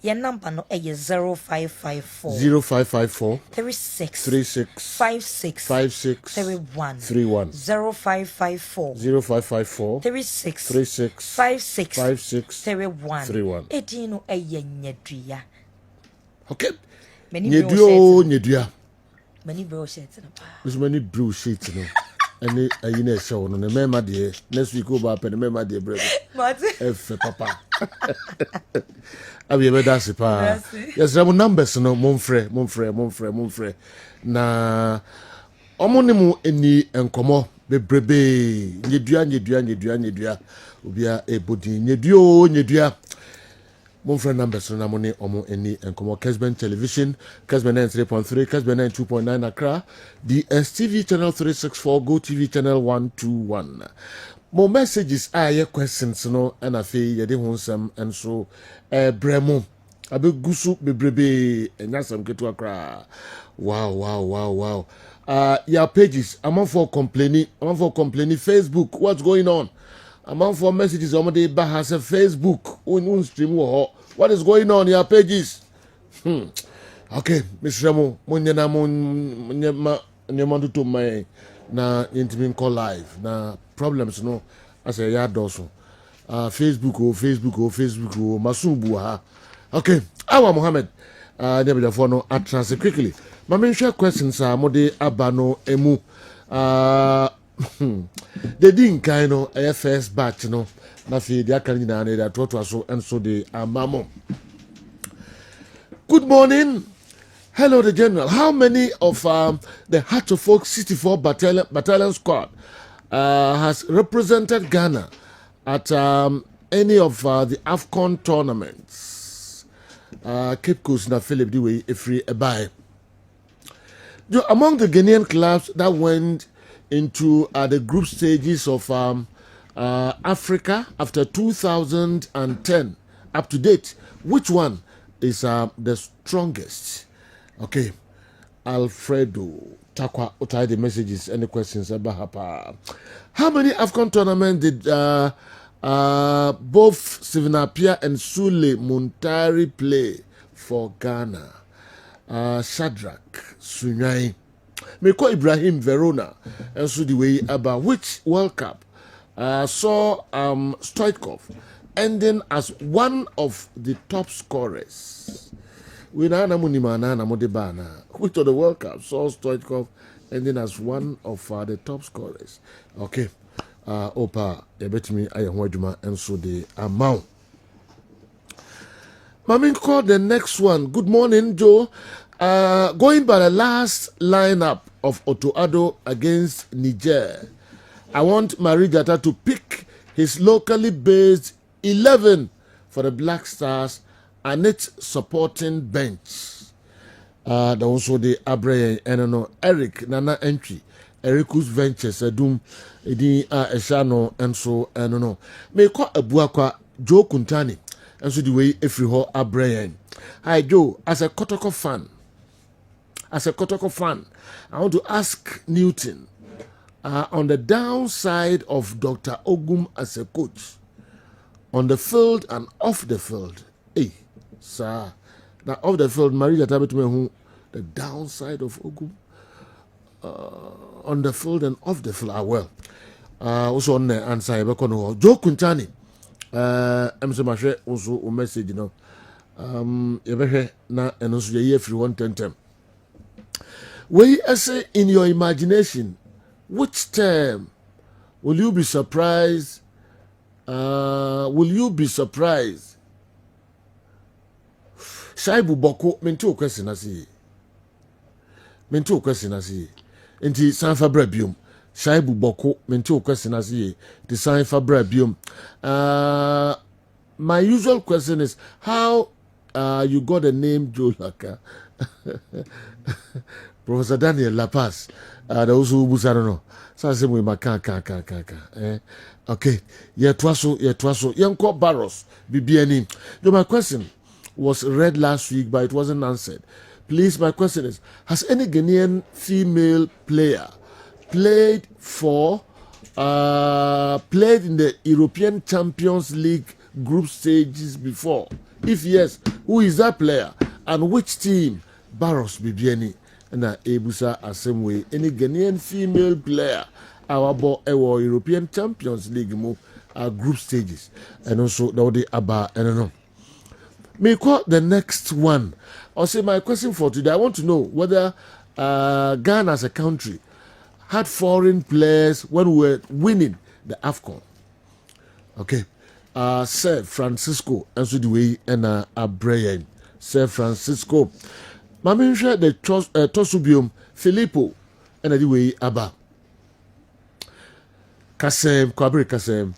Your number no 0554 0554 36 36 56 56 31 0554 0554 36 36 56 56 31 31. Etino nyedua. Okay. Nyedua. Many bro shirts in a bar. There's many blue sheets, you know. And a show on the mema dear. Next week over and the mema dear brother. F papa. I be better that's pa. Yes, there are numbers no monfre. Na omonimu eni enkomo bebrebe nyedua obia ebodi nyedua monfre numbers no na money omo eni enkomo Kessben television Kessben 93.3 Kessben 92.9 Accra DSTV channel 364 Go TV channel 121. More messages your questions no and afi yede ho nsam enso bremo abegusu bebrebe enyasam ketu akra. Wow. Your pages among for complaining Facebook, what's going on? Among for messages on the bahas Facebook on stream what is going on your pages? Okay, Miss Remo munyana to my na intimate call live na problems no as a yard also Facebook masubu ha. Okay, Awa Mohammed the phone no transfer quickly. My main share questions are mode abano emu they didn't kind of a first batch no na fi dia kan nyina na to so and so the amamo. Good morning. Hello, the General. How many of the Hatchfolk 64 battalion squad has represented Ghana at any of the AFCON tournaments? Cape Coast na Philip Dewey Efri Ebai. Among the Ghanaian clubs that went into the group stages of Africa after 2010 up to date, which one is the strongest? Okay, Alfredo Takwa Utai the messages. Any questions about Hapa? How many AFCON tournaments did both Stephen Appiah and Sule Muntari play for Ghana? Shadrach Sunyai Meko Ibrahim Verona and so the way about which World Cup saw Stoichkov ending as one of the top scorers. Which of the World Cup saw Stoichkov ending as one of the top scorers? Okay. Opa, bet me I am Wajuma and so the amount. Mamin called the next one. Good morning, Joe. Going by the last lineup of Otoado against Niger, I want Marijata to pick his locally based 11 for the Black Stars and its supporting bench. Also the Abre and Eric Nana entry. Ericus Ventures Adum Edi Eshano and so and no. May call a Buakwa Joe Kuntani and so the way every ho Abre. Hi Joe, as a Kotoko fan, I want to ask Newton on the downside of Dr. Ogum as a coach on the field and off the field. Hey, sir. Now off the field, Maria Tabitme, the downside of Ogum on the field and off the field. Well, also on the answer, Joe Kuntani. I'm so much also a message, you know. Na and also ye free 110. When you say in your imagination, which term will you be surprised? Shaibu Boko mento question asi. Enti san fabra biom. Shaibu Boko mento question asi. The san fabra biom. My usual question is how you got the name Joe Laka. Professor Daniel Lapas, those who busano. So I say we can. Okay. Twaso. Yanko Barros, BBNE. My question was read last week, but it wasn't answered. Please, my question is: has any Ghanaian female player played in the European Champions League group stages before? If yes, who is that player and which team? Barros Bibiani na Ebusa Asemwe, any Ghanaian female player, our European Champions League group stages, and also the Abba and no. May call the next one. I'll say my question for today. I want to know whether Ghana as a country had foreign players when we were winning the AFCON. Okay. Sir Francisco, and so the way and Brian. Sir Francisco. Mami share the Tosubium Filippo and the way Abba. Kasem, Kwabri Kasem.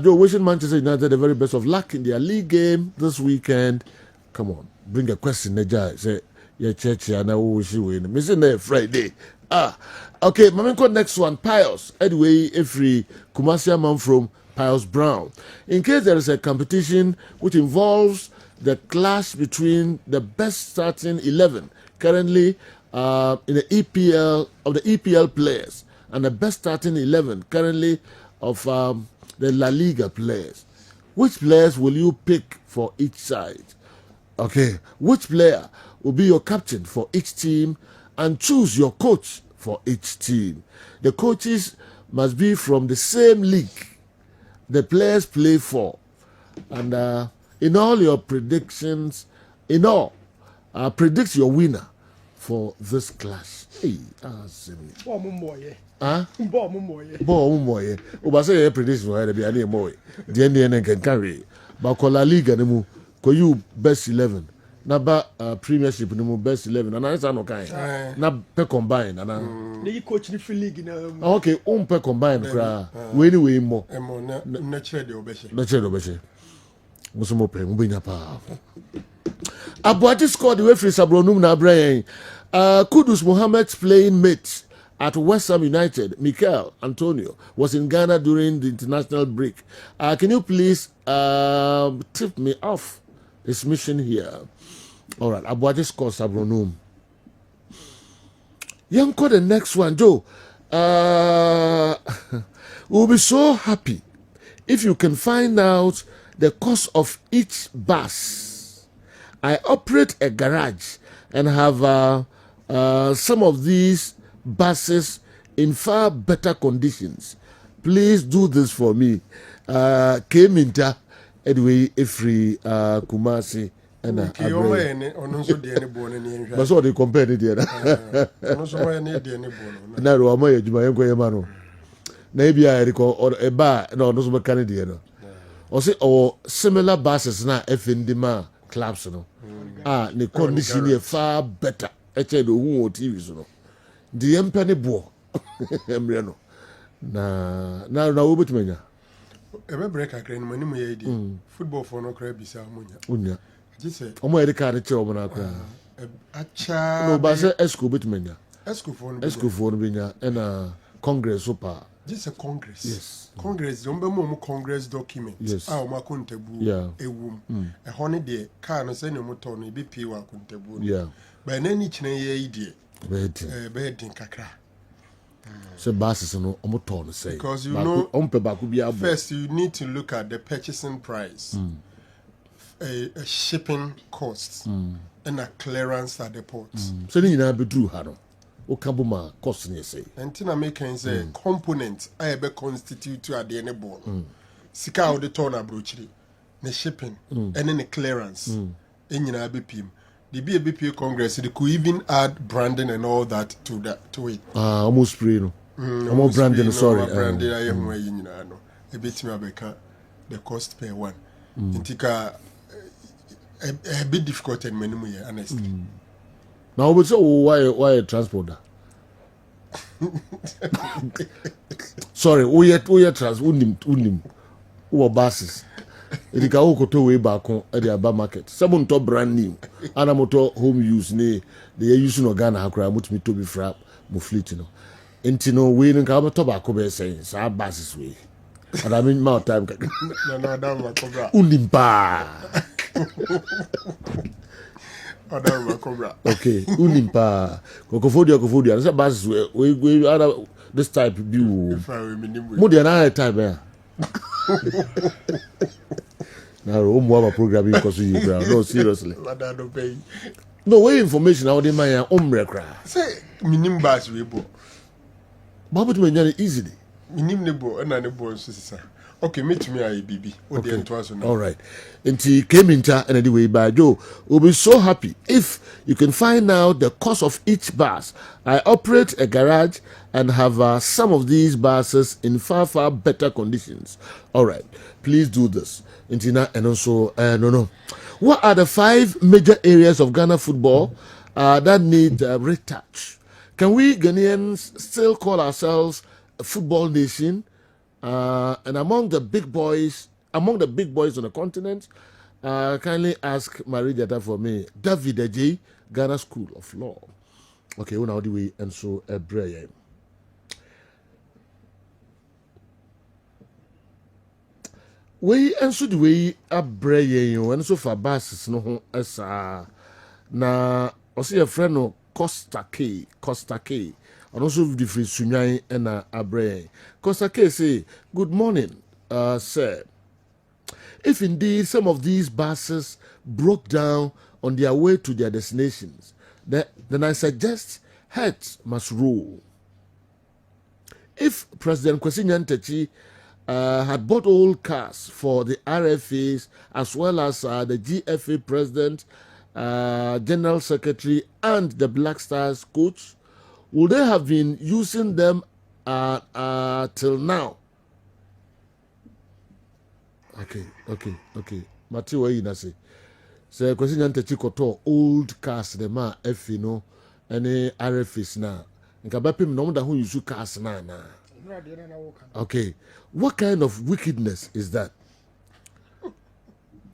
Joe, wishing Manchester United the very best of luck in their league game this weekend. Come on, bring a question, Neja. Say, your church, and I will wish you win. Missing Friday. Okay, Mamenko, next one. Pius. Anyway, every Kumasi man from Pius Brown. In case there is a competition which involves the clash between the best starting 11 currently in the EPL of the EPL players and the best starting 11 currently of the La Liga players. Which players will you pick for each side? Okay, which player will be your captain for each team and choose your coach for each team? The coaches must be from the same league the players play for. And in all your predictions, predict your winner for this clash. Hey, Obasa prediction where be any more. The Indian can carry. But La Liga nemu ko you best 11. Na ba Premiership nemu best 11. And I say no kind. Na pe combine and the coach in the league na. Okay, pe combine kra. We anyway more. Na chere de obese. Na chere de obese. Musumo pe mu benya pa. Abuati scored the way free Sabronum na Brian. Kudus Mohammed's playing mate at West Ham United, Mikel Antonio, was in Ghana during the international break. Can you please tip me off his mission here? All right, Abuati scored Sabronum. Yanko, the next one, Joe. We'll be so happy if you can find out the cost of each bus. I operate a garage and have some of these buses in far better conditions. Please do this for me. Keminta, anyway, Efri Kumasi, and but so they compare it here. No, I'm a Jumano. Maybe I recall or a bar, no, no, Canadian. Or say, or similar buses now, FNDMA clubs, no. The condition here far better. Actually, the who TV, no. The empany bo, Embriano. Na ubitmenya. Ebe break again, money mo yedi. Football for no crab bisa munya. Unya. Jise. Omo yedi card che omo na kwa. Acha. No, ba se esco bitmenya. Esco for no binya. And Congress super. Just a Congress. Yes. Congress. Don't be more Congress document. Yes. Ah, ma kuntebu. Yeah. A honey day. Car no send no motor no be pay wa kuntebu. Yeah. But any chine ye idea. Bedin kakra. So basis no omoton say. Because you know, first you need to look at the purchasing price, a shipping cost, and a clearance at the port. So you know be true hano. O kabuma cost ni say. And tina making say components I be constitute to at the end ball. Sika o the turn abrochiri. The shipping and then the clearance. And you know be pim. The BABPA Congress, they could even add branding and all that to it. Almost spray no. Almost branding, sorry. Branding, I am weighing, you know. A bit me the cost per one. Intika a bit difficult and many more, honestly. Now, but so why a transporter? Sorry, we are unim who are buses. It is all to way back on at the Aba market. Someone to brand new. And motor home use ne they are using organ hakra mut me to be frap mo fleet no. Entino we no ka tobacco be saying sa basis we. And I mean more time. No, that cobra. Unimpa. That cobra. Okay, unimpa. Kofodia. That's basis we other this type view. Mo dey na type eh. Now, more programming because you no seriously. Ladado pay. No way information out in my cry. Say minim bas we bo. But we easily. Minim nebo and an nebo sister. Okay, meet me a BB. Okay. All right. And he came into and anyway by Joe. We'll be so happy if you can find out the cost of each bus. I operate a garage and have some of these buses in far better conditions. All right. Please do this. And also, no. What are the 5 major areas of Ghana football that need retouch? Can we Ghanaians still call ourselves a football nation? And among the big boys on the continent, kindly ask Marie Jata for me. David J, Ghana School of Law. Okay, now the way and so a prayer. We and so the way a prayer and so far basis no as na I see a friend no Costa K. And also the free Sunyan and Abre. Costa K say, good morning, sir. If indeed some of these buses broke down on their way to their destinations, then I suggest heads must rule. If President Kwesi Nyantakyi had bought old cars for the RFAs as well as the GFA president, general secretary, and the Black Stars coach, would they have been using them till now? Okay. Matthew, what you say? So, Kwesi Nyantakyi koto old cars them no any RFs na. Nka bapim no da hu use cars na. Okay. What kind of wickedness is that?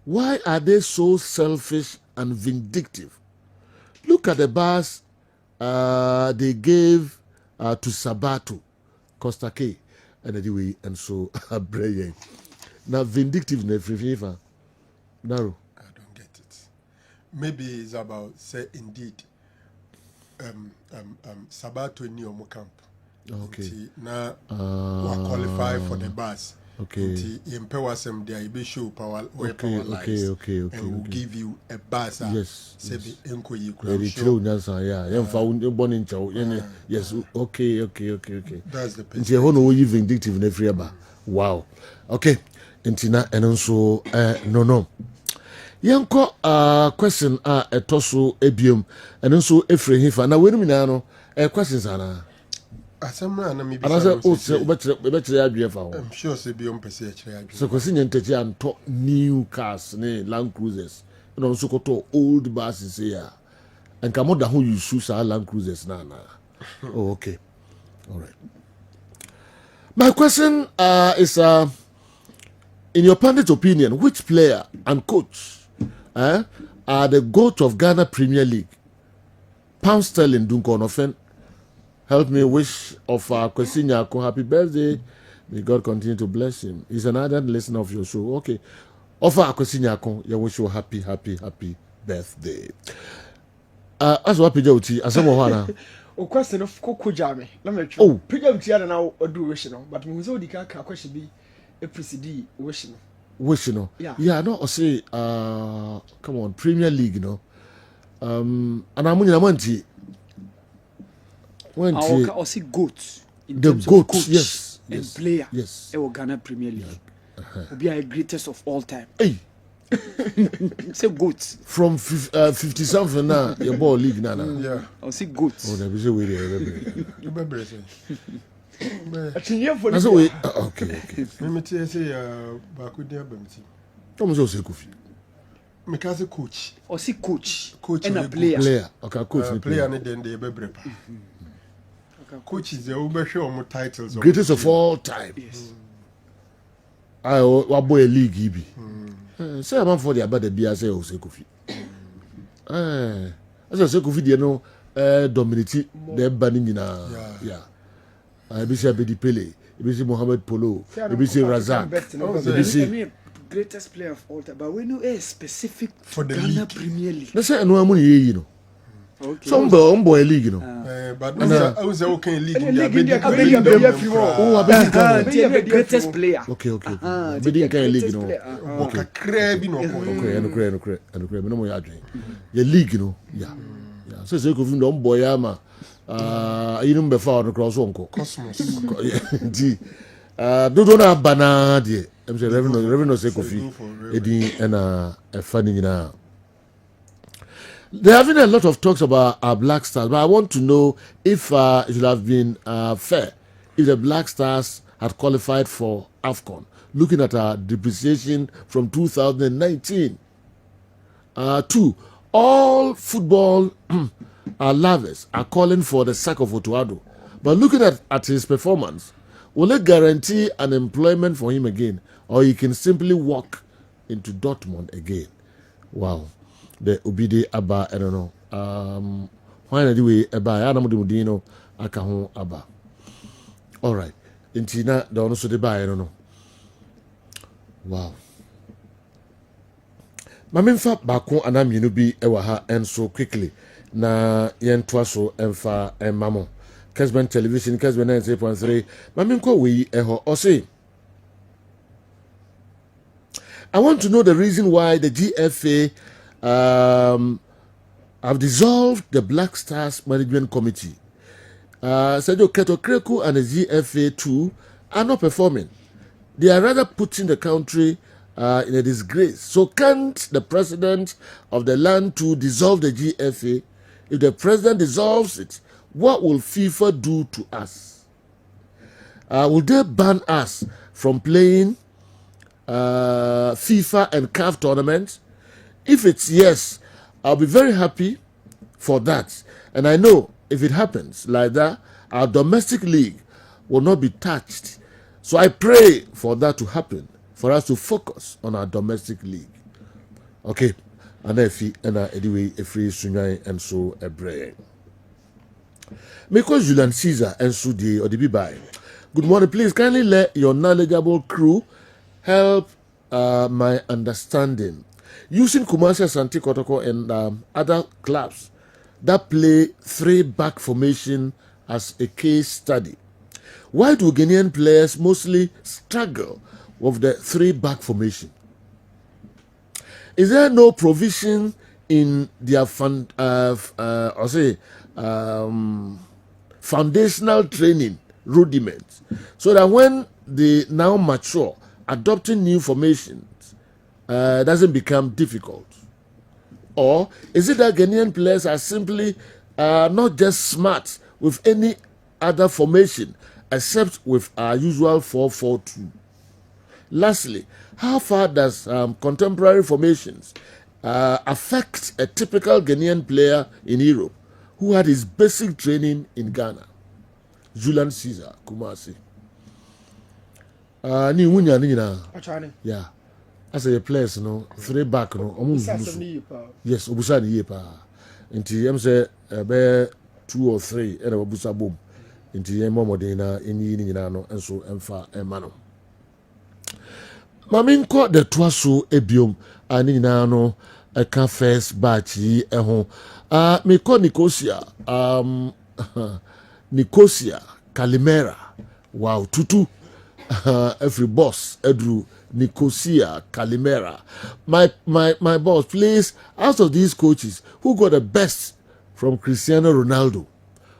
Why are they so selfish and vindictive? Look at the bus they gave to Sabato, Costa K, and anyway, and so Abreye. Now vindictiveness, narrow. I don't get it. Maybe it's about say indeed. Sabato in your camp. Okay. Now we qualify for the bus. Okay. Empower some there be show power Okay. and we'll give you a bus. Yes. Say be enko you Very true, yeah. Born in Chow. Yes. Okay. That's the Nti ho no you vindictive na free ba. Wow. Okay. Ntina and also no. Yanko question etoso ebiom and also efre hifa na wenu mina no questions ana. Asamna na mi bi. I'm sure say be on pese kire adwe. So Kwesi Nyantakyi anto new cars ne Land Cruisers. And also koto old buses here. And kamoda who you use Land Cruisers na. Oh, okay. All right. My question is in your pundit opinion, which player and coach are the GOAT of Ghana Premier League? Pound sterling dunko nofen. Help me wish of Kwesi Nyako happy birthday. May God continue to bless him. He's an ardent listener of your show. Okay. Offer Kwesi Nyako, you wish you happy birthday. As what Pijoti, as someone O question of Coco Jame. Let me try. Oh, Pijam Tiana now or do wishing, but Muzo Dika question be a precede wishing. Wishing, yeah, no, or say, come on, Premier League, you know. And I'm going to I'll see goats. The goats, yes. And player. Yes. It will Ghana Premier League. Will be our greatest of all time. Hey. Say goats. From 50 something now, your ball league now. Yeah. I'll see goats. Oh, that is a way Remember say. That's a way. Okay. Let me tell you say Bakudia Bemti. Come on, say Kofi. Because a coach. Or see coach And a player. Okay, coach. Player and then they be brepa. Coach is the overshow more titles. Greatest of all time. Yes. I boy a league ibi. Say I'm for the about the beer say say Kofi. As I say Kofi dey no dominate the banning yeah. I be say Abedi Pele, I say Mohamed Polo, I be say Razak. I say greatest player of all time, but we know a specific for the Ghana league. Premier League. Let's say no money you know. Some boy league, you know. But I was okay league. Greatest player. Okay. Bidding can league, you know. Okay, crab, you know. Okay, and no more adrian. Your league, you know. Yeah. So you could don't boy ama. You know before the cross uncle. Cosmos. Gee. Don't have banana, dear. I'm saying, Reverend say coffee. Eddie and a funny now. There have been a lot of talks about our Black Stars, but I want to know if it would have been fair if the Black Stars had qualified for AFCON, looking at our depreciation from 2019. 2. All football lovers are calling for the sack of Otuado, but looking at his performance, will it guarantee an employment for him again, or he can simply walk into Dortmund again? Wow. The Obide Abba, I don't know. Why not do it? Abba, I don't know. Akaho Abba. All right. Intina, the honor the buy, I don't know. Wow. Maminfa Bako and I'm be ewaha and so quickly. Na yen twaso emfa emamo. Kessben television, Kessben 98.3. Maminko we eho ose. I want to know the reason why the GFA have dissolved the Black Stars Management Committee. Sergio Keto Kreku and the GFA too are not performing. They are rather putting the country in a disgrace. So can't the president of the land to dissolve the GFA? If the president dissolves it, what will FIFA do to us? Will they ban us from playing FIFA and CAF tournaments? If it's yes, I'll be very happy for that. And I know if it happens like that, our domestic league will not be touched. So I pray for that to happen, for us to focus on our domestic league. Okay. And if anyway, a free sunyai and so a brain. Because Julian Caesar and Sudi or the Bibai. Good morning, please kindly let your knowledgeable crew help my understanding. Using Kumasi Asante Kotoko and other clubs that play 3-back formation as a case study. Why do Ghanaian players mostly struggle with the 3-back formation? Is there no provision in their foundational training rudiments so that when they now mature, adopting new formations doesn't become difficult? Or is it that Ghanaian players are simply not just smart with any other formation except with our usual 4-4-2? Lastly, how far does contemporary formations affect a typical Ghanaian player in Europe who had his basic training in Ghana? Julian Caesar, Kumasi. Yeah. As a players, no 3-back, no. Yes, Obusani yepa. Inti em say be 2 or 3 and Obusa boom. Inti em modena enyi ni no enso emfa emano. Maminko the twaso ebiom ani nyina no eka first batch yi eho. Me ko Nicosia. Nicosia, Calimera. Wow, tutu. Every boss, Edru, Nicosia, Calimera. My boss, please, out of these coaches, who got the best from Cristiano Ronaldo?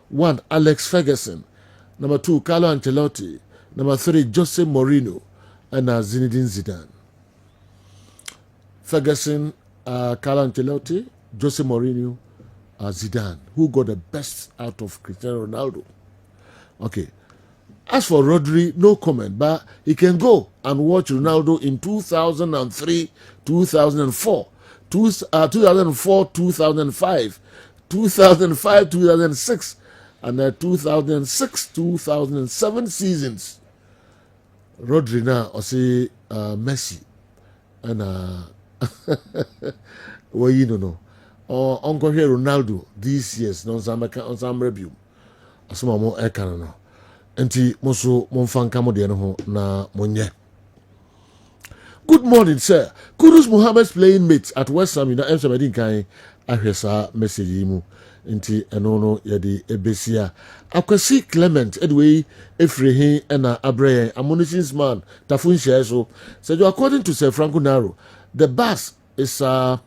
1, Alex Ferguson. Number 2, Carlo Ancelotti. Number 3, Jose Mourinho. And Zinedine Zidane. Ferguson, Carlo Ancelotti, Jose Mourinho, Zidane. Who got the best out of Cristiano Ronaldo? Okay. As for Rodri, no comment, but he can go and watch Ronaldo in 2003, 2004, 2004, 2005, 2005, 2006, and 2006, 2007 seasons. Rodri now, I say Messi, and well, you don't know. Or Uncle here Ronaldo these years, no some review. Asoma mo ekana no. Enti moso momfanka mo de no ho na monye. Good morning, sir. Kudus Muhammad's playing mates at West Ham. You know, I'm saying kind. I hear sa message yimu. Inti enono yadi ebesia. Akwasi Clement Edway Efrehin ena Abraham Ammunitions man Tafun Sheso. So according to Sir Franco Naro, the bus is more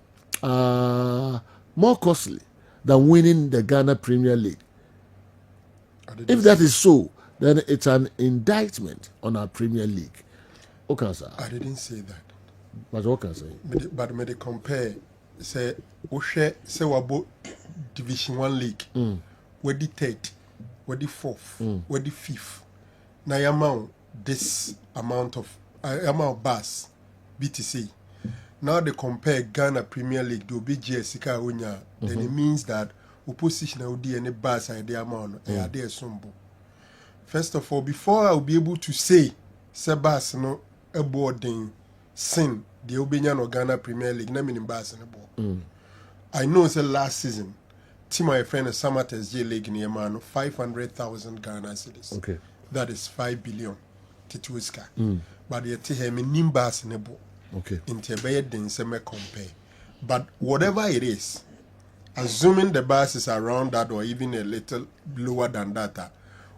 costly than winning the Ghana Premier League. If that is so, then it's an indictment on our Premier League. Okay, sir. I didn't say that. But what can I say? But me they compare. Say, Oshe, say wabo Division 1 League. Where the third, where the fourth, where the fifth. Now amount this amount of bus BTC. Now they compare Ghana Premier League to BGS Sika Unya. Then it means that opposition will be any bus idea amount. There sombo. First of all, before I will be able to say Sebas no a boarding sin the Obenya no Ghana Premier League, na minim bas no ball. I know it's the last season. Team my friend a Summer SJ League in Yemano 500,000 Ghana cedis. Okay. That is 5 billion Tituiska. But the team minim bas no ball. Okay. In Tebeye den se me compare. But whatever it is, assuming the bus is around that or even a little lower than that,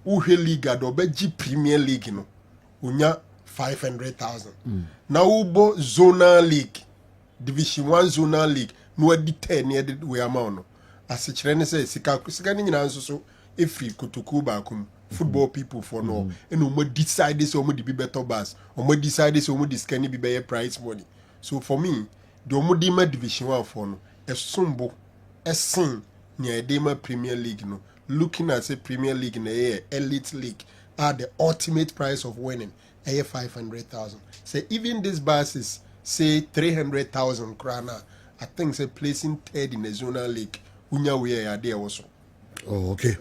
Uhe League adobeji Premier League no unya 500,000. Now ubo zonal league, Division 1 zonal league, no edi 10 near the way amount. As a children say, sika ni na so every kutuku bakum football people for no, and umo decide this omo di be better bus, omo decide this omo this can be better price money. So for me, the omo di ma Division 1 for no, a sumbo, a sin near Dema Premier League no. Looking at say Premier League in the year, Elite League are the ultimate price of winning. 500,000. Say even this bus is say 300,000 krana. I think say placing third in the zonal league. Unya we are there also. Oh, okay.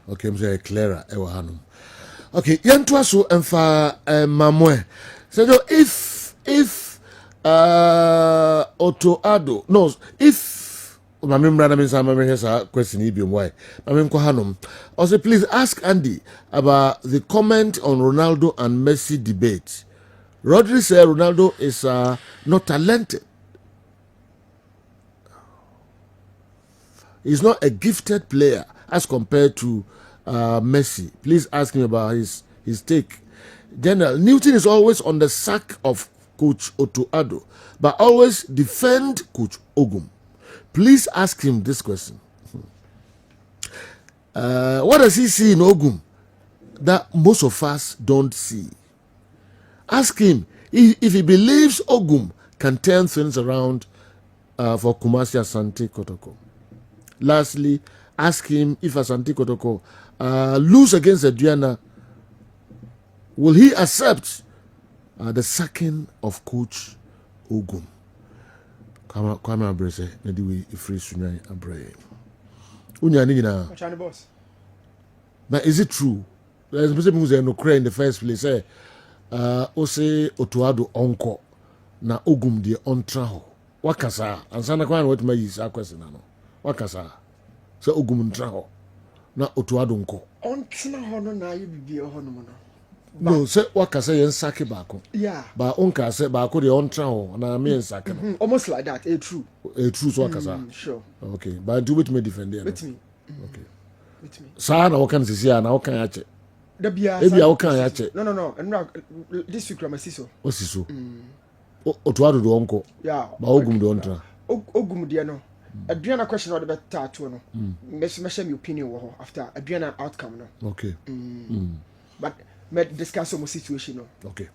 Okay, I'm saying clearer. Okay, yantua so emfa mamwe. So if Otto Addo no if Mamim Brother means I'm a question why. Mamim Kohanum. Also, please ask Andy about the comment on Ronaldo and Messi debate. Rodri said Ronaldo is not talented. He's not a gifted player as compared to Messi. Please ask him about his take. General Newton is always on the sack of Coach Otto Addo, but always defend Coach Ogum. Please ask him this question. What does he see in Ogum that most of us don't see? Ask him if he believes Ogum can turn things around for Kumasi Asante Kotoko. Lastly, ask him if Asante Kotoko lose against Adriana, will he accept the sacking of Coach Ogum? Kwame Abrese, maybe we free Sunai Abre. Unya Nina. Boss. But is it true? There's a person who's no cry in the first place. Ose Otuado onko na Ogum de ontraho. Wakasa. And sana kwa what my is a question. Wakasa. So Ogum ntraho na Otuado onko. Ontina hono na you be hono mono. No, say wakasa yen sake bako. Yeah. Ba onka say bako de ontraho na me yen sake. Almost like that. True. True so wakasa. Sure. Okay, but do with me defend there. With me. Okay. With me. Saa na wakan sisi na wakan yache. Dabia. Ebi wakan yache. No. And this week I'm siso. Osiso. Otuado do onko. Yeah. Ba Ogum do ontra. Ogum dia no. Adriana question or the better to no. Measure my opinion after Adriana outcome no. Okay. But me discuss some situation no. Okay.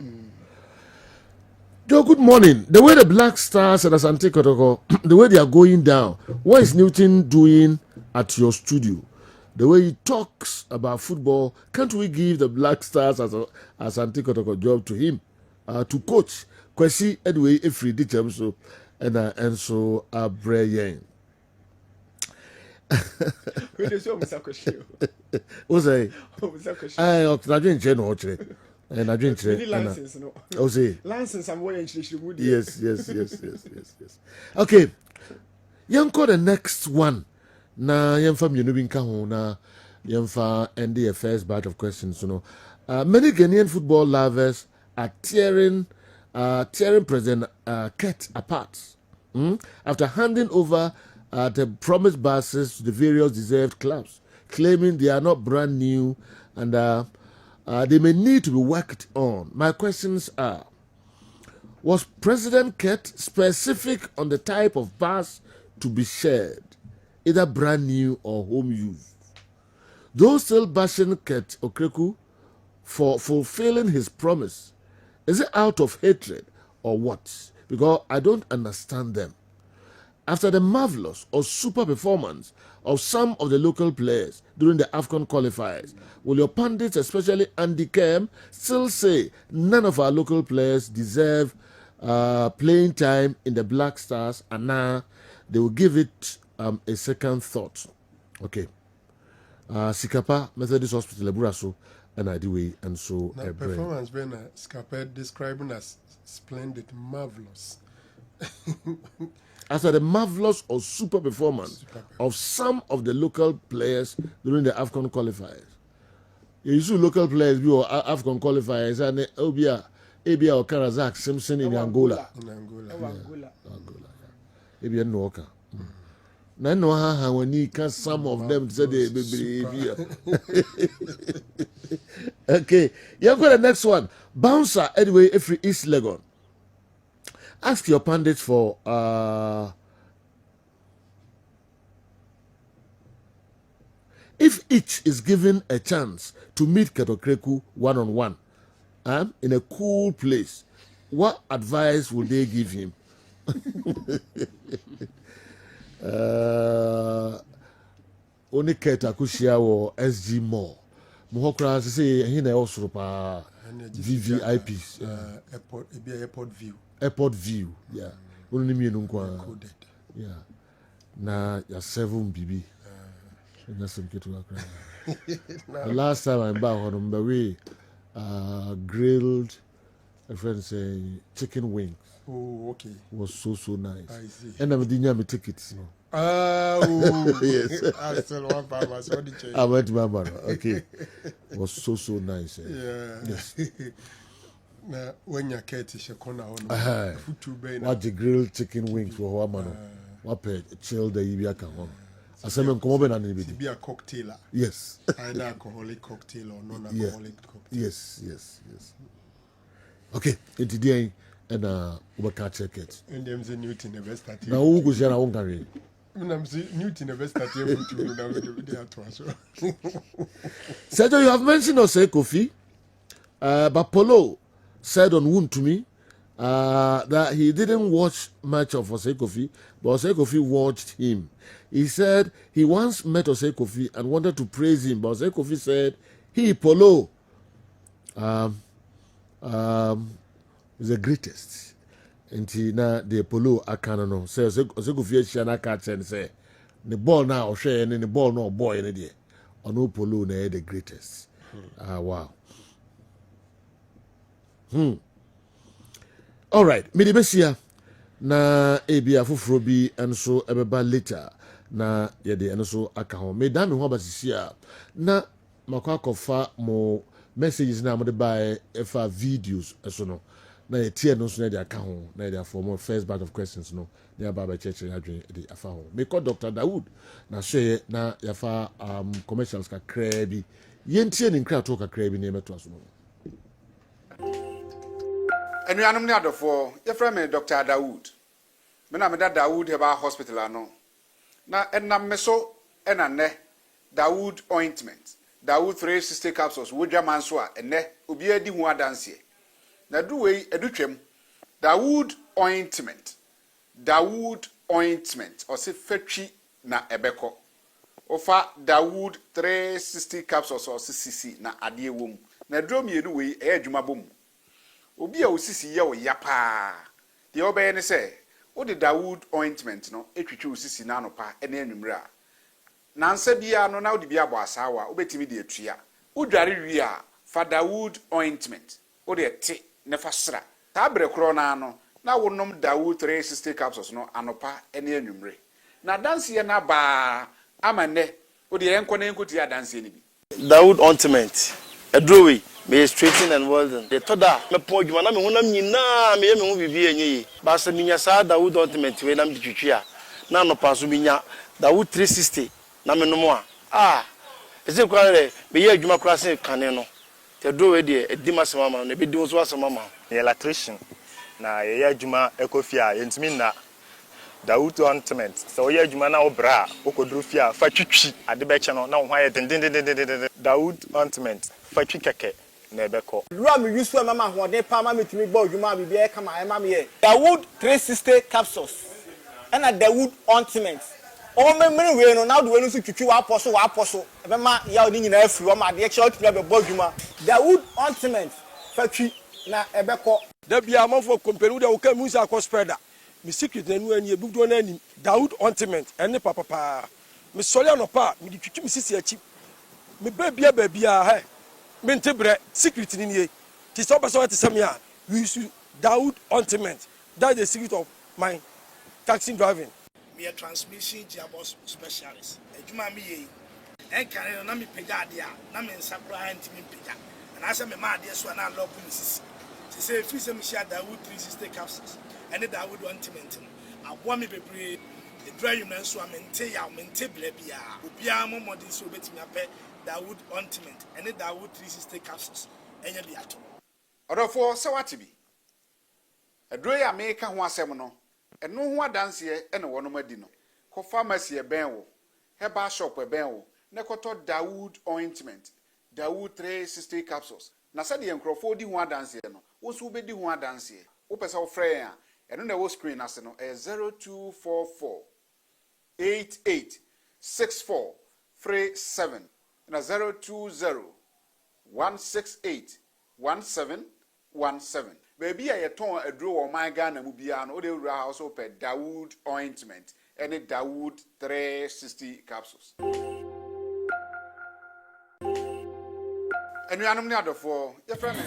Joe, good morning. The way the Black Stars at Asante Kotoko, the way they are going down, what is Newton doing at your studio? The way he talks about football, can't we give the Black Stars as Asante Kotoko job to him, to coach? Kwesi anyway, if we did so, and so Brian. We just want to question. What's that? I didn't change no. And I drink license, no. Oh, see. License, I'm wearing. Yes. Okay. Yanko the next one. Na yamfa minu ho na yamfa end the first batch of questions. Many Ghanaian football lovers are tearing tearing President Kett apart after handing over the promised buses to the various deserved clubs, claiming they are not brand new and they may need to be worked on. My questions are, was President Kett specific on the type of bus to be shared, either brand new or home used? Those still bashing Kett Okreku for fulfilling his promise, is it out of hatred or what? Because I don't understand them. After the marvelous or super performance of some of the local players during the AFCON qualifiers, will your pundits, especially Andy Kem, still say none of our local players deserve playing time in the Black Stars, and now they will give it a second thought? Okay. Sikapa Methodist Hospital Eburaso and Adiwe and so now, performance been Sikapa describing as splendid, marvelous. After the marvelous or super performance of some of the local players during the AFCON qualifiers. You see local players be or AFCON qualifiers and Abia or Karazak Simpson in Angola. In Angola. Angola. Abia Noka. Now know how when you can some of them say they be. Okay. You got the next one. Bouncer anyway every East Legon. Ask your pundits for if each is given a chance to meet Ketokreku one-on-one in a cool place, what advice would they give him? Only Ketakushia or SG Mall. Mohokra say he na also pa VVIPs. Airport view, yeah. Only me no yeah. Na ya 7 BB. That's some kid to the last time I'm back on the way, grilled, a friend say chicken wings. Oh, okay. Was so nice. I see. And I didn't have my tickets. No. Yes. I still want Papa. So I went to my mother. Okay. Was so nice. Yeah. Yes. Now, when your cat is a corner on what the grilled chicken wings for one man. What pay chill the Ibia can home. I said, come over and be a cocktail. Yes. Either alcoholic cocktail or non-alcoholic cocktail. Yes. Okay. Into the and we can check it. And there's a Newton never started. Now who goes here? I won't carry. Newton never started. Sergio, you have mentioned Ose Kofi, but Polo said on Wound to me that he didn't watch much of Ose Kofi, but Ose Kofi watched him. He said he once met Ose Kofi and wanted to praise him, but Ose Kofi said he Polo is the greatest. And now the Polo Akano says Osegofia Shana catch and say the ball now share and the ball no boy in the or no Polo the greatest. Wow. All right, Midibesia na ebia fufuro bi enso ebeba later na yede enso aka ho. Me dan me ho basisia na makwa kofa mo messages na mo de buy efa videos eso no. Na yetie no so na de aka ho na de for more first batch of questions no na baba church adwen de afa ho me call Dr. Dawood na share na yafa commercials ka krabi yentie ni nkra to ka krabi na emeto aso no enuanum ni adofo yefra me Dr. Dawood me na me da Dawood heba hospital ano na enam me so ena ne Dawood ointment Dawood 360 capsules wodwa manso a ene obi adi hu adanse na duwe edutwem Dawood ointment o se fatwi na ebeko ofa Dawood 360 capsules o se sisi na ade ewom na drom yenu we e adwuma bom obi a osisi ye o yapa de obeye ne se o de Dawood ointment no etwitwi osisi na anopa ene anwumre a na nsa bia no na o de bia bo asawa obetimi de atua udware wi a fa Dawood ointment o de te ne fasra ta brekro na ano na wonom Dawood 360 capsules no anopa ene anwumre na danse na ba amane o de enko na enko ti adanse ni bi Dawood ointment edrowe me straighten and welding the toda me po dwuma na me honam nyina me hu bibi enyi ba se minya sa Dawood ultimate we na me twitwi a na no pa so minya Dawood 360 na me no mo a ese kwa le me ye adwuma kra se kane no te do we de edi masema ma no be di so asema ma ye electrician na ye adwuma ekofia yentimi na Dawood ultimate so ye adwuma na obra okodru fia fa twitwi ade be che no na wo hwa ye den Dawood ultimate fa twi keke na ebeko lura me use mama hode pa ma metimi gba odwuma bibia e kama e ma me ye Dawood 360 capsules and Dawood ultimate o memre we no na do we no so twitwi wa aposo e be ma ya oni nyina afiri o ma de che otumi be gba odwuma Dawood ultimate fa twi na ebeko da bia amafo company da wo ka mu sa spreader mi secret na nu ani e bugdo na ani Dawood ultimate ene papa mi sole no pa mi twitwi mi sisi achi mi babia he mente bre secret ni nie ti so person what say me a we use Dawood ultimate that's the secret of my taxi driving me a transmission gearbox specialist ejuma me ye en kan na me pega ade a na me nsakura antimi pega na ase me ma ade so na lock me sisi ti say fi say me share Dawood 360 capsules and the Dawood ultimate abo me bebre the drive na so amente ya mente ble bia obia mo modern so betimi ape Dawood ultimate and the Dawood 360 capsules enya bi ato odofo se wate bi adro ya me ka ho asem no eno ho adanse ene wono madi no ko pharmacy e ben wo herbal shop e ben wo ne koto Dawood ointment Dawood 360 capsules na se de enkrofo di ho adanse no wo so be di ho adanse wo pesa wo frɛ ya eno na wo screen ase no 0244 88 64 37 na 020 168 1717 baby a yeton aduro wo man Ghana mu bia no o de wura house open Dawood ointment and Dawood 360 capsules enuanom ne adofo ye frɛ me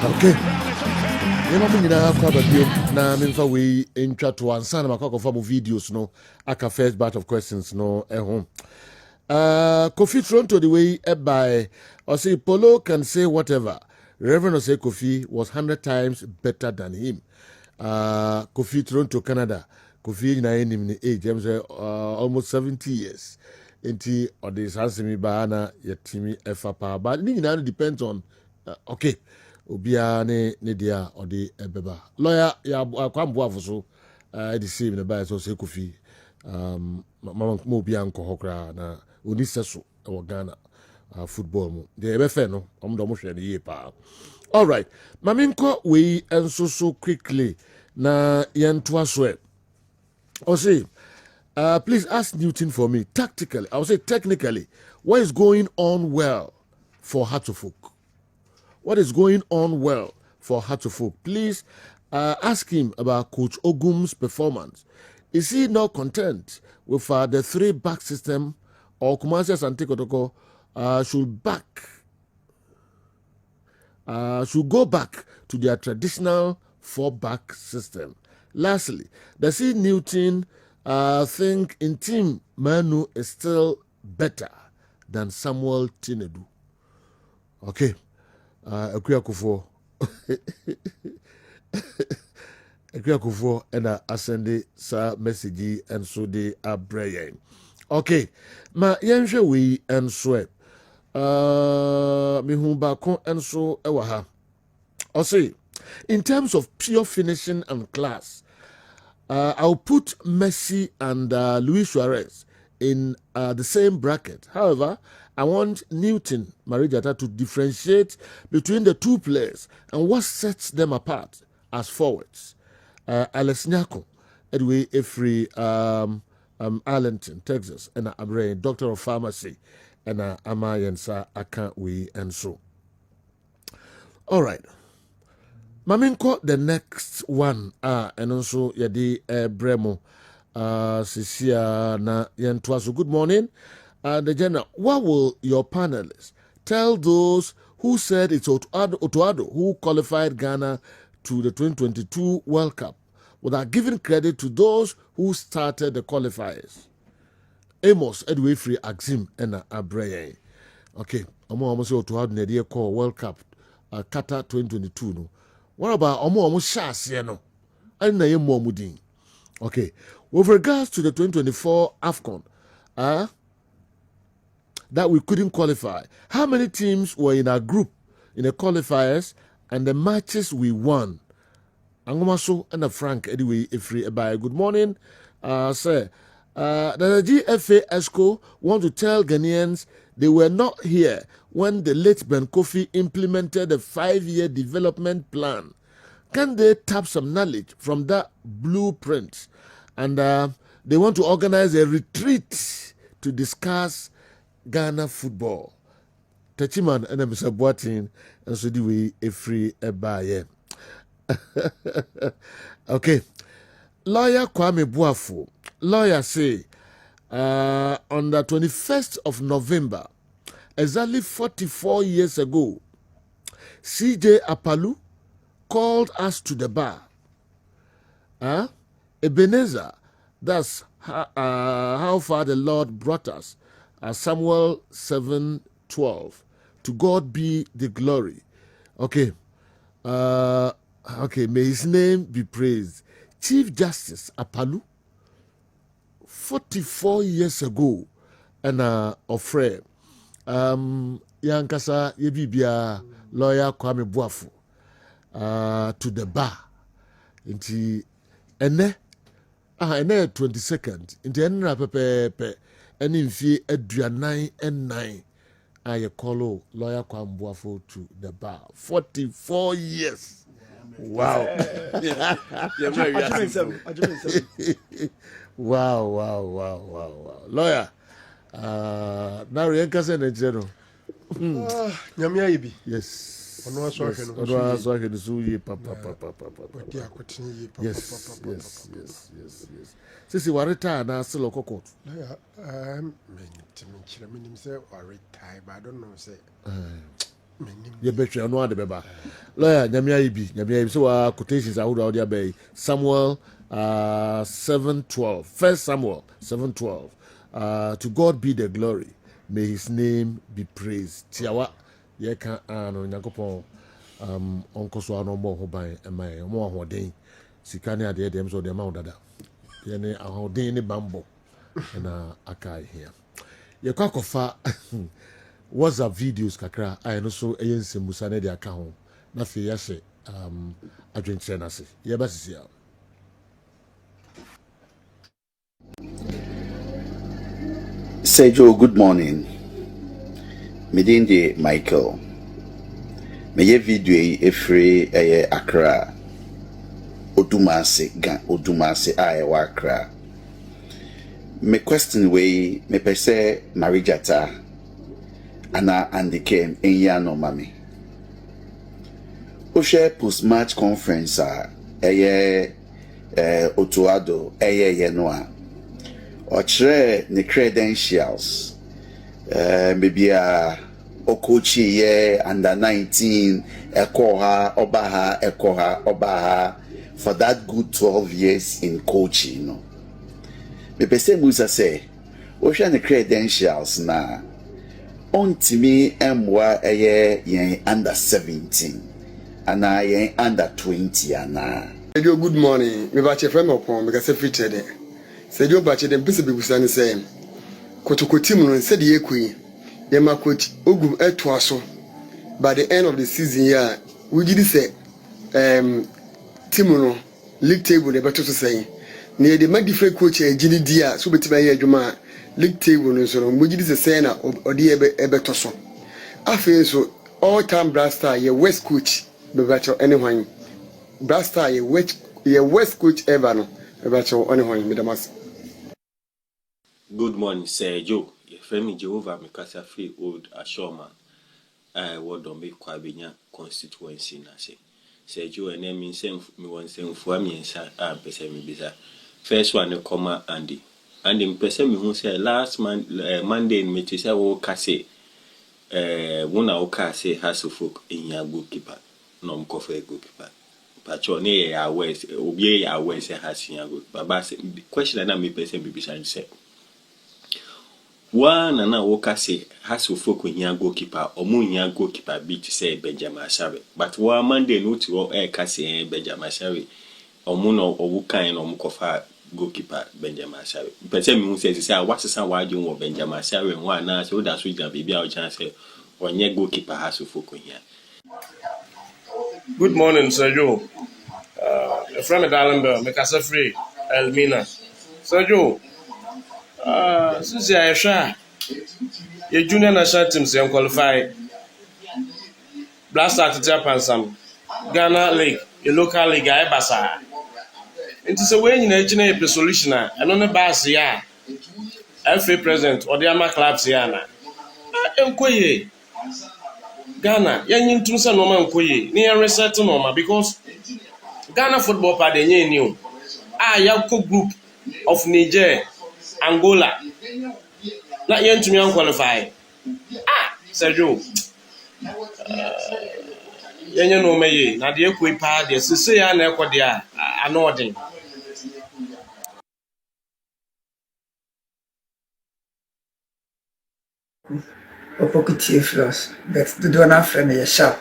Okay. Yema munyina kwa badio na memfa we entwa to ansa na makwa kofa mo videos no aka first batch of questions no home. Kofi Toronto the way by or say Polo can say whatever. Reverend Osei Kofi was 100 times better than him. Kofi Toronto Canada. Kofi na enim ni age almost 70 years. Enti or this has me bana yetimi efapa but ni na depends on okay. Obia ne dia odi ebeba lawyer ya kwambo afuso the same na ba so se Kofi mama mo obia nko hokra na oni seso e wo Ghana football mu de ebe fe no omdo mo hwe ne ye pa. All right mama nko we enso so quickly na yento aso e o say please ask Newton for me tactically I will say technically what is going on well for Hatofok. What is going on well for Hatofok? Please ask him about Coach Ogum's performance. Is he not content with the 3-back system, or Kumasi Asante Kotoko should go back to their traditional 4-back system? Lastly, does he Newton think in team Manu is still better than Samuel Tinedu? Okay. Akuyakufo and ascend sa message and so they are praying. Okay, ma yenhwe we and sweat. Mihumba kon and so ewaha. I'll say, in terms of pure finishing and class, I'll put Messi and Luis Suarez in the same bracket. However, I want Newton Marijata to differentiate between the two players and what sets them apart as forwards. Alex Nyako, Edway Efri, Arlington, Texas, and I'm a doctor of pharmacy. ɛna ama yɛn sa aka wei nso. All right. Maminko, the next one, and also yadi bremo, Sisia na yentuaso. Good morning. The general, what will your panelists tell those who said it's Otoado who qualified Ghana to the 2022 World Cup without giving credit to those who started the qualifiers? Amos Edway Free Axim and Abreye. Okay, almost Otoado Nadia call World Cup Qatar 2022 no. What about Omo Shas, no? And na more mudin. Okay. With regards to the 2024 AFCON, that we couldn't qualify, how many teams were in our group in the qualifiers and the matches we won? Angomaso and Frank anyway, free by good morning. Sir. The GFA ESCO want to tell Ghanaians they were not here when the late Ben Kofi implemented a 5-year development plan. Can they tap some knowledge from that blueprint? And they want to organize a retreat to discuss Ghana football. Tachiman and Mr. Boatin and so do we a free buy. Okay. Lawyer Kwame Boafo. Lawyer say on the 21st of November, exactly 44 years ago, CJ Apalu called us to the bar. Ebenezer, that's how far the Lord brought us. Samuel 7:12. To God be the glory. Okay. Okay, may his name be praised. Chief Justice Apalu, 44 years ago, and Ofre, Yankasa Yebibia, lawyer Kwame Boafo, to the bar. Inti, ene 22nd, inti enra pepe, and in fee Adrianine and 9. I call lawyer Kwame Boafo to the bar. 44 years. Wow. Wow. Lawyer. Now we can say that. Yes. Yes. Sisi warita na silo koko. Lawyer, I don't know say. You bet you know the beba. Lawyer, Nyamia Ibi. So quotations I would audio bay. Samuel 7:12. First Samuel 7:12. To God be the glory. May his name be praised. Tiawa ye can no Nyankopon onko so no mo ho ban e mai mo ahoden. Sika ne ade dem so dem ma dada. Ye ne ahoden ne bambo na akai here. Ye kwakofa WhatsApp videos kakra I no so eyense musa na de aka ho na fe yase adwenche na se ye ba sisi a Sergio, good morning. Midinde Michael. Meye video efre Accra. Odumase wa Accra. Me question way me pese Marijata ana andike enya no mami. O share post match conference Otoado ye noa. O chere ne credentials maybe okochi ye under 19 obaha for that good 12 years in coaching, no. Me pese musa say o share ne credentials na ontimi emwa yen under 17 ana yen under 20 ana. Good morning. Me ba che friend opon because featured there. Sergio bache dem pese bebusa ne say kotokoti mu no se de yekui ye ma coach ogum eto aso by the end of the season here we did say team no league table de beto so say na de ma different coach e gini dia so beti ba ye adwuma league table no so we did say na odi ebeto so afi so all time blaster ye west coach be beto anyone blaster ye west coach ever no be beto anyone me damas. Good morning, Sergio. Femi Jehovah Mikasa free old Ashoma. I would on be Quabinia constituency nasi. Say you and me same me one same for me and person me biza. First one comma Andy. And in person me who say last Monday in me to say oh kase one oka say has a folk in your goalkeeper. No coffee goalkeeper. Pacho ne ya west obi ya west has in your goalkeeper. But the question that me person be beside say one and now Oka say has to folk when you goalkeeper or moon ya goalkeeper beat to say Benjamin Sharry. But one Monday no to all air Cassie Benjamin Sharry or moon or Wukain or Mukofa goalkeeper Benjamin Sharry. But some says, what's the sound why you want Benjamin Sharry and one now so that's with the baby our chance or your goalkeeper has to folk when here. Good morning, Sir Joe. From Dalenberg, Mikasa Free, Elmina. Sir Joe. Since I share your junior national teams and qualify blast at Japan some Ghana League, a local league, I basa. It is a way in a solution, and on the bus, yeah. FA president or the Ama clubs, Yana. Enkoye Ghana, young to some Norman Koye, near reset normal because Ghana football party new. Yako group of Niger, Angola. Not young to me unqualified. Sergio. Young no may, not the equi party, Sicily and Equadia, anointing. Opokutie floss, but the donor friend is sharp.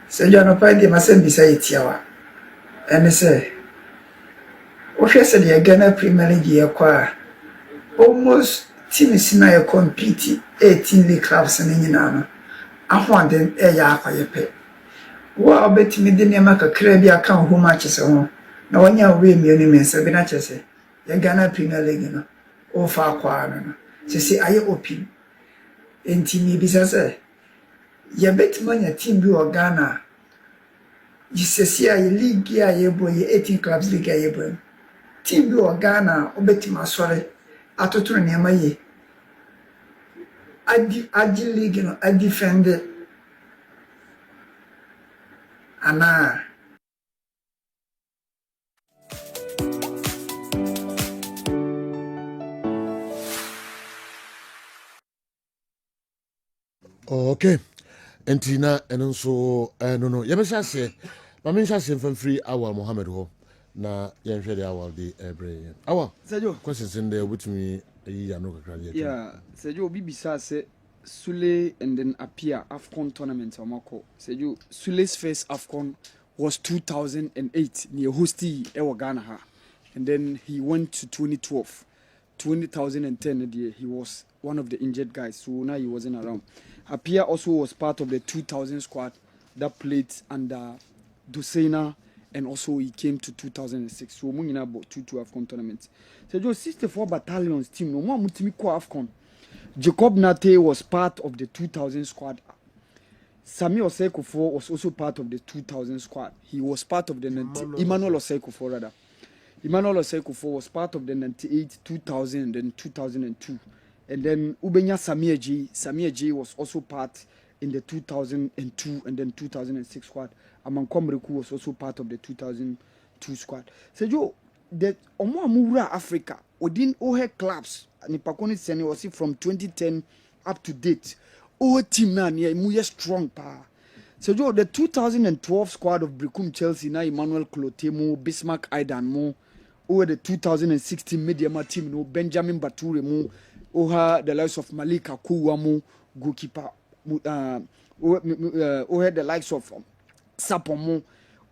Say you are not the Masen beside Tiawa. And say, what you said, the Ghana Premier League year choir. Almost team is now a compete 18 league clubs in Inana. I want them a yard for your pay. Well, bet me didn't make a crabby account who matches on. Now, when you're way me, only means a say, the Ghana Premier League, you know, or far choir. She say, I open. Enti mi bisa se ye betmanya team bi o Ghana yisesi a ye league a ye boy 18 clubs league a ye boy team bi o Ghana o betima sore atotoro ne ma ye adi league no a defend ana Okay. Entina and so no. Yamesha say, Mamisha say from free hour Mohammed ho. Na yamshe the hour the every hour. Sergio. Questions in there with me a no crowd. Yeah, Sergio Bibisa say Sule and then appear AFCON tournament Omako. Sergio Sule's first AFCON was 2008 near Hosti Ewa Ghana. And then he went to 2012. 2010 he was one of the injured guys, so now he wasn't around. Apia also was part of the 2000 squad that played under Dusena, and also he came to 2006. So we have about 2 AFCON tournaments. So just 64 battalions team. No more Mutimiko AFCON. Jacob Nate was part of the 2000 squad. Sami Osekofo was also part of the 2000 squad. He was part of the Emmanuel Osekofo rather. Emmanuel Osekofo was part of the 98, 2000, and 2002. And then Ubenya Samieji was also part in the 2002 and then 2006 squad. Amankomreku was also part of the 2002 squad. So you the Omoamura Africa within Ohe clubs Nipakoni Seni was from 2010 up to date. Ohe team na near Muye strong pa. So you the 2012 squad of Brikum Chelsea na Emmanuel Klotemo, Bismarck Aidan over the 2016 Mediama team no Benjamin Bature mo. Oha the likes of Malika Kuwamu goalkeeper oha the likes of Sapomo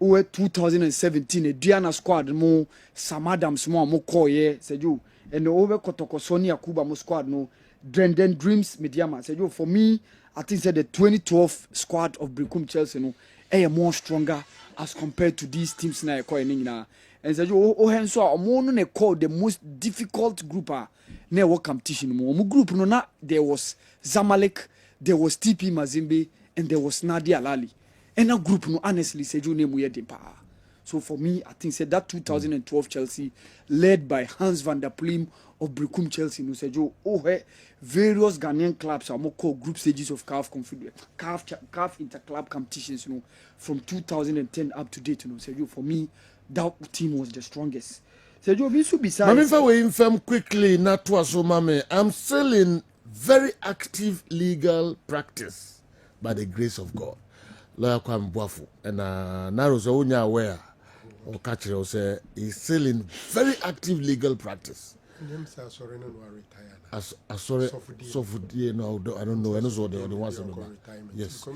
oha 2017 Diana squad mo Sam Adams mo koye seju and over Kotoko Sonia Kuba mo squad no Drenden Dreams Mediama seju for me I think that the 2012 squad of Brikum Chelsea no more stronger as compared to these teams na na and seju oha so omo no call the most difficult group na work competition mo group no na there was Zamalek, there was TP Mazembe, and there was Nadia Lali. And a group no honestly say you name we pa. So for me, I think said that 2012 Chelsea, led by Hans van der Ploem of Brecum Chelsea, no said you various Ghanaian clubs are more called group stages of CAF interclub competitions, from 2010 up to date, said you for me that team was the strongest. Said you besides. Mami, we inform quickly, not to us, mami. I'm still in very active legal practice by the grace of God. Lawyer Kwam Boafu and Naros Onya aware or catcher will say he's still in very active legal practice. Sorry, so for dear, no, I don't know. I know what the ones. Yes,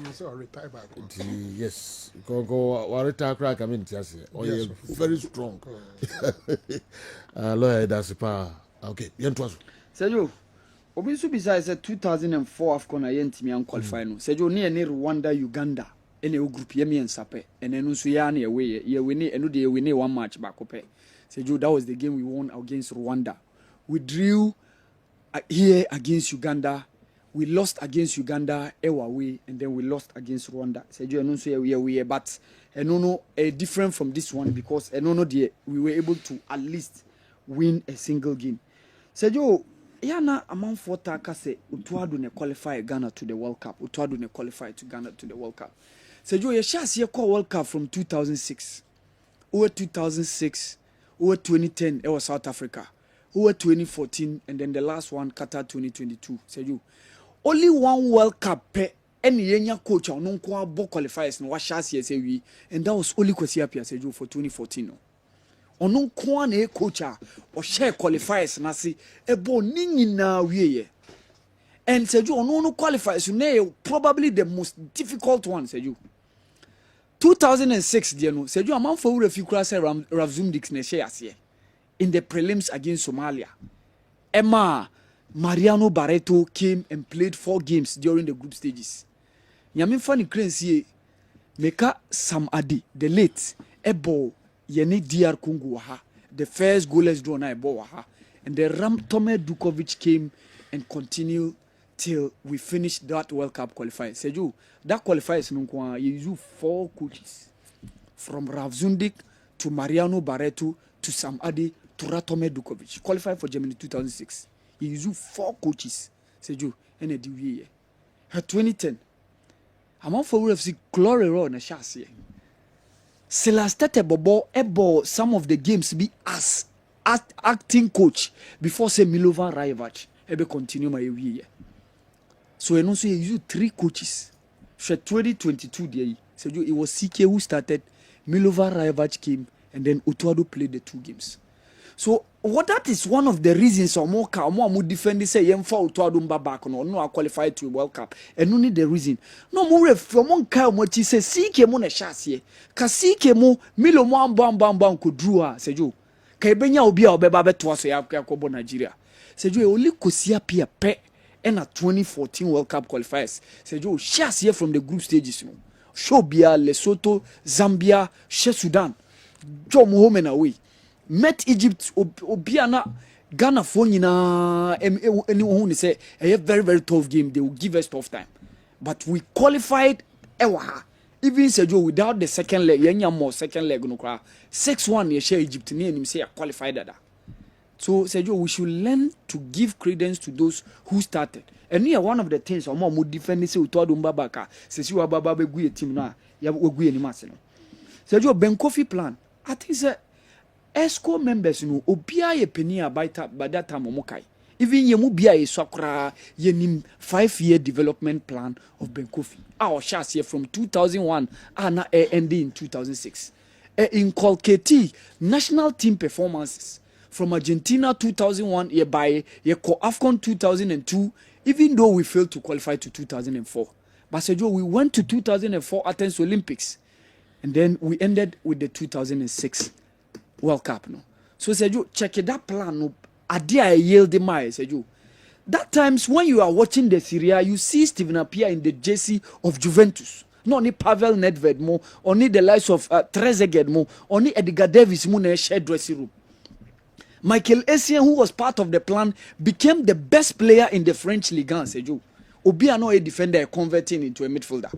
yes. Go retire crack. I mean, yes, very strong. Lawyer, that's a power. Okay, Yentwas. Sergio, Obisu besides 2004 AFCON ayentimi an qualify no. Sergio ne Rwanda, Uganda. Ene group yemi and sape and then so ya na away ye we ne one match back up. Sergio, that was the game we won against Rwanda. We drew here against Uganda. We lost against Uganda away and then we lost against Rwanda. Sergio, no so we but no different from this one because no we were able to at least win a single game. Sergio, yana among four taka say Utuadu ne qualify Ghana to the World Cup. Utuadu ne qualify to Ghana to the World Cup. Sergio, ye shas ye call World Cup from 2006. Over 2006, over 2010, it was South Africa. Over 2014, and then the last one, Qatar 2022. Sergio, only one World Cup pe any yenya coach or non qualifiers no was shas ye say we, and that was only Kwesiapia Sergio for 2014. No. Onon kwane coach or share qualifiers na si ebo ningi na wiye. And Sergio onon qualifiers you probably the most difficult one Sergio. 2006 dear no Sergio amount for refikura say Ravzumdix ne share asiye in the prelims against Somalia. Emma Mariano Barreto came and played 4 games during the group stages. Yamin funny crazy Meka Sam Adi the late ebo Yeni DR Kungu waha, the first goalless draw na ebo waha, and the Tome Dukovic came and continued till we finished that World Cup qualifying. Sergio, that qualifies nunkwa you use 4 coaches from Ravzundik to Mariano Barreto to Sam Adi to Ratome Dukovic qualified for Germany 2006. You use 4 coaches. Sergio, and a year. 2010. I'm on for UFC glory road na chassis. Celastete Bobo ebo some of the games be as acting coach before say Milovan Rajevac ebe continue my year. So and also you use 3 coaches. For 2022 there, so it was CK who started, Milovan Rajevac came, and then Utuado played the 2 games. So what that is one of the reasons or more defend say yemfa Utuado mba back no qualified to World Cup. And no need the reason. No more from one car what he say CK mo na chassis. Ka CK mo Milo mo ambam ko drua Sejo. Ka ebenya obi a obeba beto so ya ko Nigeria. Sejo only kosia pia pe and a 2014 World Cup qualifiers. Sergio, shares here from the group stages. Shobia, Lesotho, Zambia, Sudan. Jom home and away. Met Egypt, Obiana, Ghana phone anyone who say a very, very tough game. They will give us tough time. But we qualified Ewaha. Even Sergio, without the second leg, Yenya more second leg, 6-1, you share Egypt, and him say qualified that. So, Sergio, we should learn to give credence to those who started. And here, one of the things, or more defend say, Utuado Mbabaka, says you are Baba Begui team now, you have Ogui and Marcelo. Sergio, Ben Kofi plan. I think ESCO members, Obia ye penny by that time, Omokai. Even Yemubia is Sakra, Yenim 5-year development plan of Ben Kofi. Our chassis here from 2001 and ending in 2006. Inculcate national team performances. From Argentina 2001, by AFCON 2002, even though we failed to qualify to 2004. But Sergio, we went to 2004 Athens Olympics, and then we ended with the 2006 World Cup. No? So Sergio, check that plan. No? Adia yield the my Sergio. That times when you are watching the Serie A, you see Steven Appiah in the jersey of Juventus. No, only Pavel Nedved mo, only the likes of Trezeguet mo, only Edgar Davis mo na share dressing room. Michael Essien, who was part of the plan, became the best player in the French Ligue 1, Sergio. Obiano a defender converting into a midfielder.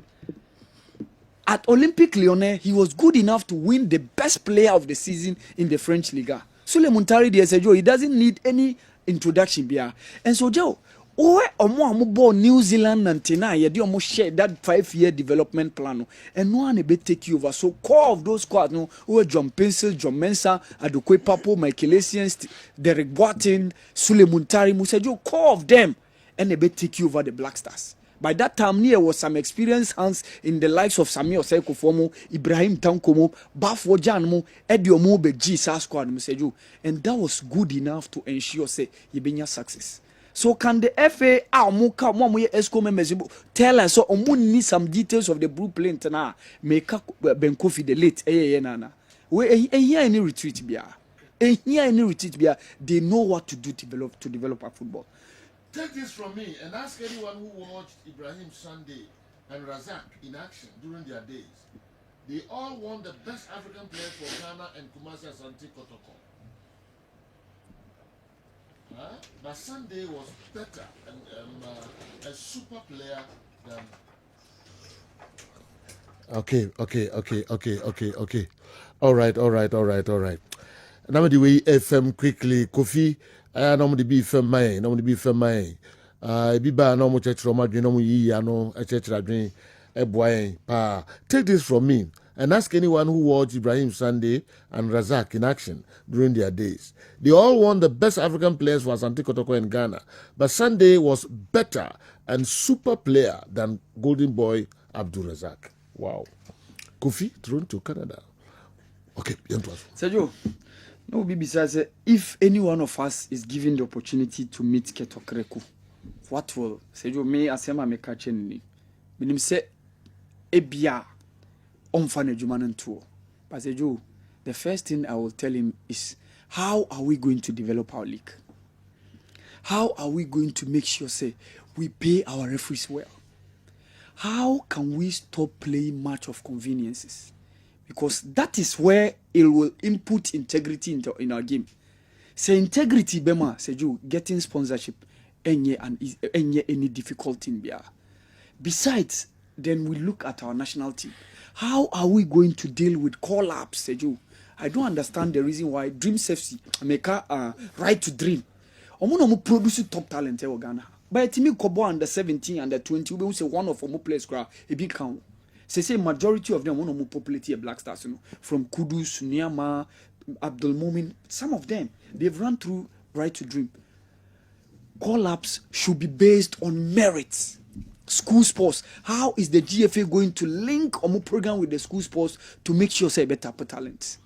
At Olympique Lyonnais, he was good enough to win the best player of the season in the French Liga. Sule Muntari there said, Joe, he doesn't need any introduction, Bia. And so, Joe, omo New Zealand and Tina, you do almost share that 5-year development plan. And no one be take you over. So, core of those squads, no, who John Pencil, John Mensah, Adokwe Papo, Michael Essien, Derek Boateng, Sule Muntari, Musa, core of them, and they be take you over the Black Stars. By that time, there was some experienced hands in the likes of Samuel Osei Fomo, Ibrahim Tankomo, Bafo Janmo, Ediomo Beji squad, and that was good enough to ensure say Yibenya success. So can the FA Amuka Momo Esco members tell us so need some details of the blueprint na make Ben Kofi the late nana. We here any retreat bia. Here any retreat bia. They know what to do to develop our football. Take this from me and ask anyone who watched Ibrahim Sunday and Razak in action during their days. They all won the best African players for Ghana and Kumasi Asante Kotoko. But Sunday was better and a super player than. Okay. All right. Now the way FM quickly, Kofi. I normally be firm my, be ba no mo church Roma no mo yi ano a church radwin e boy pa. Take this from me and ask anyone who watched Ibrahim Sunday and Razak in action during their days. They all won the best African players for Asante Kotoko in Ghana, but Sunday was better and super player than Golden Boy Abdul Razak. Wow. Kofi thrown to Canada. Okay, Sergio. No, Bibi says if any one of us is given the opportunity to meet Ketokreku, what will Sergio me asema me catching ni? Minim say ebia onfane jumanan tour. But Sergio, the first thing I will tell him is how are we going to develop our league? How are we going to make sure say we pay our referees well? How can we stop playing match of conveniences? Because that is where it will input integrity in our game. Say integrity, Bema, say you getting sponsorship, any difficulty in Bia. Besides, then we look at our national team. How are we going to deal with call-ups, say you? I don't understand the reason why Dream Safety make a right to dream. Omo produce top talent in Ghana. But Timmy Kobo under 17 under 20, we will say one of our players grab a big count. Say majority of them want to populate a Black Stars, from Kudus, Niama, Abdul Mumin. Some of them they've run through right to dream. Call-ups should be based on merits. School sports. How is the GFA going to link our program with the school sports to make sure say better talents?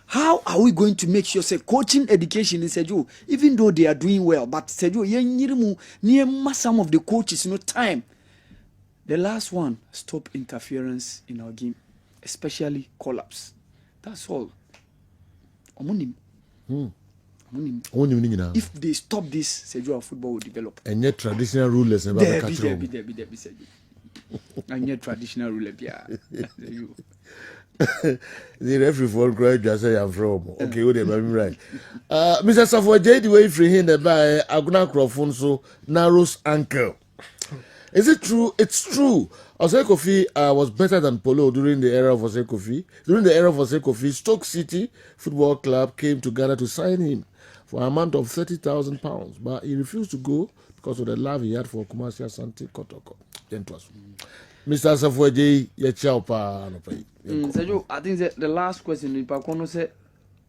How are we going to make sure say coaching education in Sejo, even though they are doing well, but Sejo near some of the coaches time. The last one, stop interference in our game, especially call-ups. That's all. If they stop this, Sejo football will develop. And yet traditional rulers never catch on. And yet traditional rulers, yeah. The referee for great just say I'm from. Okay, what am right? Mr. Safwa J, the way free him by Aguna Crofonso narrows ankle. Is it true? It's true. Osei Kofi was better than Polo during the era of Osei Kofi. During the era of Osei Kofi, Stoke City Football Club came to Ghana to sign him for an amount of £30,000, but he refused to go because of the love he had for Kumasi Asante Kotoko. Mr. Safweji, I think the last question, Pakono said,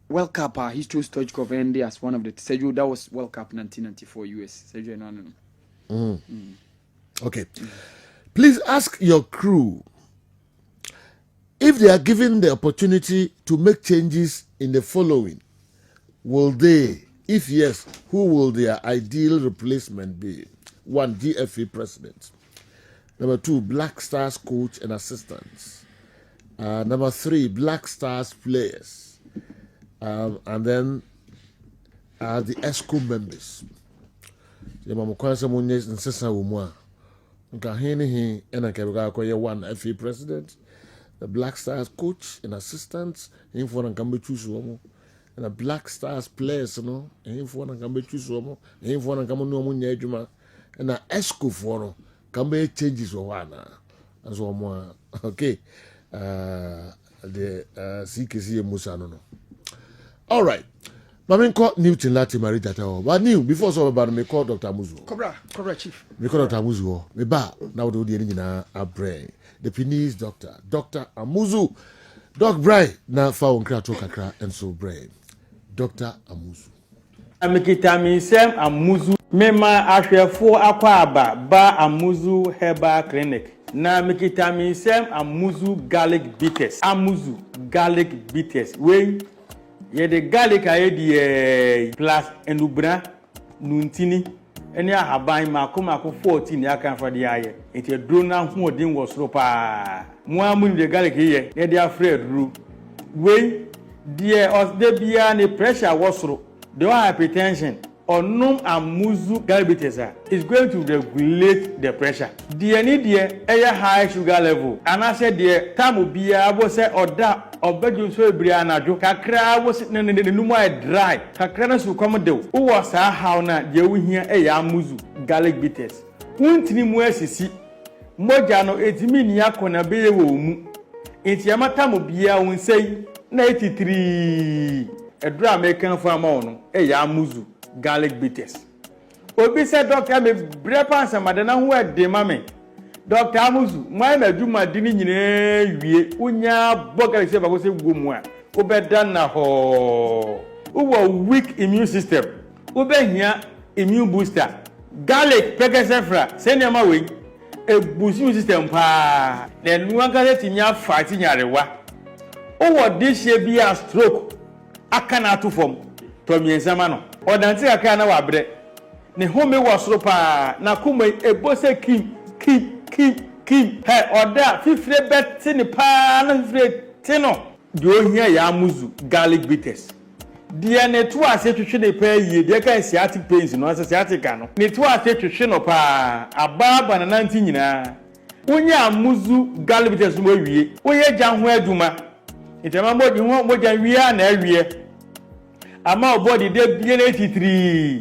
World Cup, history Stoichkov ended as one of the Sergio, that was World Cup 1994 US. Sergio, Okay. Please ask your crew if they are given the opportunity to make changes in the following. Will they? If yes, who will their ideal replacement be? 1, GFA president. Number 2, Black Stars coach and assistants. Number 3, Black Stars players. And then the ESCO members. One FA president, the Black Stars coach and assistants, and a Black Stars players, and a ESCO for no changes or one. Okay. the CKC Musa no. All right. Mamenko Newton Lati Marita. But new before so about me call Dr. Muzu. Cobra chief. Me call Dr. Muzu. Me ba now do the engine a brain. The Pinese doctor, Dr. Amuzu. Doc Bray na fa onkra to kakra and so brain. Dr. Amuzu. Amikita Minsem Amuzu Mema Ashefo Akwaba Ba Amuzu Herbal Clinic. Na Amikita Minsem Amuzu Garlic Bitters. Amuzu Garlic Bitters. We ye the garlic aye the plus enubra nuntini eni ahaban mako 14 ya kan for the aye. Eti drona hu odin wo soro pa. Mo amu the garlic ye ye dey afraid ru. We die os de bia ni pressure wo soro. The hypertension or Amuzu galbitesa is going to regulate the pressure. The need the high sugar level. And I said the time bia was say or that or bedroom so brianajo kakra was no more dry. Kakra na su come do. Who was how na je we here Amuzu garlic bitters. Untini mu asisi moja no etimi ni akona be wo mu. Enti amata mo bia won say na 83 Edra American farmer no Amuzu garlic bitters. Obi said doctor me brepa samadana hu ede mame. Dr. Amuzu, my meduma dini nyine wie unya boga se ba go se gomu a. Obeda na ho. Uwo weak immune system. Obehia immune booster. Garlic pekesefra. Senya ma we e boost immune system pa. Na nuwa garlic tinya fight nyarewa. Uwo this year be a stroke. Akana to form to miensama no odanti aka na wabre ne home wasoro pa na kuma ebose kim he oda fifre beti ne pa na fifre tino de ohia ya Amuzu garlic bitters de ne to ase twetwe ne pa yie de ka sciatic pains no ase sciatic no ne to ase twetwe no pa ababa na nanti nyina wonya Amuzu garlic bitters mo wie woye gya ho aduma itama mo di ho mo gya wie na awie ama body dey be 83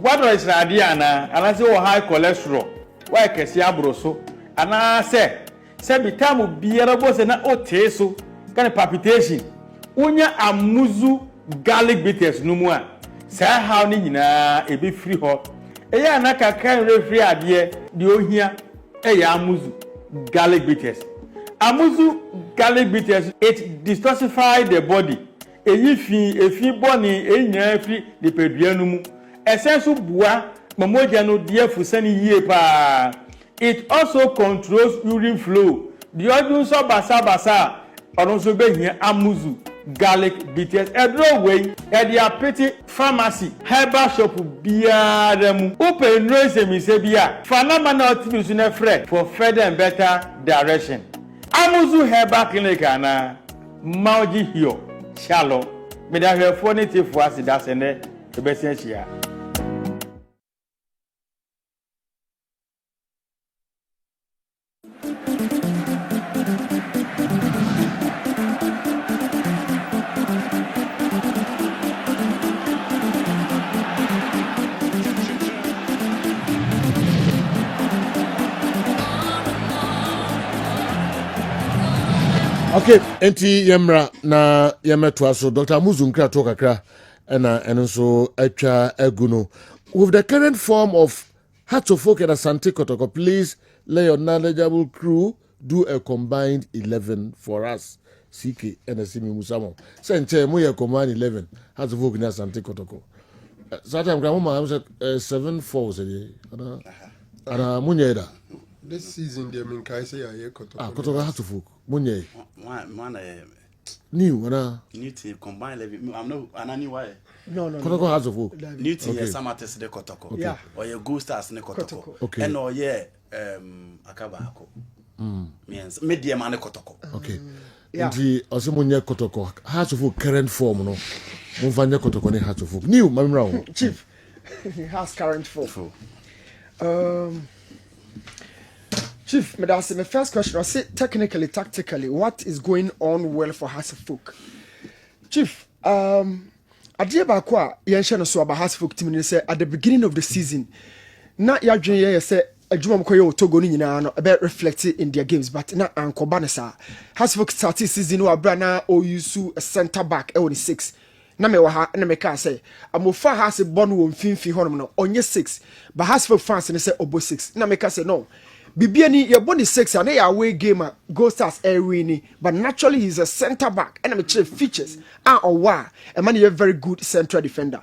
what is radiana and say high cholesterol why kesi abroso ana say bitamu biara bo se na oteso kan palpitation unya Amuzu garlic bitters no mu a say how ni nyina e be free ho eya na kakan refree ade de ohia Amuzu garlic bitters. Amuzu garlic bitters it detoxify the body. Efi boni enya free the peduanu mu essential bua mamoja no dia fusani yie pa. It also controls urine flow. The odun so basa odun so be hia Amuzu garlic bitters edro way e dia pretty pharmacy herbal shop biara mu open no se mi se bia fanama na otibi su na free for further and better direction. Amuzu herbal clinic na mauji hio Shalom. Me da hwe fo ne tifo asida se ne e be se chia. Okay, enti yemra na yemetwa so Dr. Amuzu nkra to kakra na enso atwa aguno. With the current form of Heart of Folk and Asante Kotoko, please let your knowledgeable crew do a combined 11 for us. CK and Asimi Musamo. Sente mo ye combined 11 Heart of Folk and Asante Kotoko. Satam grandma am say 7-4 say ana munyeda. This season they mean kai say ya Kotoko. Kotoko Heart of Folk. Munye. Man, new, new team combine 11. I'm no, anani why? No. Kotoko has of work. New team, okay. Samates de Kotoko. Yeah. Or your Ghost Stars ne Kotoko. Okay. And or Akabako. Means medium and Kotoko. Okay. Yeah. The Osimunya Kotoko has of work current form, no. Muvanya Kotoko ne has of work. New, Mamra. Chief. He has current form. Chief, my first question was technically, tactically, what is going on well for Hasselfolk? Chief, Adia Bakwa, Yanshan so about Hasselfolk team say at the beginning of the season, not Yadrin say adwuma mkoye otogo ni nyina no ebe reflect in their games but na ankoba ne sa has folk started season wa bra na o use a center back e woni 6 na me wa ha na me ka say amofa has born wo mfimfi honom no onye 6 but has folk fans ne say obo 6 na me ka say no bibia ni ye boni 6 and ya away game go stars every but naturally he's a center back and me check features owa a man is a very good central defender.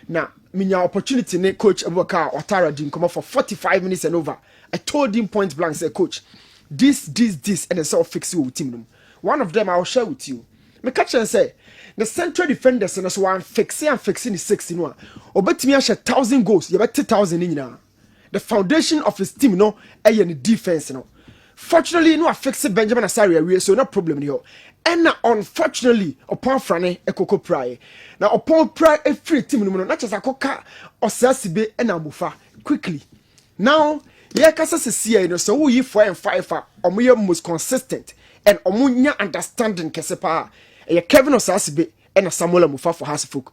Now minya opportunity ne coach Abubakar Otara din come for 45 minutes and over. I told him point blank, say coach, this and it's all fix you with team. One of them I'll share with you. Me catch and say the central defenders and so one fixing the 61. Obetimi a 1,000 goals, you bet 2,000 in now. The foundation of his team no the defense no. Fortunately no affects Benjamin Asari so no problem here. And unfortunately upon Frane ekoko pray. Now upon pray a free team no not just akoka osasibe and amufa quickly. Now yeah kasa se no so we 4 and 5 omo most consistent and omo nya understanding kesepa e Kevin Osasibe and Samuel Amufa for Hasfolk.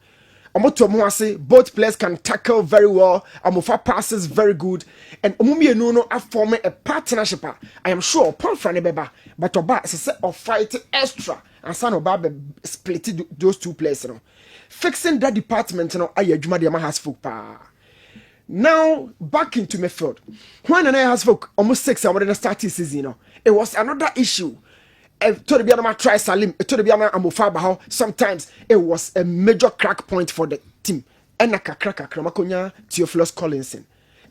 Both players can tackle very well. Amufa passes very good, and Omumi no form a partnership. I am sure upon Franebeba, but Oba is a set of fight extra, and San Oba split those two players. Fixing that department, Ayajuma de Mahasfolk pa. Now back into midfield. When I has folk almost 6 hours in the starting season, it was another issue. Try Salim, sometimes it was a major crack point for the team. And Kraka Kramakonya, Theophilus Collinson,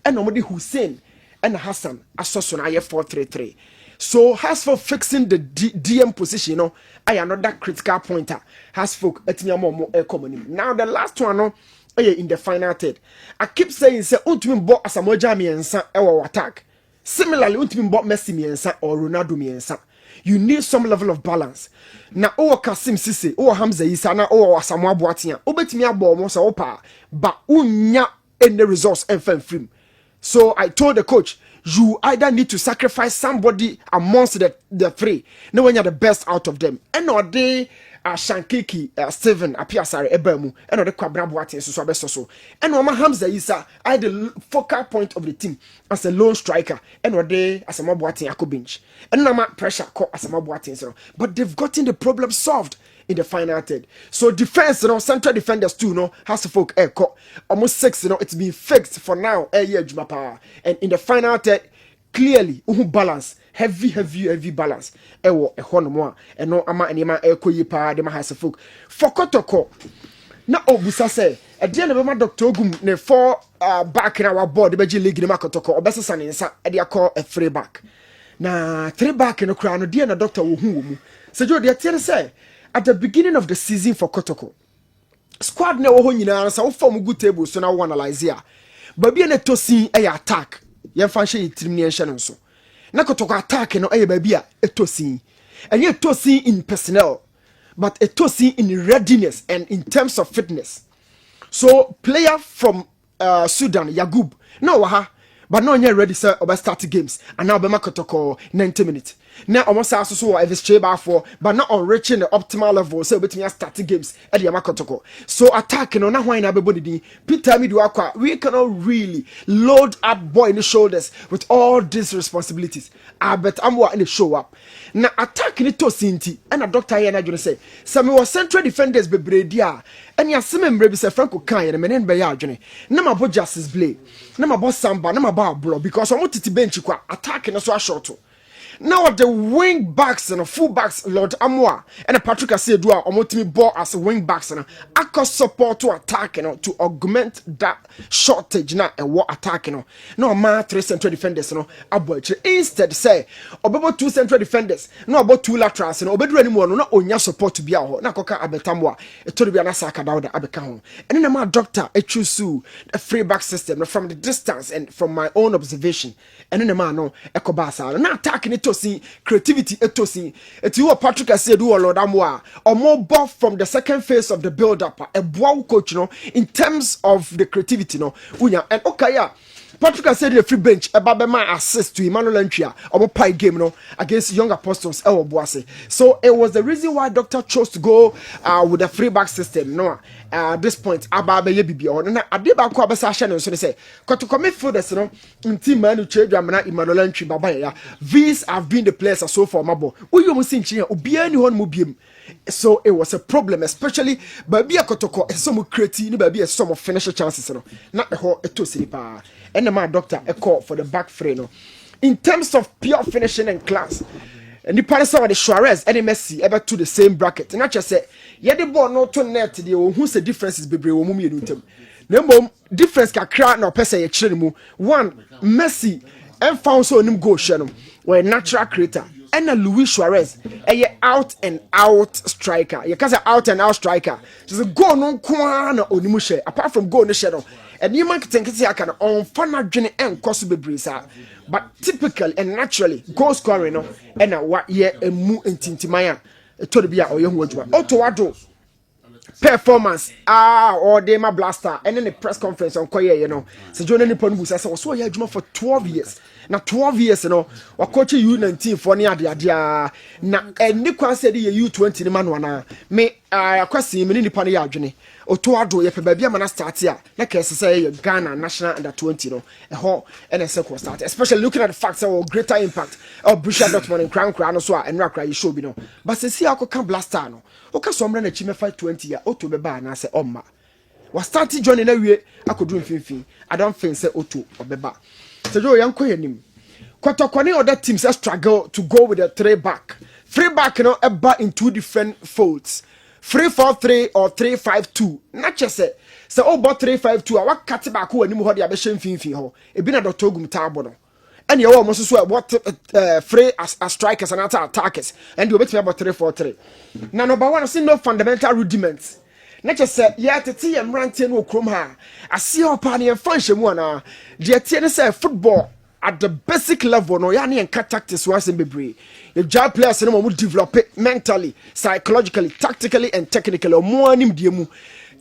and nobody Hussein and Hassan Asosuna 4-3-3. So has for fixing the DM position, I another critical pointer. Has folk etnyamo common. Now the last one in the final third. I keep saying say Untumin bought Asamoah Miensa our attack. Similarly, Untumin bought Messi Miensa or Ronaldo Miensa. You need some level of balance. Na o Kasim Sise, o Hamza Isa, na o Asamoah Boatia. Obetimi abo mo sa opa, but unya any results and free. So I told the coach, you either need to sacrifice somebody amongst the three. No when you're the best out of them. And or they Shankiki, Steven, Apiasare, Ebemu, and or the Kwabra Boatia, so. And Oma Hamza Isa, I the focal point of the team as a lone striker, and or they Asamoah Boatia Akobinch. And no pressure call Asamoah Boatia. But they've gotten the problem solved in the final third. So defense, central defenders too, has to folk almost 6, it's been fixed for now. And in the final third, clearly, balance, heavy balance. Ewo ehonomo and no ama anima ekoyi pa de ma has folk. For Kotoko, na obusa say, a dear never Dr. Ogum ne 4 back in our board, the Beji League Makotoko, or Bessan insa, and they call a 3 back. Na 3 back in a crown, dear na doctor who so you dear say. At the beginning of the season for Kotoko, squad ne wo nyina so form good table so na wo analyze here. But be na to see a attack. Yen fan hye tirim ne hye so. Na Kotoko attack no e ba bia e to see. And yet to see in personnel, but a to see in readiness and in terms of fitness. So player from Sudan, Yagub, no waha, but no yet ready sir about start games. And now Bema Kotoko 90 minutes. Now almost also if it's straight for but not on reaching the optimal level so between starting games at the Makotoko. So attacking on why everybody Peter Miduakwa, we cannot really load up boy in the shoulders with all these responsibilities. I bet I'm in the show up. Now attacking it to Sinti and a doctor here and I say some was central defenders be bredia and ya semen brebi se Franco Kanye and menen be ya journey. Nama bo justice blade. Nama bo samba, nama ba bro because I want to bench attacking so short. Now the wing backs and full backs, Lord Amwa and Patrick Asedua omotimi ball as wing backs and I support to attack to augment that shortage na and what attacking no man 3 central defenders instead say about 2 central defenders no about 2 laterals and obedu anymore no onya support to be out na koka abetamwa to be anasaka dawda abeka ho and then my doctor choose a free back system from the distance and from my own observation and then man no ekobasa na attacking to see creativity etosi eti Patrick Asedu Lord Amwa or more ball from the second phase of the build up a boa coach in terms of the creativity unya and okay Patrick said the free bench Ebabema assist to Emmanuel Entria or pie game no against Young Apostles Boase. So it was the reason why Doctor chose to go with the free back system. No, at this point Ababe Bibi or na Adeba ko abesa hye no so say Kotoko midfielders no nti manu chedwamana Emmanuel Entria baba. These have been the players so far mabo. Uyo musinchi obi ani hon mu biem. So it was a problem, especially baby a Kotoko some creative ni baby some of finisher chances no. Not the whole eto sinipa. And my doctor a call for the back three no. In terms of pure finishing and class, and the parents of the Suarez and Messi ever to the same bracket. And I just say, yeah, the ball not to net the who's the differences be brave mummy in them. Difference can crack no person a chillimu. One Messi and found so him go shanum were a natural creator. And a Luis Suarez, a out and out striker. You can't say out and out striker. Just a go no kwana onimushe. Apart from go no shadow. And you might think it's a kind of on fun journey and cost be brisa. But typically and naturally, goal scoring no and a what year a mu in Tintimaya. To the Bia or young Wajma. Otto performance or Dema Blaster and then the press conference on Koye, you know. So John Nippon was so here for 12 years. Na 12 years no wa coach U19 for ne ade na eni kwa said U20 ni manu na me akwasi me nipa ne ya adwene oto ado ye pe ba bia mana start ya na kese say Ghana national under 20 no ho NSL ko start, especially looking at the fact that greater impact of Borussia Dortmund in crown no so a enra kra show bi no but se si akoka blaster no o ka so mra na chi me 520 ya oto be ba na se omma wa start journey na wie akodu mfimfin I don't think say oto obeba. So yanko yanim Kotoko other teams struggle to go with a 3-back. 3-back you know eba in two different folds. 3-4-3 or 3-5-2. Not just say so about 3-5-2 I want cut back who animu ho de abehye mfimfin ho. Ebi na dotogum tabo no. And you almost so what free as strikers and attackers and you bet me about 3-4-3. Now number one I see no fundamental rudiments. Not just say yeah tete am ranting no krom ha. I see opa ne function mu na. Je tie ne say football at the basic level no ya ne tactics once in bebre. The job players no mo develop it mentally, psychologically, tactically and technically. Mo anim die mu.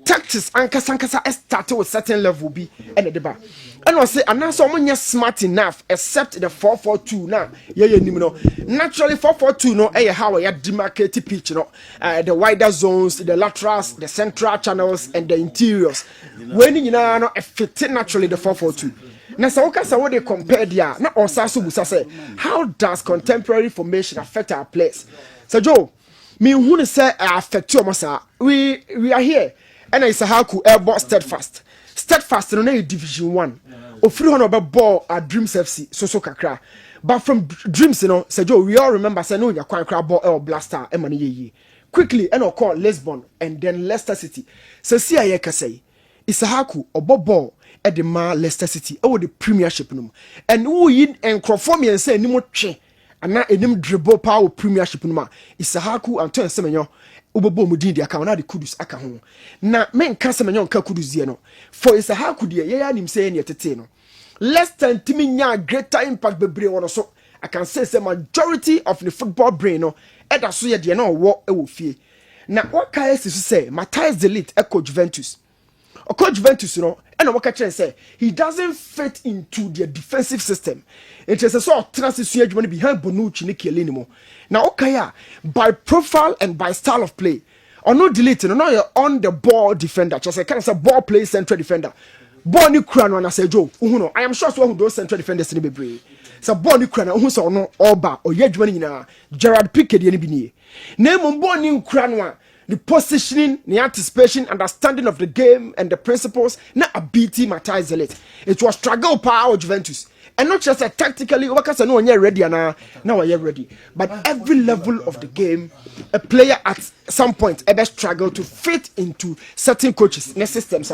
Tactics ankasa start with certain level be and the bar. And I say and so many smart enough except the 4-4-2 now. Yeah no. Naturally 4-4-2 no how you demarcate pitch no. The wider zones, the laterals, the central channels and the interiors. When you know fit naturally the 4-4-2. Now so what they compare there na osaso busa say how does contemporary formation affect our players? So Joe, me who say affect you masa. We are here. And it's a haku airborne steadfast no na division 1 ofri hono be ball at Dreams FC so kakra but from Dreams you know say Joe we all remember say no nya kwan kra ball El Blaster e mane ye quickly and call Lisbon and then Leicester City so see aye ka say Isahaku ball at the ma Leicester City e the Premiership no and who yin enkrofo me say ni mo twe ana enim dribble power Premiership no ma Isahaku Anton Semenyo Ubobo mudin dia ka na de kudus aka ho na men ka se menyon ka kudus die no for is a ha kudie ye ya nim say ne tete no less than timi nya greater impact bebre wono so I can say majority of the football brain no e da so ye de na wo e wo fie na what ka esi say Matthias de Ligt e coach Juventus o coach Juventus no e na wo ka kire say he doesn't fit into their defensive system. It is a sort of transition adwuma behind Bonucci ne Chiellini mo. Now okay by profile and by style of play. Or no delete no you're on the ball defender. Just a kind of a ball play central defender. Ball ni kura no na say Joe. I am sure so who those central defenders ni bebre. So ball ni kura na who so no oba or ye adwuma nyina Gerard Piqué de ni bi nie. Na mo ball ni kura no the positioning, the anticipation, understanding of the game and the principles na ability Matthias de Ligt. It was struggle power Juventus. And not just tactically, because I know when you're ready and now you're ready. But every level of the game, a player at some point ever struggle to fit into certain coaches, their systems,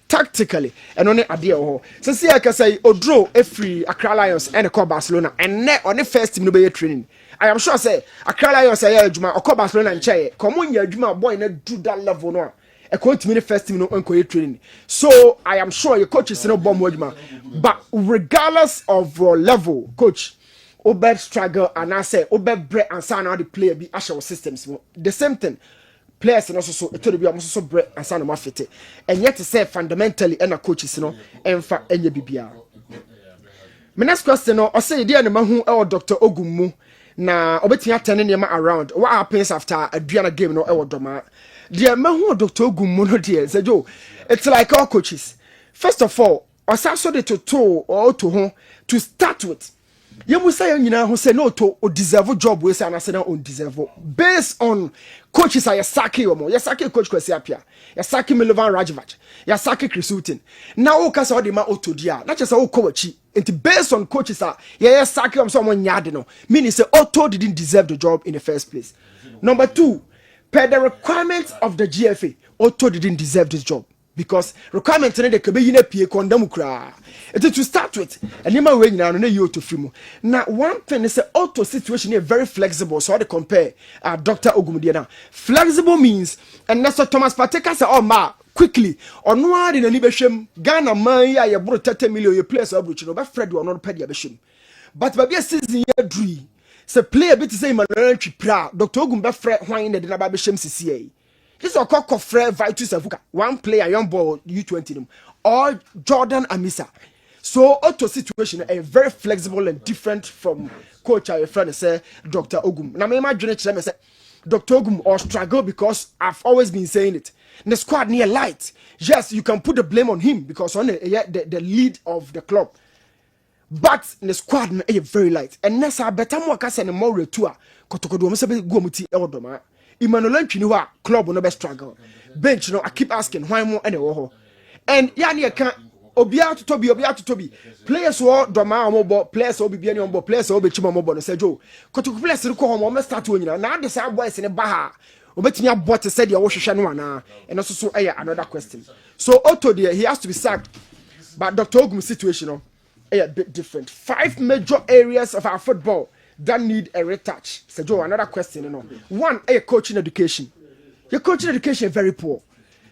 tactically, and only idea. So see, I can say, draw a free Accra Lions and a call Barcelona, and on the first team to be training. I am sure say Accra Lions say Juma or call Barcelona and Che. Come on, you Juma boy, and do that level no. A coach me the first team no unco training. So I am sure your coach is no bomb wordman. But regardless of your level, coach, Obed struggle and I say Obed bread and sign how the player be actual systems. The same thing. Players and also so it will be almost so bread and sign of fit. And yet to say fundamentally and a coach is no and for any BBR. My next question no, I say dear mahu or Dr. Ogumu na obetumi atene niam around. What happens after Adriana game no e doma? Dear mahu Dr. Ogumu no dear say Joe. It's like all coaches. First of all, osaso de to or to home to start with. You must say nyina who say no to o deserve job we say na say na on deserve based on coaches are Yasaki omo Yasaki coach Kwesi Apia Yasaki Milovan Rajovac Yasaki Chris Hutton na o kasa o de ma otodia na chese o kowachi enti based on coaches are Yasaki omo so omo nyade no meaning say Otto didn't deserve the job in the first place. Number 2, per the requirements of the GFA, Otto didn't deserve this job. Because requirement in the Kabina Pie condemn cra. It is to start with, and you may wait now and you to film. Now, one thing is the auto situation is very flexible, so I compare Dr. Ogumudiana. Flexible means, and that's what Thomas Pateka said, oh, ma, quickly, or no one in a Libesham, Ghana, Maya, you brought 30 million, you place of which you know, Fred will not pay the Besham. But maybe a season year dream, so play a bit to say, Malanchi Pra, Dr. Ogumba Fred, why in the Nababesham CCA. This is a cock of Fred Vitus Avuka. One player, young ball, U20, or Jordan Amisa. So, auto situation is very flexible and different from coach. Our friend say, Dr. Ogum. Now, my imagine say, Dr. Ogum or struggle because I've always been saying it. The squad near light. Yes, you can put the blame on him because on the lead of the club. But the squad is very light. And that's a better more case and more retour. Kotokodo, Mr. Gomuti Eldoma. Emmanuel Chiniwa club will never struggle. Bench, I keep asking why more anywhere. And yani can obia to Toby. Players who are Doma mobile, players will be on board, players will be Chima mobile. Say Joe, Kotu players who come home, start to now the side boys in a baha. Obet me a bot said your Shana, and also so another question. So Otto there, he has to be sacked. But Dr. Ogum's situation a bit different. 5 major areas of our football that need a retouch. So Joe, another question, One, coaching education. Your coaching education is very poor.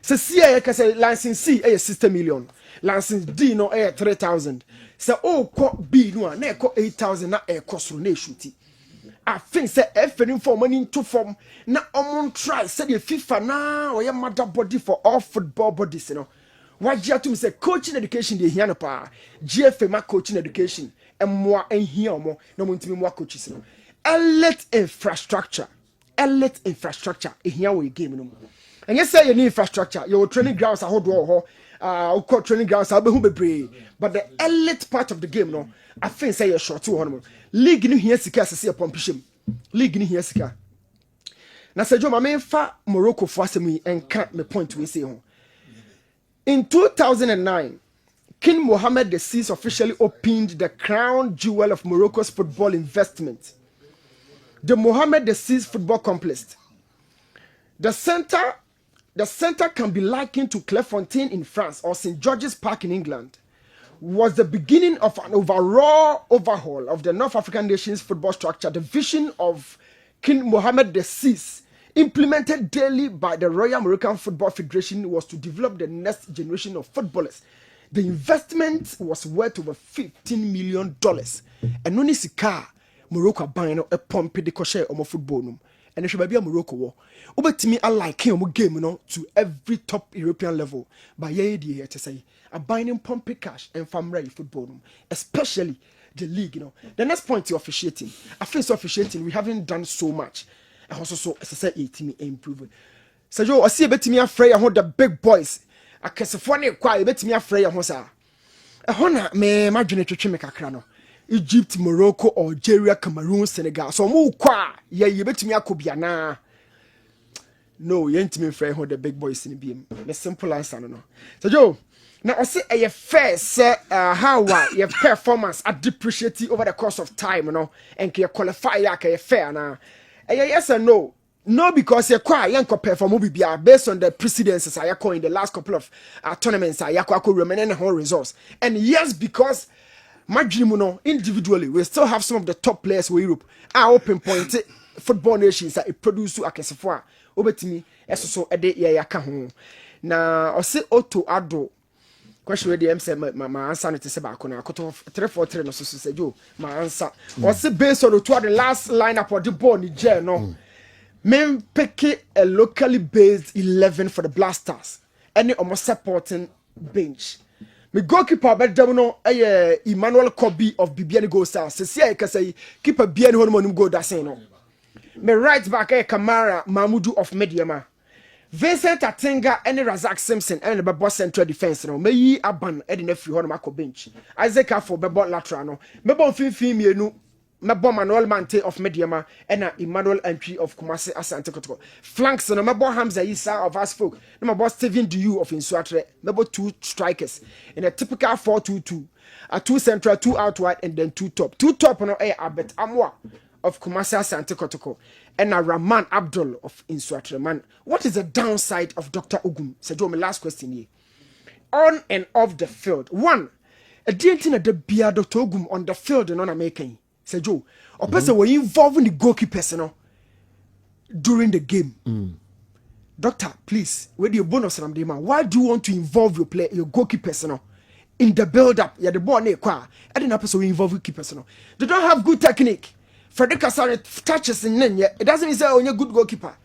So C, I can say license C, 60 million. License D, 3,000. So B, no, 8,000, na cost ronation. I think say F for money to form. Na try say the FIFA now or your mother body for all football bodies, Why do you say coaching education de here pa? GFA coaching education and more and here more no more coaches. Elite infrastructure in here we game no. And you say you need infrastructure, your training grounds are hold training grounds are be but the elite part of the game no, I think say you're short 200. League in here sika say pumpishim. League in here sika. Na say jo ma fa Morocco for asemi enka me point we say ho. In 2009, King Mohammed VI officially opened the crown jewel of Morocco's football investment, the Mohammed VI Football Complex. The center can be likened to Clairefontaine in France or St. George's Park in England, was the beginning of an overall overhaul of the North African nation's football structure. The vision of King Mohammed VI, implemented daily by the Royal Moroccan Football Federation, was to develop the next generation of footballers. The investment was worth over $15 million. And only Sika, Morocco buying a pump the crochet of football. And it should be a Morocco war. Over to me, I like him game to every top European level. By year to say, a buying pump cash and family football, especially the league. The next point to officiating. I think officiating, we haven't done so much. And also, so as I said, it me improving. So, Joe, I see a bit me afraid of the big boys. I can say, funny, quiet, bit me afraid of Hosa. A honor may imagine to Chimeka Crano. Egypt, Morocco, Algeria, Cameroon, Senegal. So, move qua, you bet me a Kubiana. No, you ain't me afraid of the big boys in the beam. The simple answer, no. So, Joe, now I say a fair, sir, how your performance are depreciating over the course of time, and can qualify like a fair now. Yes and no. No, because you're quite young perform based on the precedences I call in the last couple of tournaments I remain and whole results. And yes, because my dream, individually, we still have some of the top players in Europe. Our open point football nations that produce to Akesefua. Over to me, so a day yaka. Now, I say auto ado. Question where the MC my answer to say back on a cut off 3-4-3 no so say Joe my answer was based on the last lineup of the ball in jail no men pick a locally based 11 for the Blasters any almost supporting bench me goalkeeper bedam no Emmanuel Kobe of Bibiani Goal Stars. Se I can say keeper Biani Honmo go da say no. Me right back Kamara Mamudu of Mediama. Vincent Atenga and Razak Simpson and the boss central defense no. Me yi aban e na free honma ko bench. Isaac Afo bebo lateral no. Me bon fin mienu. Mebo Manuel Mante of Mediama and Emmanuel Entry of Kumasi Asante Kotoko. Flanks no mebo Hamza Isa of Asfolk. No mebo Steven Diu of Insuatre. Mebo 2 strikers in a typical 4-2-2. A 2 central, 2 out wide, and then 2 top. 2 top no Abet Amwa of Kumasi Asante Kotoko and a Rahman Abdul of Insuatre. Man, what is the downside of Dr. Ogum? Sejo, my last question here. On and off the field. One, a didn't the Bia Dr. Ogum on the field and on a making. Say Joe, or person were involving the goalkeepers during the game. Doctor, please, with your bonus and man, why do you want to involve your goalkeepers in the build-up? Yeah, the ball near I didn't person involve goalkeepers. They don't have good technique. Frederick Asare touches in then it doesn't mean say on your good goalkeeper.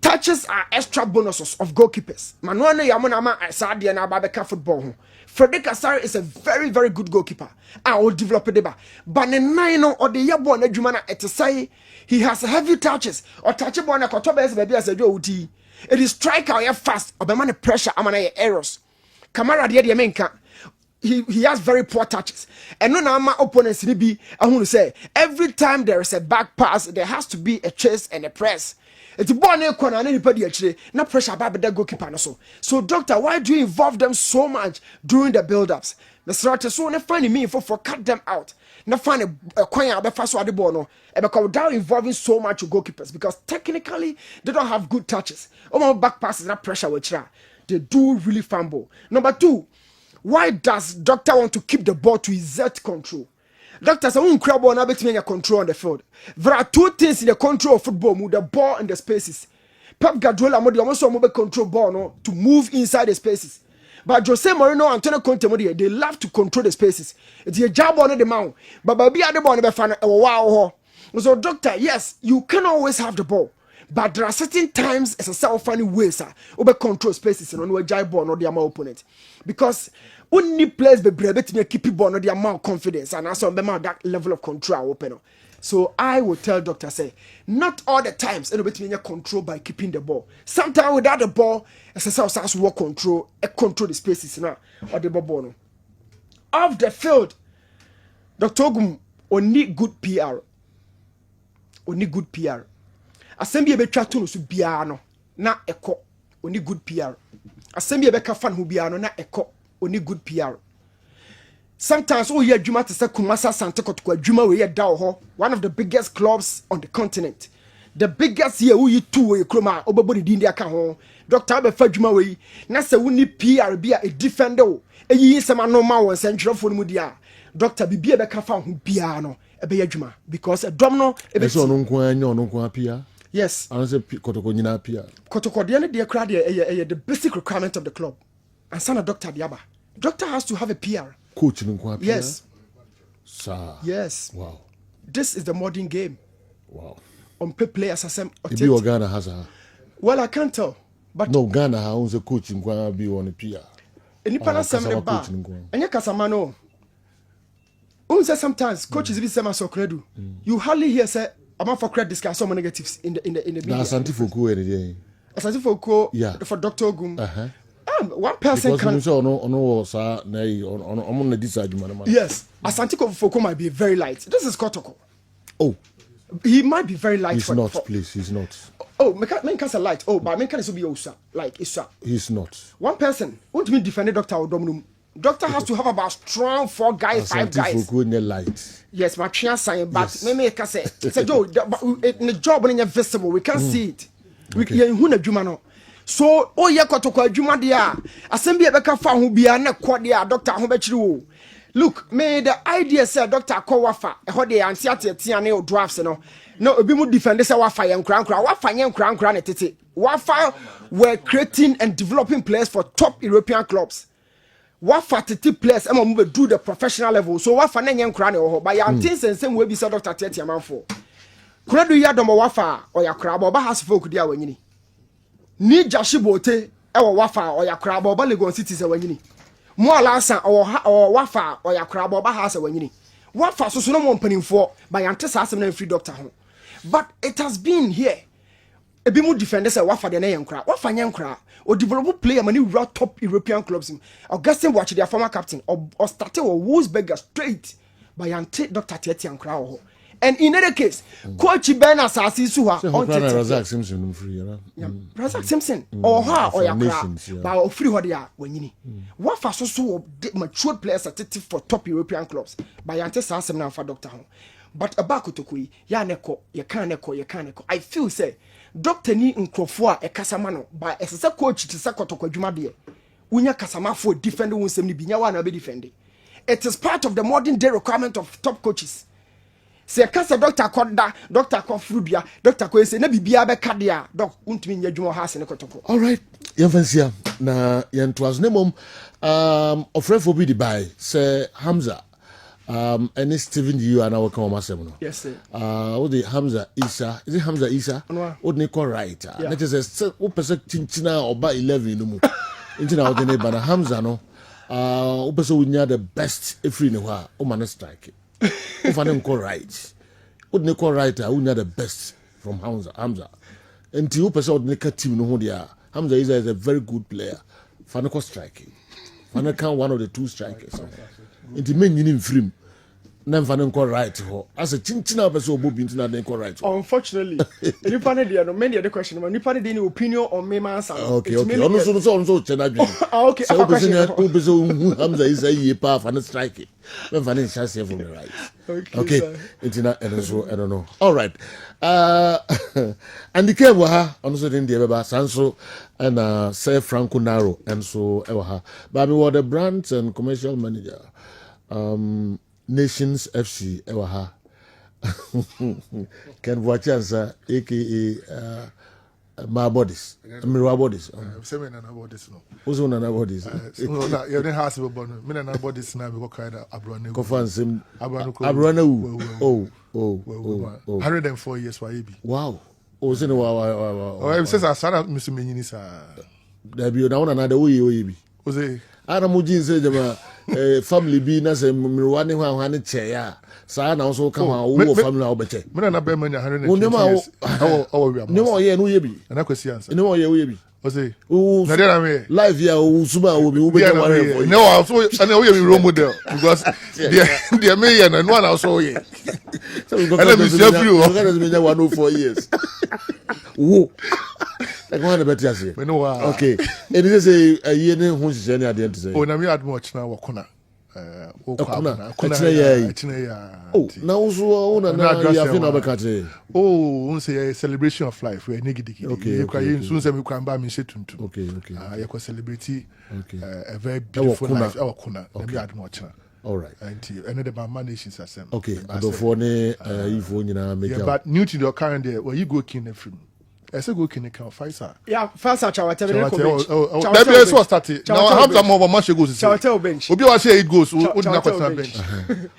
Touches are extra bonuses of goalkeepers. Manuane Yamonama Asadi and Ababeka football. Frederick Asare is a very, very good goalkeeper. I will develop it. But the nine or the Yabo and Jumana at say he has heavy touches or touchable on a Kotobes baby as a Joti. It is striker fast or the man pressure amana errors. Kamara the Menka. He has very poor touches. And no nama opponents be I want to say every time there is a back pass, there has to be a chase and a press. It's born a corner and anybody actually no pressure about the goalkeeper so. So doctor, why do you involve them so much during the build-ups? Mr. Rotter, so not finding me for cut them out. Not find a coin out the first one the ball no. And because without involving so much goalkeepers, because technically they don't have good touches. All back passes that pressure will try. They do really fumble. Number two, why does doctor want to keep the ball to exert control? Doctors are incredible and able to control on the field. There are two things in the control of football: the ball and the spaces. Pep Guardiola also move control ball no, to move inside the spaces. But Jose Mourinho and Antonio Conte they love to control the spaces. It's a job on the mount. But baby at the ball never find a wow. So doctor, yes, you can always have the ball. But there are certain times as a self-funny ways over control spaces and on a jive ball or the opponent. Because only players be brave to keep people no the amount of confidence and also that level of control open. So I will tell doctor say not all the times anybody control by keeping the ball. Sometimes without the ball, as a self work control the spaces now or the ball no. Off the field, Dr. Ogum only good PR. Only good PR. Assembly be try to so biara no na eko only good PR. Assembly be ka fan hu biara no na eko only good PR. Sometimes oh yeah Juma to say Kumasi Asante Kotoko Juma we da ho one of the biggest clubs on the continent. The biggest here who you two we kroma obebo di ndi aka ho. Doctor be fa Juma we na say woni PR bia a defender o eyi nsema no ma won sentrofo no mu dia. Doctor bibia be ka fan hu biara no ebe ya Juma because a dom no ebe so no nko anyo no nko PR. Yes. I don't say Kotoko nyina PR. Kotoko the crowd the basic requirement of the club. And son of Doctor Diaba. Doctor has to have a PR. Coach in PR. Yes. Sir. Yes. Wow. This is the modern game. Wow. On play players as Ibi Ghana has a. Well, I can't tell. But no Ghana has a coach in Ghana be on a PR. Any pana some bar. And you Casamano. Unse sometimes coaches be sema so credo. You hardly hear say I'm for credit discuss some negatives in the media. Asante Foko any day. Asante Foko yeah. For Dr. Ogum. One person because can yes, Asante Foko might be very light. This is Kotoko. Oh, he might be very light. He's not, please. He's not. Oh, man can say light. Oh, but man can also be also like Isa. He's not. One person. What do you mean defend Dr. Odomnum? Doctor has to have about strong 4 guys, 5 guys. Light. Yes, my chance saying, but maybe I can say, Joe, in the job when you're visible, we can't see it. We can who Jumano. So, oh, yeah, Kotoko Juma dia. Assembly Becca found who be a quadia, Doctor Hometru. Look, may the idea say Dr. Kowafa, a hot day and Tiano drafts, no, be more defenders our fire and crown, crown, tete. Wafa were creating and developing players for top European clubs. Wafa tete players am move do the professional level. So Wafa nyen crown or by your things and same way be Dr. Tete man for. Could do yadom Wafa or your crab or has folk dia when you ni Jashibote, our Wafa or your crab or Balagon cities when you mo alansa or wafa or yakrabo ba ha se wanyini wafa so no mo mpanimfo ba yante sa asem na free doctor ho but it has been here ebi mu defender say wafa de na yankra wafa nyankra o develop player many top European clubs Augustine watch their former captain or started with Wolfsberger straight by yante Dr. Tieti yankra ho. And in any case, Coach Ben Asasi Suha on Razak Simpson free, Razak Simpson or her or your by free what they are when you need. What for so mature players are for top European clubs by Ante Sassam now for Doctor Home. But about Kutokui, Yaneko, Yakaneko. I feel say Doctor Ni Nkrofoa a Casamano by as a coach to Sakotoko Jumabie. Unya Casama for defending who semi Binyawana be defending. It is part of the modern day requirement of top coaches. Se kasa doctor koda doctor kofrubia doctor ko ese na bibia be kadea doc untumi nyadwuma ha se ne kotoko. All right, yemfansia na yentwas ne mom ofrefo bi di buy say Hamza any Steven you are now come masem no. Yes sir. What the Hamza Isa, is it Hamza Isa? What ne call right. That is a what person tinchina oba 11 no mu. Intina o de ne bana Hamza no person we the best every no ha o man strike. If I don't call right, wouldn't call right? I would the best from Hamza. And you person would make a team no dia. Hamza is a very good player. Fanako striking. Fanaka one of the two strikers. And the men in film. Then Fanon call right. As a chinchina person will be into that call right. Unfortunately, you find the many other question. When you find any opinion on me, man, okay. So okay. So Hamza is a year path and striking. When Fanon shall say from the right. Okay. It's not, I don't know. All right. And the care waha on so in the Baba Sanso and say Franco Naro and so ewaha. Baby was the brand and commercial manager. Nations FC ewaha. Ken Wachansa aka my bodies. Mirror bodies. Seven and bodies no. Who's on an bodies? No, you didn't have to born. Me and bodies now we kind of abrone. Confirm abrone. Oh. 104 years for AB. Wow. Oh, say no wow. Oh, it says I started Mr. Meninisa. There be now another way. Was it? Aramujin say jama family be na say mirwane ho ane che ya sa na so ka ho wo family ho beche me na be man 120 years oh we am ne mo ye no ye bi na kwesi answer ne mo ye wo ye bi o say na dey na me life ya wo suma wo bi wo be one no so na wo ye role model because the me ye na no na so ye so we go and me see free o go me 104 years wo like one the better say me no okay it is a year ne ho hye ne ade say oh na me add much na wakona oh na uso una na ya fi na bekate oh un say celebration of life we nigidiki okay soon say me kan ba me she tuntu okay you can celebrate a very beautiful life wakona na me add much na all right and the man nations asem okay adofo ne ifo nyina make yeah but new to the current there where you go kin the film I say go kin can Faisal. Yeah, Faisal Chawate be bench. That be so started. Now Hamza more match goes. Chawate bench. Obi wa say 8 goals. What na question bench.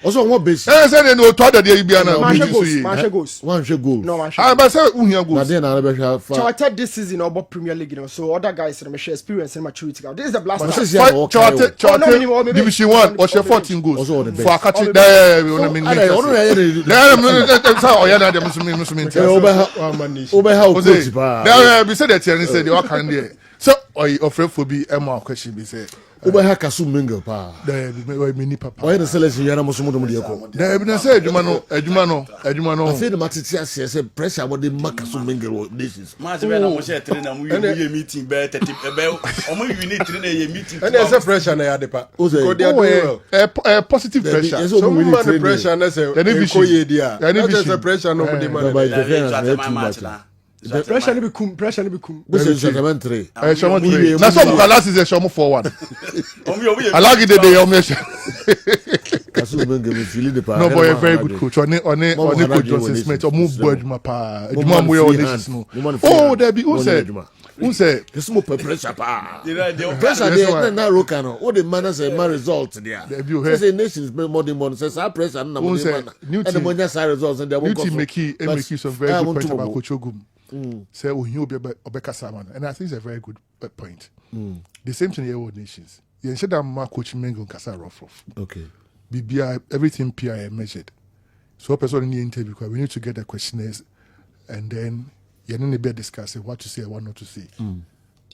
Also one bench. Say no to there you be na. Match goals. One goal. No match. But say who here goals. Na there na be Chawate this season about Premier League, you know. So other guys na share experience and maturity. This is the blast. Chawate Division 1 or share 14 goals. For Akachi there we mean. Obe there be said that here say the work can there so afraid for be Emma question be say Obe ha kasu mingle pa there be mini papa o the selection yana muso mo de ko there be say adwuma no I feel the matiti ase say pressure what the makasu mingle nations ma se be na mo share train na mo ye meeting be 30 be o mo you need train na ye meeting and there's a pressure na ya depa go a positive pressure so we man the pressure na say ko ye dia there's a pressure no mo dey man the pressure no be kum this is Shaman 3 na so buka last is a show 4-1 I like it the omission kasu mingle me feel the pa no boy a very good coach on coach Johnson Smith or move board pa adwuma mo your nations no oh there be who say this mo pressure pa pressure there na roka no what the man say my result there say nations more than one say pressure na mo man and mo nya say results and they won't go make some very good point about coach Ogum say oh you be obeka saman and I think it's a very good point the same thing here with nations You should have my coach Mengo Kasa rough. Okay. BBI, everything PI measured. So person in the interview, because we need to get the questionnaires, and then you need to be discussing what to say and what not to say.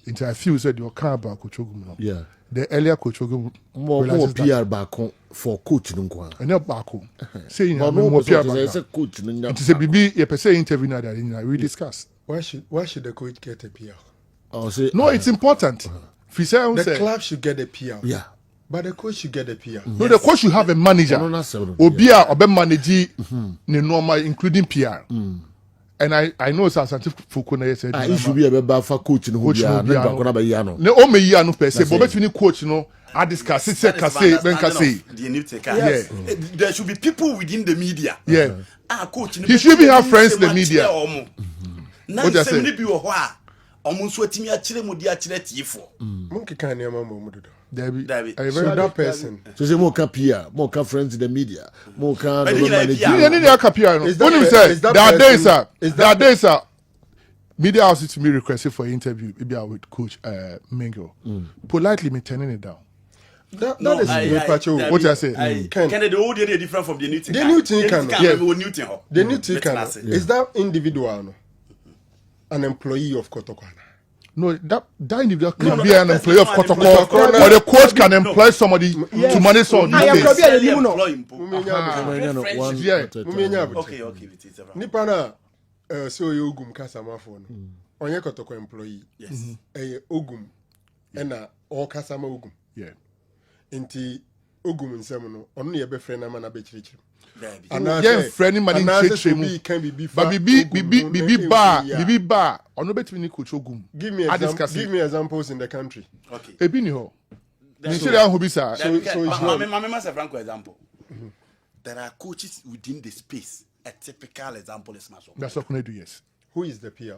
Until I feel said you're kind about Coach Ogum. Yeah. The earlier Coach Ogum more PR back for coach Nunkwa. And not back home. Saying more PR back. It's a coach. It is a BB, a per se interview that we discuss. Why should the coach get a PR? No, it's important. The club should get a PR. Yeah. But the coach should get a PR. No, the coach should have a manager. Obia or manage the normal, including PR. And I know some scientific focus said it should be a bad for coach in who are not by Yano. No, only Yano per se, but between coach, I discuss it, say, there should be people within the media. Yeah. Coach, he should be have friends in the media. What you say? Monkey can't hear my mom. Debbie. So that person. So say more capia, more friends in the media, more can manage. You need a capia. When you say there are days, media house to me requested for interview. Maybe I with Coach Mengo. Politely maintaining it down. That is what I say. The old idea different from the new thing. The new thing can. The new thing can. Is that individual an employee of Kotokwana? No, that individual can be an employee of Kotoko, or the coach can employ somebody to manage some Nipa na so you Ogum Kasama phone. Onye Kotoko employee. Yes. Ogum ena o Kasama Ogum. Yeah. Inti Ogum nsem no onu ye be friend na ma na be chirichiri. Yeah, friend money but bibi bar or no better coach Ogum. Give me examples in the country. Okay. Ebiniho. So Franco example. There are coaches within the space. A typical example is Maso. That's what we do, yes. Who is the PR?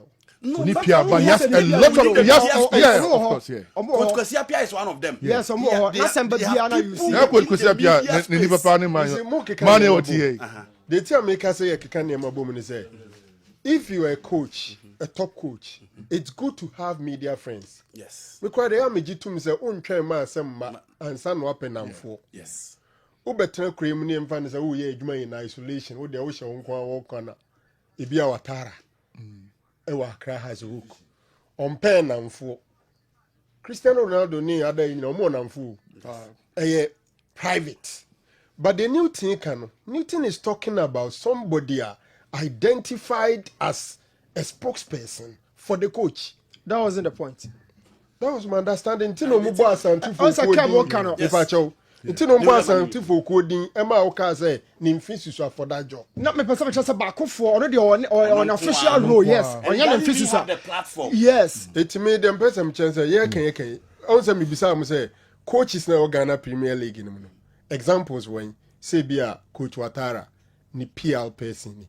No, but he has a lot of yeah, of course, yeah. Coach Kwasia Pia is one of them. Yes, that's somebody you see. Yeah, Coach Kwasia Pia, ni papa ni man OTA. They tell me say you can name abom say if you are a coach, a top coach, it's good to have media friends. Yes. Because they are me jitum say untwe ma asem ma ansa no apenamfo. Yes. Wo betra krem ni emfa ne say wo ye adwuma in isolation, wo de wo hye wo nkwa e bia watara. Ewa Accra has a hook. On pen and for Cristiano Ronaldo ni other in more than full. Private. But the new thing Newton is talking about somebody identified as a spokesperson for the coach. That wasn't the point. That was my understanding. Tino Mubo scientific. Ntino mbo scientific coding Emma Oka say nimfisiso for that job. Not me person just back for already on official role, yes. On your nimfisiso the platform. Yes. It made them person chance yeah can. Also me bisa am say coaches na Ghana Premier League no. Examples when say bia coach Watara ni PL person ni.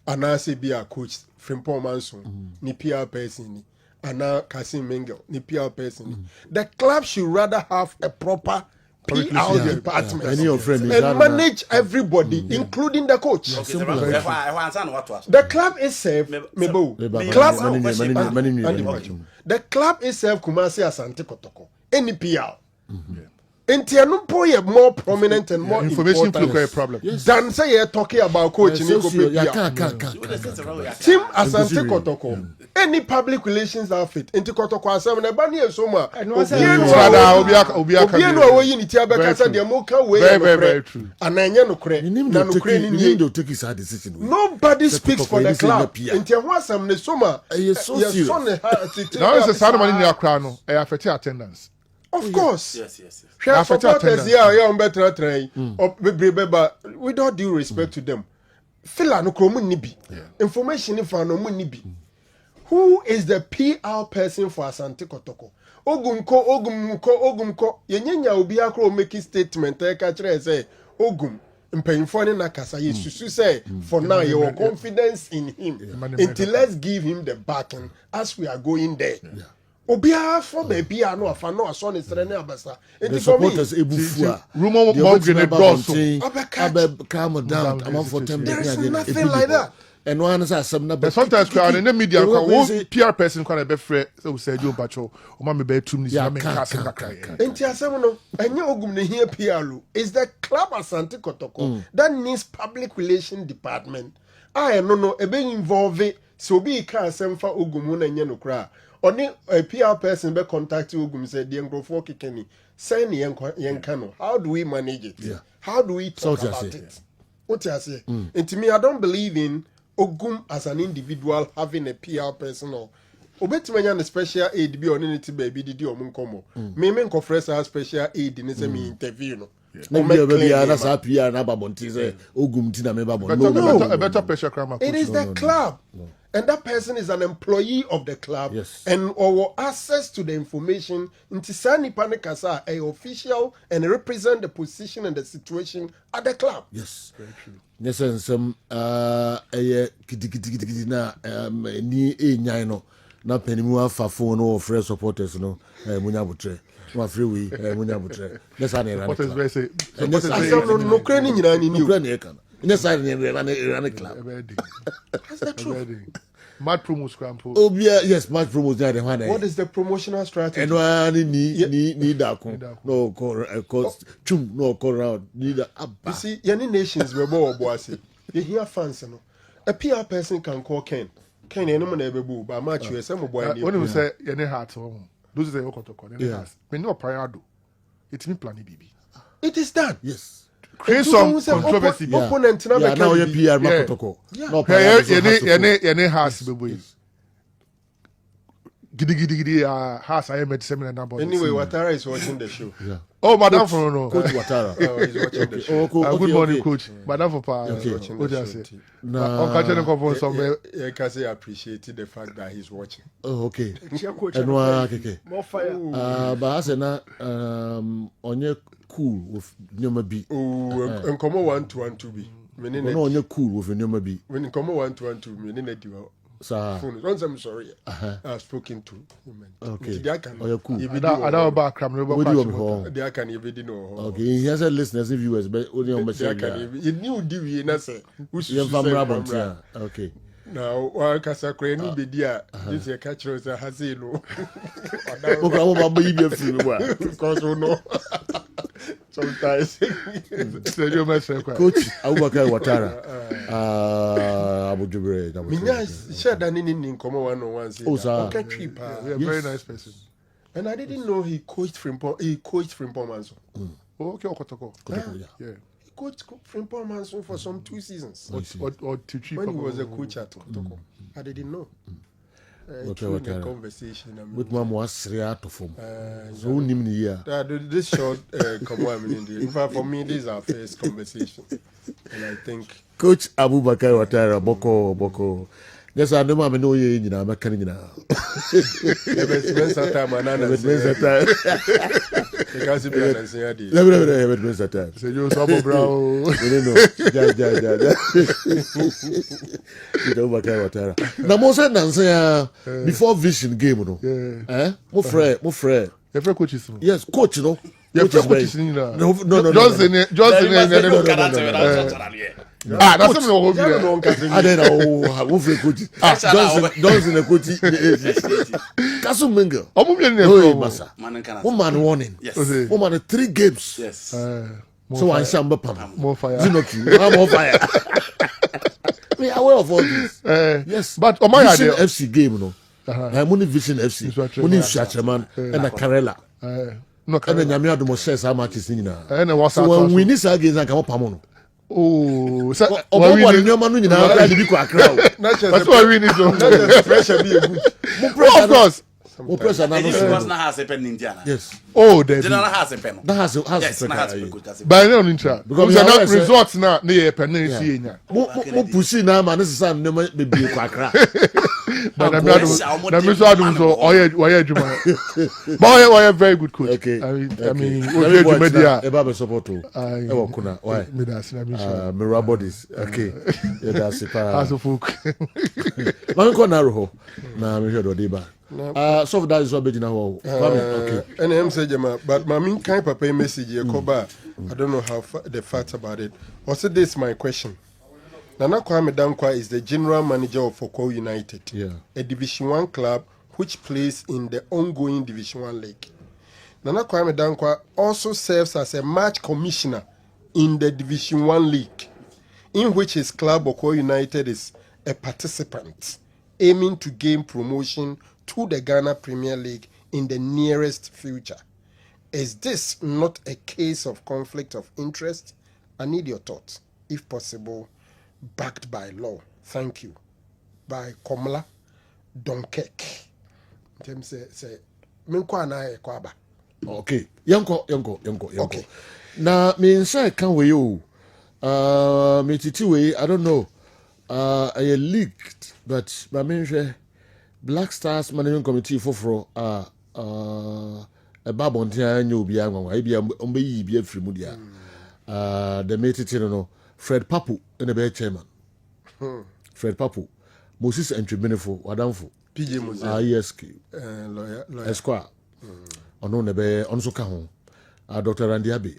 Ana say bia coach Frimpong Manson ni PL person ni. Ana Kasim Mengel ni PL person ni. The club should rather have a proper PR department and manage everybody, including the coach. The club itself, the club itself, Kumasi Asante Kotoko, any PR. Entianumpo more prominent and more information important problem than say you're talking about coaching. Team Asante Kotoko. Any public relations outfit into Kotoko Asam na bani esoma. Very true. Nobody speaks for the club. Into Wasam ne soma. Now is the sound money in your crown. I affect attendance. Of course. Yes. With all due respect to them, information who is the PR person for Asante Kotoko? Ogumko. Yenya obi akro make statement. Say Ogum. Say for now your confidence in him. Until let's give him the backing as we are going there. Obia for baby no afa no aso ne sere ne abasa the supporters ebufua rumor bomb grenade doors calm down I'm for them there is nothing like that and one is some number. Sometimes crowd in the media, PR person can be free. So say you bacho, o ma me be 2 minutes. I mean, cast Enti asem no, enye ogum ne here PR is the club Asante Kotoko that needs public relation department. I no ebe involve so be ka asem fa ogum na enye no kra. Oni a PR person be contact ogum say the ngrofo kekeni. Say ni yenka no. How do we manage it? Yeah. How do we talk about it? What you say? Enti me I don't believe in ogum as an individual having a PR person or obetimanya na special aid bi on any baby didi omun komo me nkofresa has special aid ni say me interview no na baby na sa PR na babonti say ogum ti na me babon no a better pressure crama. It is the club. And that person is an employee of the club and or access to the information into Sani Panikasa, a official and represent the position and the situation at the club. Yes, very true. Yes, and some kiti na ni nyai no na penimu afa phone or fresh supporters no munya butre. No free we munya butre. Yes, I need supporters very say. No kreni nyina ni no kreni e kan. Inside the club. That's the truth. Mad promos scramble. Oh yeah, yes, mad promos there. What is the promotional strategy? And one need that no chum no call around need that. You see, any nations we more bossy. You hear fans no. A PR person can call Ken. Ken any man ever boo, but match you some boy. When you say any heart home, those is a call any heart. When you prior do, it's me planning BB. It is done. Yes. Create some controversy. Opponent now you PR protocol. No, any house baby. Gidi house I met seminar number. Anyway, Watara is watching the show. Yeah. Oh, Madam for no. Coach Watara. Oh, he's watching the show. Good morning, Coach. Madam for pa. Watching the show. On catching the some. I can say appreciated the fact that he's watching. Oh, okay. And okay. More fire. But I say na on your cool with Nyoma B. Oh, and come on 1-2 B. No, on your cool with Nyoma B. When you come on 1-2, meaning phone. Once I'm sorry, I've spoken to him. Okay. Oh, you're cool. I don't back cram. They can even know. Okay, he has a listeners and viewers, but only on message. You knew DV and I say, who's okay. Now, one Casacre, no be dear. This is a catcher as a hazino. Because we know. Sometimes. Coach Abubakar Watara. Abu Jubre. Minya shared an in common 1-on-1. Oh, sir. Very nice person. And I didn't know he coached Frimpong Manso. Okay, yeah. Coach Frimpong Manso for some 2 seasons. Or 2-3 when he was a coach at Kotoko. I didn't know. The conversation. With Mama was Sriato form. So here. This short come on, in fact, for me, this is our first conversation. And I think Coach Abubakar Watara Boko. Yes, I know I'm no ye in a mechanic now. Because so you saw bro. Now, most before vision game, no. Mo friend. Your coaches. Yes, coach, no. Your coaches. No. Ah, that's something over there. I don't know. Who feel good? Johnson, a good. Castle Mingle. Oh, Massa. Woman warning. Yes. Woman 3 games. Yes. So I shamba pam. More fire. You know, I'm more fire. We are aware of all this. Yes. But on my Vision FC game, no. I'm only Vision FC. Only Shachaman and a Karela. No, and then Yamia do Moshe Samatis in now. And so when we need against I come up Pamono. Oh, so what you know, man, you know, I be quite crowd. That's why we need to pressure be a good. Of course. More pressure now. Was not has a pen in Indiana. Yes. Oh, the general has a pen. That has by no interest. Because we are not results now near pen. Mo pussy now, man. This is a number be quite crowd. But I'm not so why Juma. But why a very good coach. Okay. I mean, Eba support to. Ewa kuna. Why? Mirror bodies. Okay. That's it. As a folk. Man ko na roho. Na me hear do ba. So that is what be now. Okay. And I'm saying Jama, but my main kind papa message here Koba. I don't know how the facts about it. Also this my question. Nana Kwame Dankwa is the general manager of Oko United, a Division 1 club which plays in the ongoing Division 1 league. Nana Kwame Dankwa also serves as a match commissioner in the Division 1 league, in which his club Oko United is a participant, aiming to gain promotion to the Ghana Premier League in the nearest future. Is this not a case of conflict of interest? I need your thoughts, if possible, backed by law. Thank you. By Komla Donkek. Say, okay. Yanko. Okay. Na me nsa kan we o. Me titi we, I don't know. I leaked, but my mention Black Stars Management Committee for a babontia nyo bi anwa e ombe yi bi afiri mu dia. The mate no Fred Papu in the chairman. Fred Papu, Moses Entry-Benefo, Wadamfo, PJ Moses, ESK, lawyer, Esquire, Ono Nebe, Onso Kahon, Dr. Randy Abbey,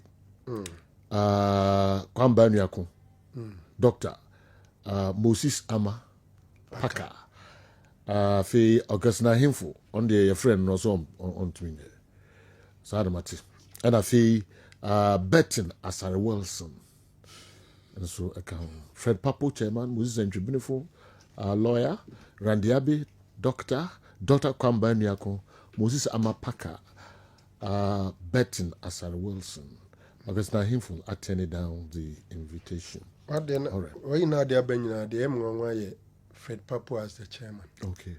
Kwamba Nyako, Doctor Moses Ama Paka, Fe Augustina Himfo, on the friend no so on twin. Sadamati, and I fee Betting Asari Wilson. And so account Fred Papo, chairman, Moses Entry-Benefo, lawyer, Randy Abbey, Dr. Kwamba Nyako, Moses Amapaka, Betting Asari Wilson. Because now him for attending down the invitation. What then? All right. Why you know they are being the M1 Fred Papo as the chairman? Okay.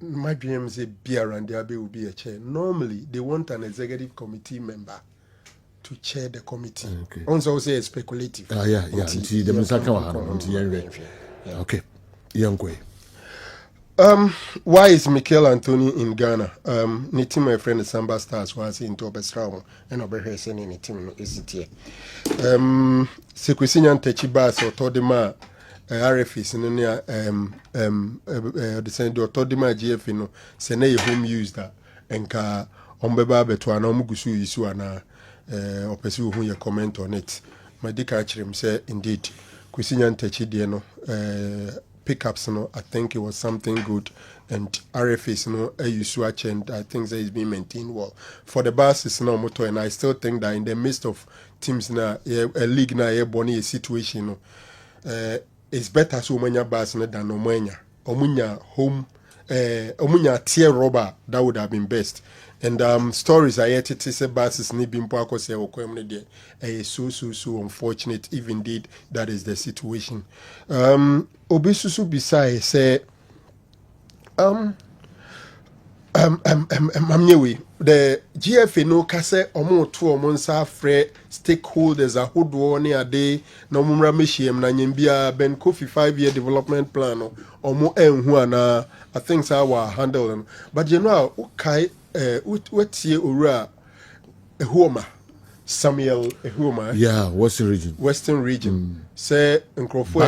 My dream say Randy Abbey will be a chair. Normally, they want an executive committee member to chair the committee. Okay. Also say speculative. Yeah. Until the minister okay. Young. Why is Mikel Anthony in Ghana? Niti my friend Samba Stars was in Tobestrao and over sending a team is it here. Sequisian Techibas or Todima RFs in the send or Todima GF Sene home used that and ka Ombeba Betuana Mugusu Isuana or pursue who you comment on it. My dick him say indeed. Quisian Techidiano pickups, I think it was something good, and RFS, a and I think that is being maintained well. For the bus, it's no motor, and I still think that in the midst of teams now, a league now, a situation, it's better so many bus than Omunya home, Omunya tier rubber, that would have been best. And stories I heard it is a bus is nipping Paco say or so unfortunate if indeed that is the situation. Obisusu beside say the GFA no kase omo to omo nsa frɛ stakeholders ahodoɔ ne ade na omo mra mehiem na nyembia Ben Kofi 5-year development plan no omo enhu ana I think so our handle but you know okay wetie owura ehuoma Samuel Ehuoma. Yeah, Western region. Say Nkrofo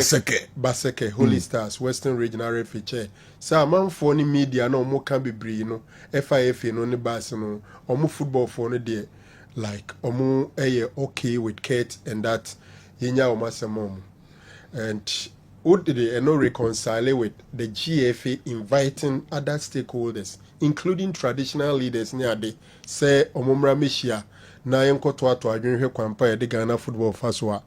Baseke Holy Stars Western region RFA chair. Say man for ni media no mo can be bri no FIFA no ne bas no omo football for no there like omo okay with Kate and that yenya omo samom. And would they no reconcile with the GFA inviting other stakeholders including traditional leaders near the say omomra meshia na yenkoto ato adwenhwe kwampa ya de Ghana football faswa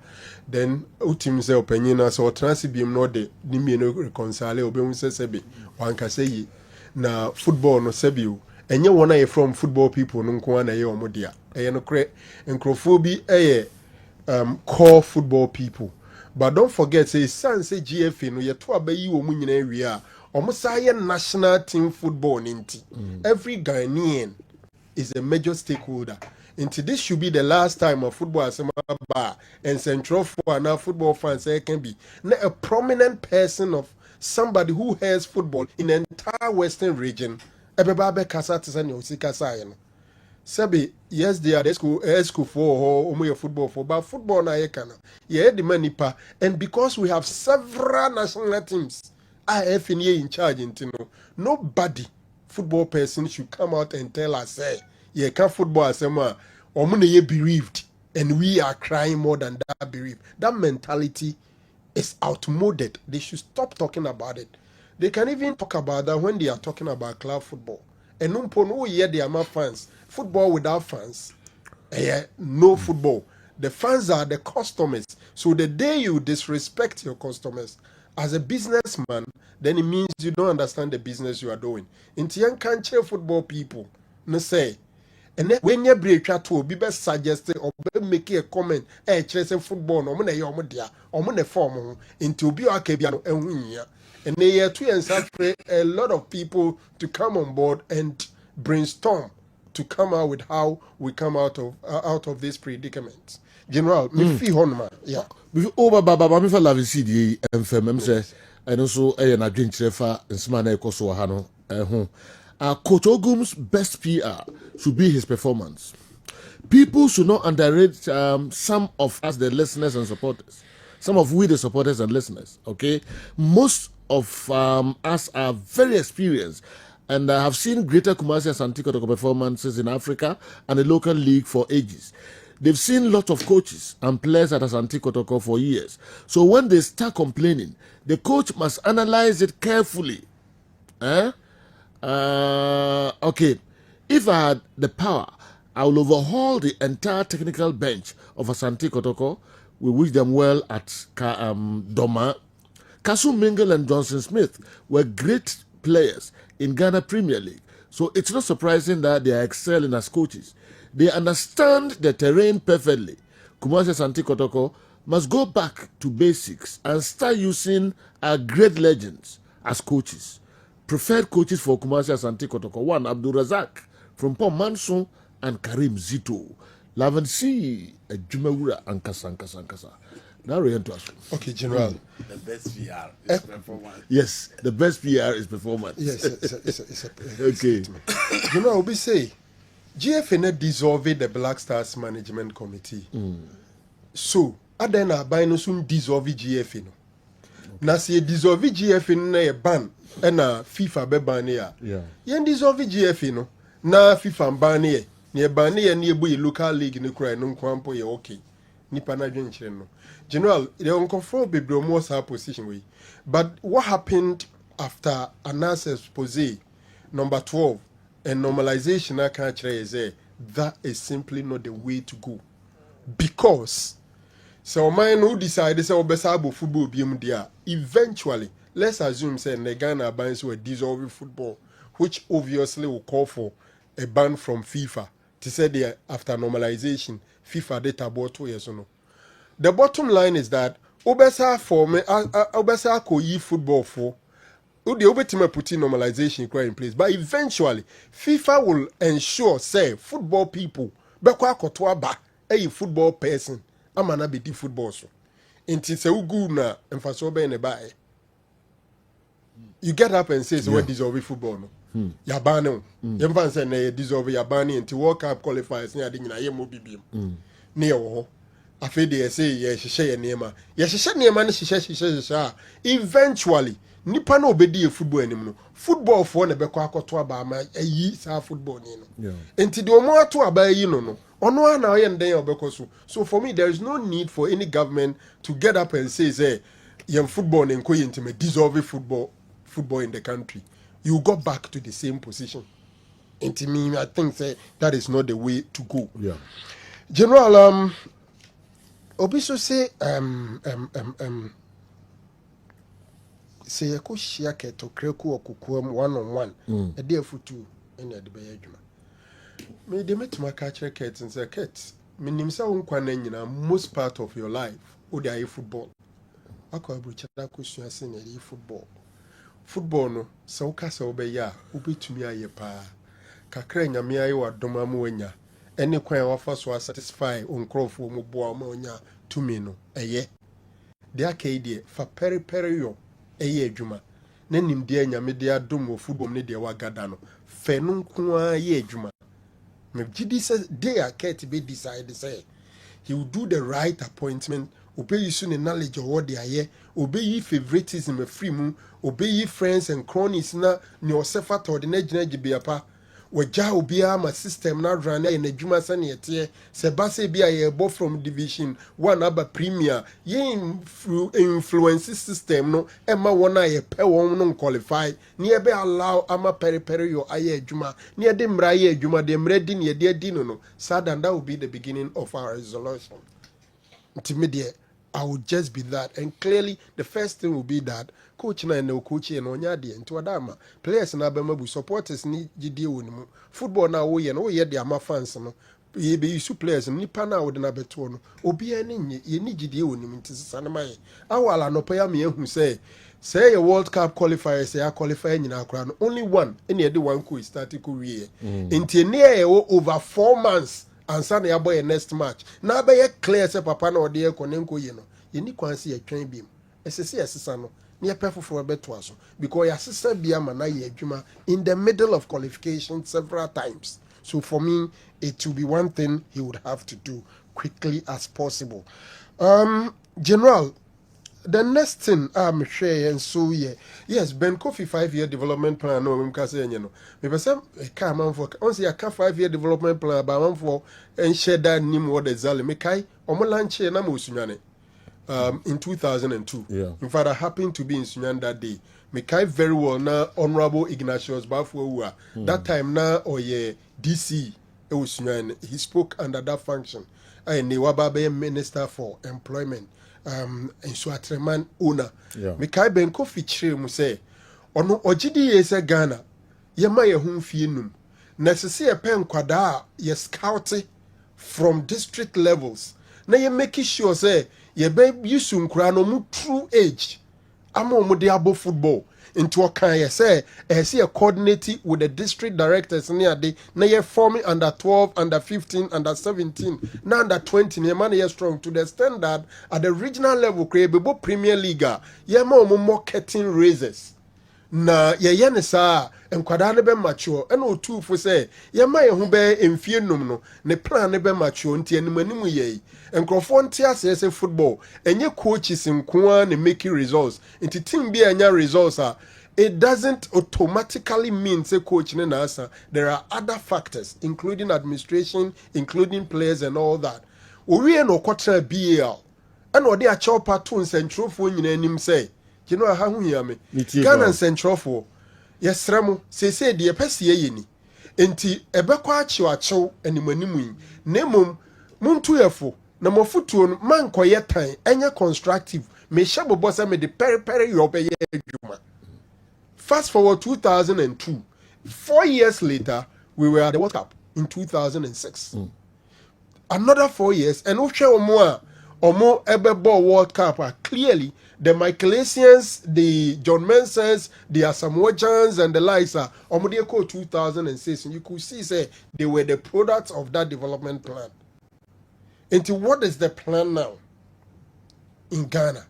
then utim say opanyin na so transibim no de nimie no reconcile obehun sesebe wanka say na football no sebio enye wona ye from football people no nko na ye omodia eye no kre enkrofo bi core football people. But don't forget, say GFA no ye to abayi wo mu nyina wi a omusaye national team football ninti. Every Ghanaian is a major stakeholder. Into this should be the last time of football asema ba and central for now football fans can be now a prominent person of somebody who has football in the entire western region. Ebeba be kasa tsani osikasa ye no. Sabi, yes, they are the school for or football for, but football na yekana. Yeah, the money pa, and because we have several national teams, IFNA in charge. Nobody football person should come out and tell us, say, yeah, can football as or money ye bereaved. and we are crying more than that bereaved. That mentality is outmoded. They should stop talking about it. They can even talk about that when they are talking about club football. And no year they are fans. Football without fans, no football. The fans are the customers. So the day you disrespect your customers as a businessman, then it means you don't understand the business you are doing. In Tian country football people, no say. And then when you break out to be best suggested or make a comment, chasing football, no money or media, or money form into be a cabiano and win. And they are two and pray a lot of people to come on board and brainstorm to come out with how we come out of this predicament. General, me fee honma, yeah. We over baba me fa love CD and fem say and also na dwinkyerɛfa nsema na ekoso ha no Coach Ogum's best PR should be his performance. People should not underrate some of us, the listeners and supporters. Some of we, the supporters and listeners, okay? Most of us are very experienced and have seen greater Kumasi and Asante Kotoko performances in Africa and the local league for ages. They've seen lots of coaches and players at Asante Kotoko for years. So when they start complaining, the coach must analyze it carefully. Okay, if I had the power, I will overhaul the entire technical bench of Asante Kotoko. We wish them well at Doma. Kasu Mingle and Johnson Smith were great players in Ghana Premier League. So it's not surprising that they are excelling as coaches. They understand the terrain perfectly. Kumasi Asante Kotoko must go back to basics and start using our great legends as coaches. Preferred coaches for Kumasi Asante Kotoko: 1, Abdul Razak from Paul Manson and Karim Zito. Lavency, Jumawura, and Kasa. Now we enter us. Okay, General. The best PR is performance. Yes, the best PR is performance. Yes, it's a okay. General, we say GFN dissolved the Black Stars Management Committee. So, Adena Bino soon dissolve GFN. Na si dissolve GFN na ban. Na FIFA be ban ya. Yen dissolve GFN no. Na FIFA ban ye. Ni ban ye ni ebu local league ni kura no kwampo ye okay. Nipa na dwenkyere no. General, they unconfirm bebre mo sa position we. But what happened after Anas expose number 12 and normalization I can't say that is simply not the way to go. Because so man who decided say obesabo football be dia eventually let's assume say the Ghana bans were dissolving football, which obviously will call for a ban from FIFA to say there after normalization FIFA data about 2 years or no. The bottom line is that obesa for me obesa ko yi football for the obetime putting normalization in place, but eventually FIFA will ensure say football people bekwa kotoa ba a football person amana be di football so inti se ugu na emfaso be ne ba you get up and say so what dissolve football no yabane yemfa say na dissolve yabane inti World Cup qualifiers ni ade nyina ye mo bibiem ne ye wo afei de say ye hyehyɛ ye nema ye hyehyɛ nema ne hyehyɛ eventually nipa na obedi football anim no football for na bɛkɔ akɔto aba ma ayi sa football ni no enti de omo ato aba yi no ono ana oye nden obɛkɔ so for me there is no need for any government to get up and say yem football nko ye ntime dissolve football in the country. You go back to the same position. Enti me I think say that is not the way to go. General obiso say say yako shia keto kreku okukuam 1-on-1 e dey futu ene de beye adwuma me de metuma ka kire ket and say ket minim say wonkwa na nyina most part of your life o dey football akwa bucha da ko sua se na dey football no so ka se obeya a obetumi aye pa kakra nyame aye wadoma ma wanya ene kwan wafa so satisfy onkrofo mo boa ma onya tumi no eye de akaide fa peri yo eye adwuma na nimde nyame de adom wo football ne de wagada no fe no nko a ye adwuma me gidi say they are ket be decide say he will do the right appointment obey you soon knowledge of what they are here obey you favoritism free mu obey you friends and cronies na ne osefa to de na gina gibiapa wagya obiara ma system na run na adwuma sɛ ne yɛteɛ sɛ ba sɛ bi a yɛbɔ from division 1 aba premier yɛ influence system no ɛma wɔn a yɛpɛ wɔn no qualify ne yɛbɛ allow ama periperi yɔ ayɛ adwuma ne yɛde mmara ayɛ adwuma de mmara di ne yɛde adi no sada that will be the beginning of our resolution nti me deɛ I would just be that. And clearly, the first thing will be that coach na no coach and onyadi into adama. Players na bemabu supporters ni jidi wonimu. Football na wo ye no ye de ama fans no. Ye be use players ni pana wo de na beto no. Obi ani ye ni jidi wonimu nti sane mai. Awala no pa ya me hu say a World Cup qualifier say a qualifier nyina akra no only one any de one ko start ko wie. Nti ne ye over 4 months. Ansa na yabɔ yɛ next match na abɛyɛ clear sɛ papa na ɔde yɛ kɔ ne nkɔ yɛ no yɛni kwan sɛ yɛtwɛn bi mu ɛsɛ sɛ yɛsesa no ne yɛpɛ foforɔ bɛtoa so because yɛasesa bi ama na yɛ adwuma in the middle of qualification several times so for me it will be one thing he would have to do quickly as possible. General, the next thing I'm sure and so yes Ben Kofi 5-year development plan no we can say you know me say ka man for on say a 5-year development plan ba man for and share that nim what exactly me kai omo launch na mo sunyane in 2002 in fact I happened to be in Sunyane that day me kai very well na Honorable Ignatius Bafo that time na oye DC e was Sunyane he spoke under that function and ne waba minister for employment and so atreman owner me kai Ben Kofi chire mu say ono ogidi ye se Ghana ye ma ye hu fie num na sese ye pen kwada ye scout from district levels na ye make sure say ye be yusu nkura no mu true age ama omo de abo football into a kind ye say see a coordinate with the district directors near the na ye forming under 12 under 15 under 17 na under 20 ne man ye strong to the extent that at the regional level krebe Premier League ye ma omo marketing raises na ye ne saa enkwada ne be mature e na otu fo say ye ma ye ho be emfie num no ne plan ne be mature nti animanimu ye enkrofo nti asese football enye coaches nkoa ne make results nti team bi anya results it doesn't automatically mean say coach ne na asa there are other factors including administration including players and all that owie no kwatra BAL and odi a chow pattern nsentrofo nyina anim say you know how hu ya me Ghana nsentrofo yesremo sese de pese ye ni enti ebekwa achew animanimu yi nemom muntu yefo na mofutuo no man koye tan enye constructive me shabobo se me de peri yobe ye adwuma. Fast forward 2002 4 years later we were at the World Cup in 2006 another 4 years and omo ebebo World Cup clearly the Michaelasians, the John Mensahs, the Asamoahs and the likes omo de ko 2006 and you could see say they were the products of that development plan. Into what is the plan now in Ghana?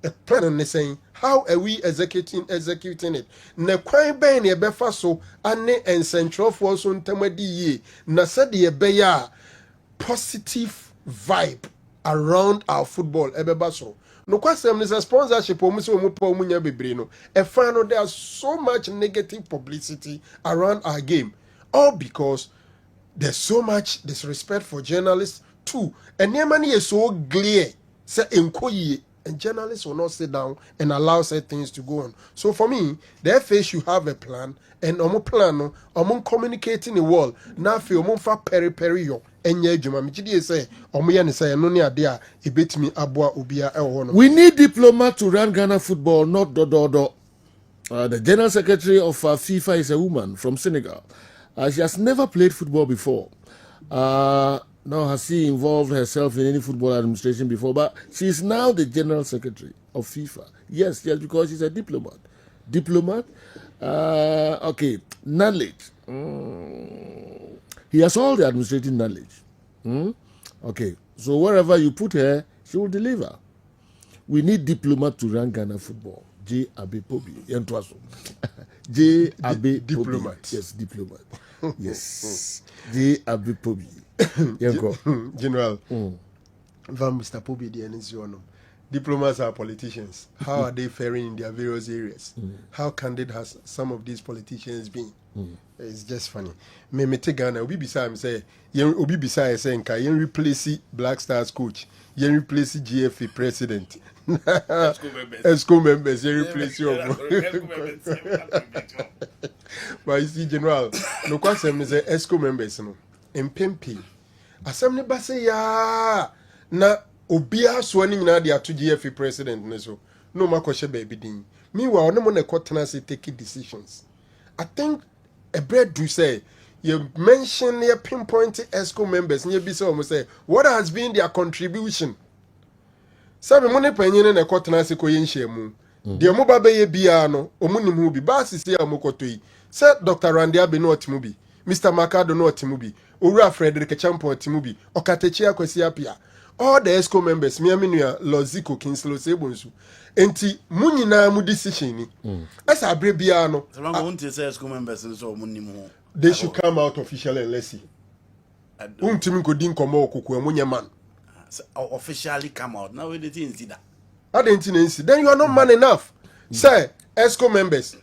A plan is saying, how are we executing it? Na kwan ben ne befa so ane and central force on temadi ye na said ye beya positive vibe around our football ebeba so. No kwasem is a sponsorship omuso omupa omunya bebre no. E fan there's so much negative publicity around our game. All because there's so much disrespect for journalists too. And your money is so clear. Say enkoyi and journalists will not sit down and allow certain things to go on. So for me, the FA should have a plan and omo plan no omo communicating the world. Na fe omo fa peri yo enye adwuma me gidi say omo ye ne say no ne ade a ebetimi aboa obia e wo no. We need diplomat to run Ghana football, not dodo. The general secretary of FIFA is a woman from Senegal. She has never played football before. Nor has she involved herself in any football administration before, but she is now the general secretary of FIFA. Yes, because she's a diplomat. Okay, knowledge. He has all the administrative knowledge. Okay, so wherever you put her, she will deliver. We need diplomat to run Ghana football. J. Abe Pobi. J. Abe Diplomat. Yes, diplomat. Yes. J. Abe Pobi. General, Van Mr. Pobi the NZO. diplomats are politicians. How are they faring in their various areas? How candid has some of these politicians been? It's just funny. Me take Ghana. Obi beside me say, Obi beside say, "Nka yen replace Black Stars coach, yen replace GFA president." ESCO members, yen replace you. But you see, General, no question me say ESCO members no. Mpempi. Asem ne ba say ya na obia so ani nyina de ato GFA president ne so. No makoshe baby din. Meanwhile, no mo na kwatena say take decisions. I think a bread do say you mention your pinpoint ESCO members and you be so say what has been their contribution. Sabe mo ne panyin na kwatena say koye nhyiamu. De mo ba be ye bia no omunim hu bi ba sisi amokotoi. Say Dr. Randy Abeno otimubi, Mr. Makado no otimubi, Ura Frederick Champo otimubi, Okatechi Akwesi Apia. All the ESCO members, me aminua Loziko Kinslow Sebonsu. Enti munyina mu decision ni. Asa abrebia no. So long won't say ESCO members so munim. They should come out officially and let's see. Untimi ko din komo okuku amunya man. Officially come out. Now we didn't see that. I didn't see. Then you are not man enough. Say ESCO members.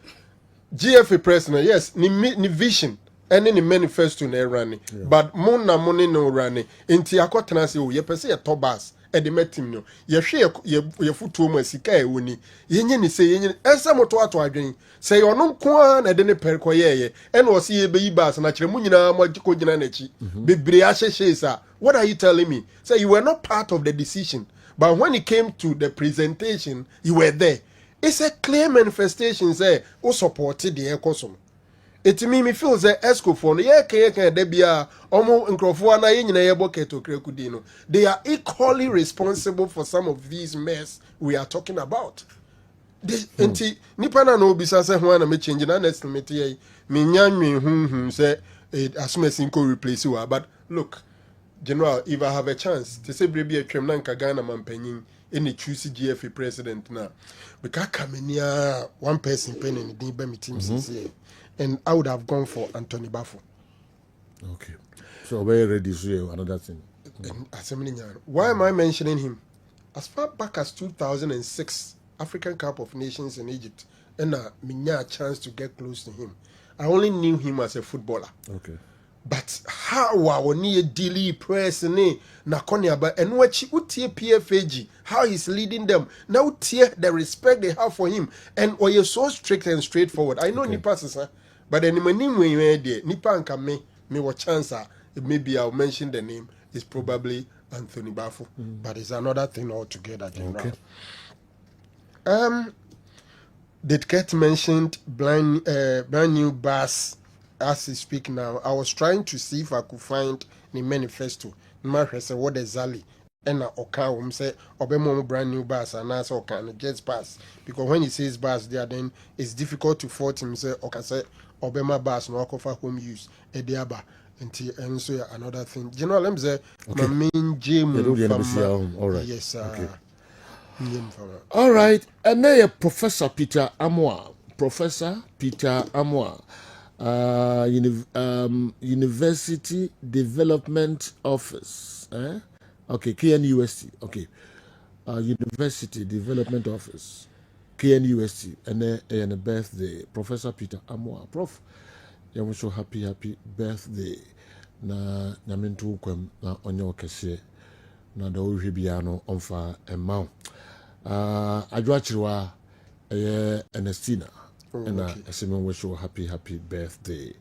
GFA president, yes, ni vision and ni manifesto na rani. But mon na money no rani. Inti akotena se o ye pese ye tobas e de metim no. Ye hwe ye futu mo sika e woni. Yenye ni se yenye ensa moto ato adwen. Se ye ono nko na de ne perko ye e na o se ye beyi bas na kire mu nyina mo ko gina na chi. Bebre ahye sa. What are you telling me? Say you were not part of the decision. But when it came to the presentation, you were there. It's a clear manifestation say who supported the ECOSOM. It me feels that ESCO for no ye can de bia omo nkrofo na ye nyina ye boketo krekudino. They are equally responsible for some of these mess we are talking about. Enti nipa na no bisa say ho na me change na next me tie me nyan say asumesin ko replace you. But look, General, if I have a chance to say brebi a twem na nka Ghana mampanyin any choose GFA president now. Because Kamenia, one person penny in the Bemi team and I would have gone for Anthony Baffo. Okay. So very ready to another thing. Why am I mentioning him? As far back as 2006, African Cup of Nations in Egypt, and I a chance to get close to him. I only knew him as a footballer. Okay. But how our near daily press na konya and what she would tear PFAG, how he's leading them now, tear the respect they have for him, and or you're so strict and straightforward. I know Nipa sir, but anyway, Nipa and Kame me what chance maybe I'll mention the name is probably Anthony Baffo, but it's another thing altogether. General. Did get mentioned brand new bus. As we speak now, I was trying to see if I could find the manifesto. Mark said, what exactly? And Oka say, Obama brand new bus, and I said, okay, just pass. Because when he says bus there, then it's difficult to fault him. Say, okay, say, Obama bus, no offer home use, a diaba. And so another thing. General, I'm say, my main gym. All right. Yes, sir. Okay. All right. And then Professor Peter Amoa. Professor Peter Amoa. University Development Office. Okay, KNUST. Okay. University Development Office. KNUST. And then a birthday. Professor Peter Amoa. Prof. You wish you happy birthday. Na nyamintu kwem na onyo kese. Na da ohwebiano onfa emma. Adwachirwa Ernestina. And I wish you happy birthday.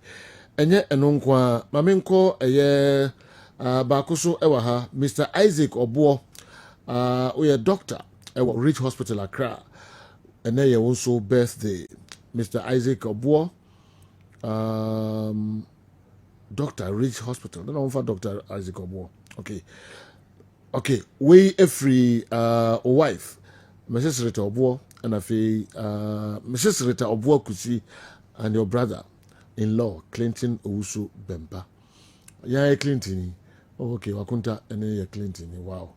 And yet, and unkwa, Maminko, Bakuso Ewaha, Mr. Isaac Obuo, we are doctor at Rich Hospital Accra. And then you also birthday, Mr. Isaac Obuo, Doctor Rich Hospital. Don't know for Dr. Isaac Obuo. Okay. We a free wife, Mrs. Rita Obuo. And I feel Mrs. Rita Obuokusi and your brother-in-law, Clinton Owusu Bemba. Yeah, Clinton. Oh, okay, Wakunta and Clinton. Wow.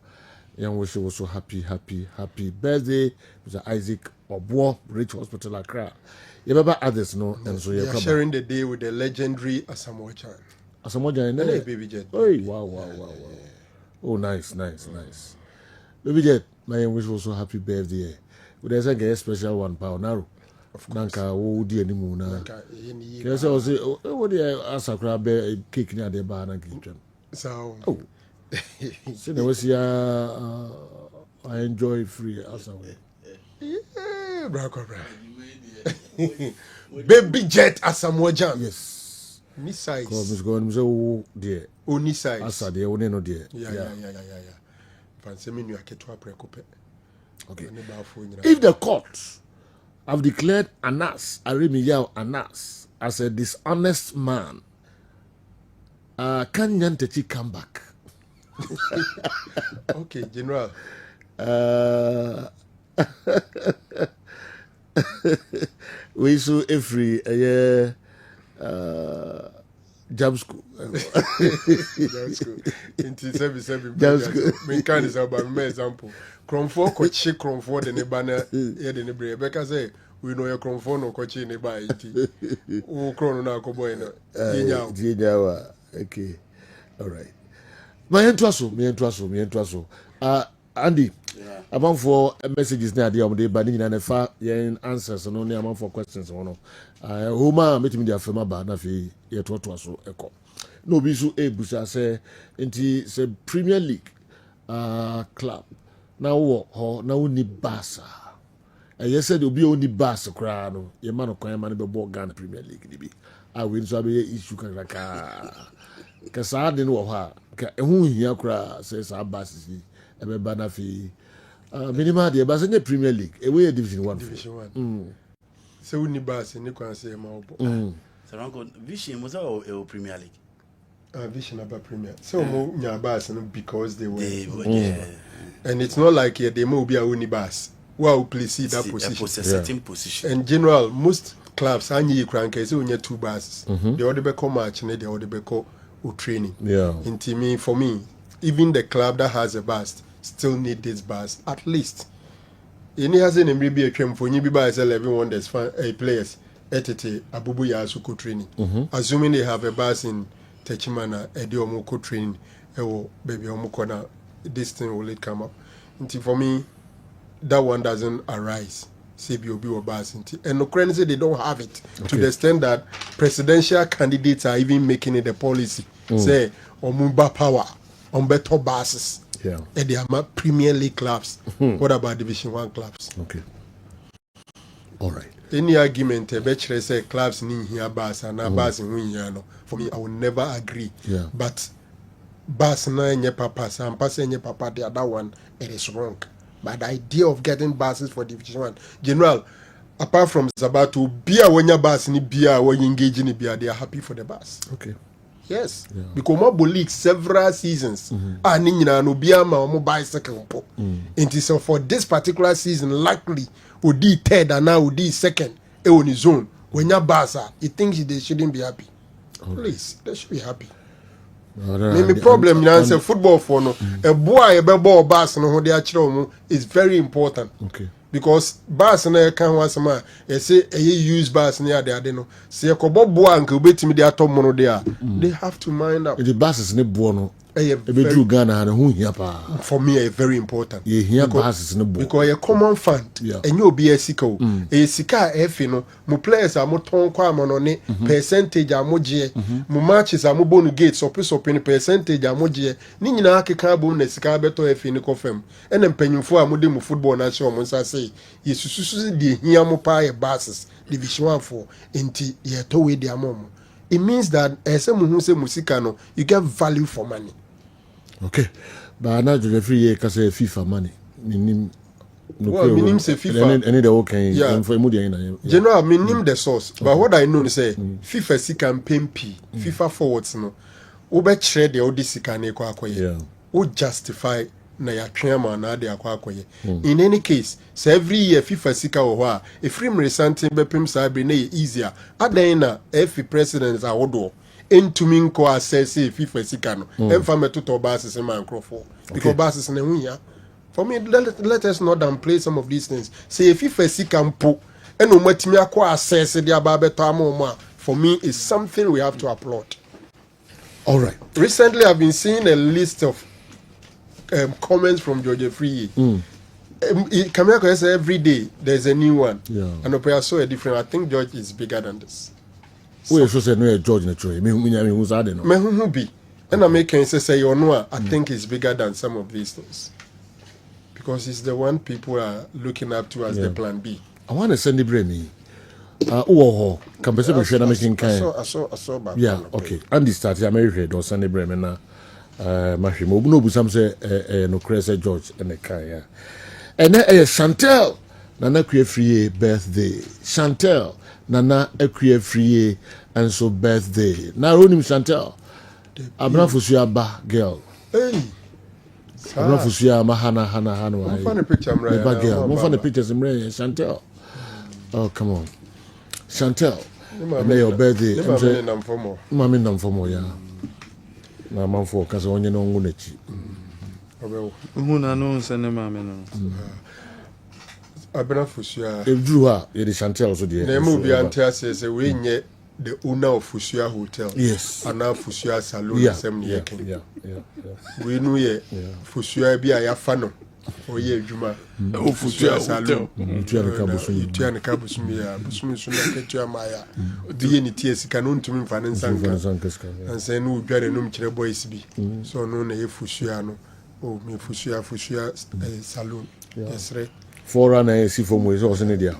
Young wish you also happy birthday, Mr. Isaac Obuo, Rich Hospital Accra. You remember others, no? And so you're sharing the day with the legendary Asamoah Chan. Asamoah Chan, hey, Baby Jet. Hey, wow. Oh, nice. Baby Jet. my wish also happy birthday. There's a special one, Paonaro. Nanka, oh, dear, any moon. Yes, I was what do you ask a crab cake near the bar and kitchen? So, oh, so there was I enjoy free as away. Yeah, baby jet as some more jam. Yes. Ni size. Because Miss Gordon was oh dear. Oh, ni size. Asa dear, oh no dear. Yeah. Fancy me you are to preoccupy. Okay. If the courts have declared Anas as a dishonest man, can Nyantechi come back? Okay, General. We saw every jam school. Jam school. Into 77. Jam school. Me can is about me example. Cromford coach Cromford the nebana here the nebre. Becca say we know your Cromford no coach in neba iti. O crono na ko boy no. Dinyawa. Okay. All right. Me entwaso. Andy. Yeah. Among for messages now, the day, but in fa answers and only among for questions. Homa met me the afema ba na fi yet what was so echo. No be so busa say into say Premier League club. Now now ni basa. Yes said obi oni basa kra no. Ye man o kwan man be ball Ghana Premier League ni bi. I win so be issue kaka. Ka sa de no ha. Ka ehun hia kra say sa basa ebe bana fi minimum the basa ne Premier League away Division 1. Division 1. So we need basa ni kwan say ma obo. So ranko vision was a Premier League. Vision about Premier. So mo nya basa no because they were. Yeah. And it's not like they may be a uni bas. Well, please see that position. Certain position. In general, most clubs any crank so only 2 bases. The other become match and the other become training. Yeah. In for me, even the club that has a bus still need this bus at least. Any has an MBB a camp for you by 11 wonders players at Abubu Yasuko training. Assuming they have a bus in Techimana, Ediomoko training, baby Omukona, this thing will it come up. For me, that one doesn't arise. CBOB or bus. And Ukraine say they don't have it to the extent that presidential candidates are even making it a policy. Say, Omumba power, on better buses. Yeah. And they are Premier League clubs. What about Division 1 clubs? Okay. All right. Any argument, a bachelor say clubs need here bus and a bus in win. For me, I will never agree. Yeah. But bus na papa, and pass any papa, the other one, it is wrong. But the idea of getting buses for Division 1, General, apart from Zabato, beer when your bus ni beer when you engage in beer, they are happy for the bus. Okay. Yes. Yeah. Because Mobo League several seasons. And no beer ma mo bicycle. And so for this particular season, likely would be third and now would be second on his own. When your bus are, he thinks they shouldn't be happy. Okay. Please, they should be happy. Maybe problem you answer football for no a boy a ball bus no they actually is very important. Okay. Because bus na can was ma e say e use bus near there they no say e ko bobo anka obetimi dey atom no there they have to mind out the buses ne bo no e be true Ghana na hu hia pa for me a very important ye hia buses ne bo because a common fund enye obi asika o e sika efi no mo players are mo ton kwa mo no ne percentage amoje mo matches are mo bonu gates so pen percentage amoje ni nyina akeka bom na sika beto efi ne kofam ene mpanyimfo a mo de mo football na show mo nsa say yesususu de hia mo pa ye buses Division 1 for enti ye to we de amom. It means that ese mo hu se musika no you get value for money. Okay. But now the free year can say FIFA money. Minim say FIFA. Any the okay. Yeah. General, minim the source. But what I know is say FIFA si campaign P. FIFA forwards no. Ube trade the odi sika na kwa akoye. Yeah. O justify na ya twema na ade akwa akoye. In any case, so every year FIFA sika wo ho a efrim resanting bepem sa be na easier. Adan na every president awodo. Entumi nko assess FIFA sika no emfa metoto basis man crofo because basis na hunya for me let us not downplay some of these things say FIFA sika mpo eno matimi akọ assess the ababeto amoma for me is something we have to applaud. All right, recently I've been seeing a list of comments from George Free Kameko say every day there's a new one. Yeah. And I saw a different. I think George is bigger than this. We so say no George na try. Me who's that no. Me who be. And I make say you know I think it's bigger than some of these things. Because it's the one people are looking up to as the plan B. I want to send the brain me. Oh, can person be share making kind. I saw back. Yeah, okay. And this start America do send the brain na mahimo no bu sam say no crese George and the kind yeah. And Chantel Nana Kwe Free birthday. Chantel Nana Ekwe Free and so birthday. Now onim Chantel. Abna Fusuya ba girl. Hey. Abna Fusuya ma hana. I'm find a picture I'm right. Girl. Mo find the pictures I'm right. Chantel. Oh come on. Chantel. May your birthday. Mami nam for more yeah. Na man for cause onye no ngunechi. Who na no send mami no. Abena Fusua. If drew her, it is Chantel also there. Name be Antia says we nye the owner of Fusua Hotel. Yes. And now Fusua Salon Yeah. We know ye Fusua bi aya fano. Oye adwuma. O Fusua Salon. Tuan kabusum ya. Busum so na ketua maya. Di ni tie sika no ntumi mfa ne nsanka. Ansa no dware no mkire boys bi. So no na ye Fusua no. O me Fusua Salon. Yes right. Forerunner see for mo is also ne dia.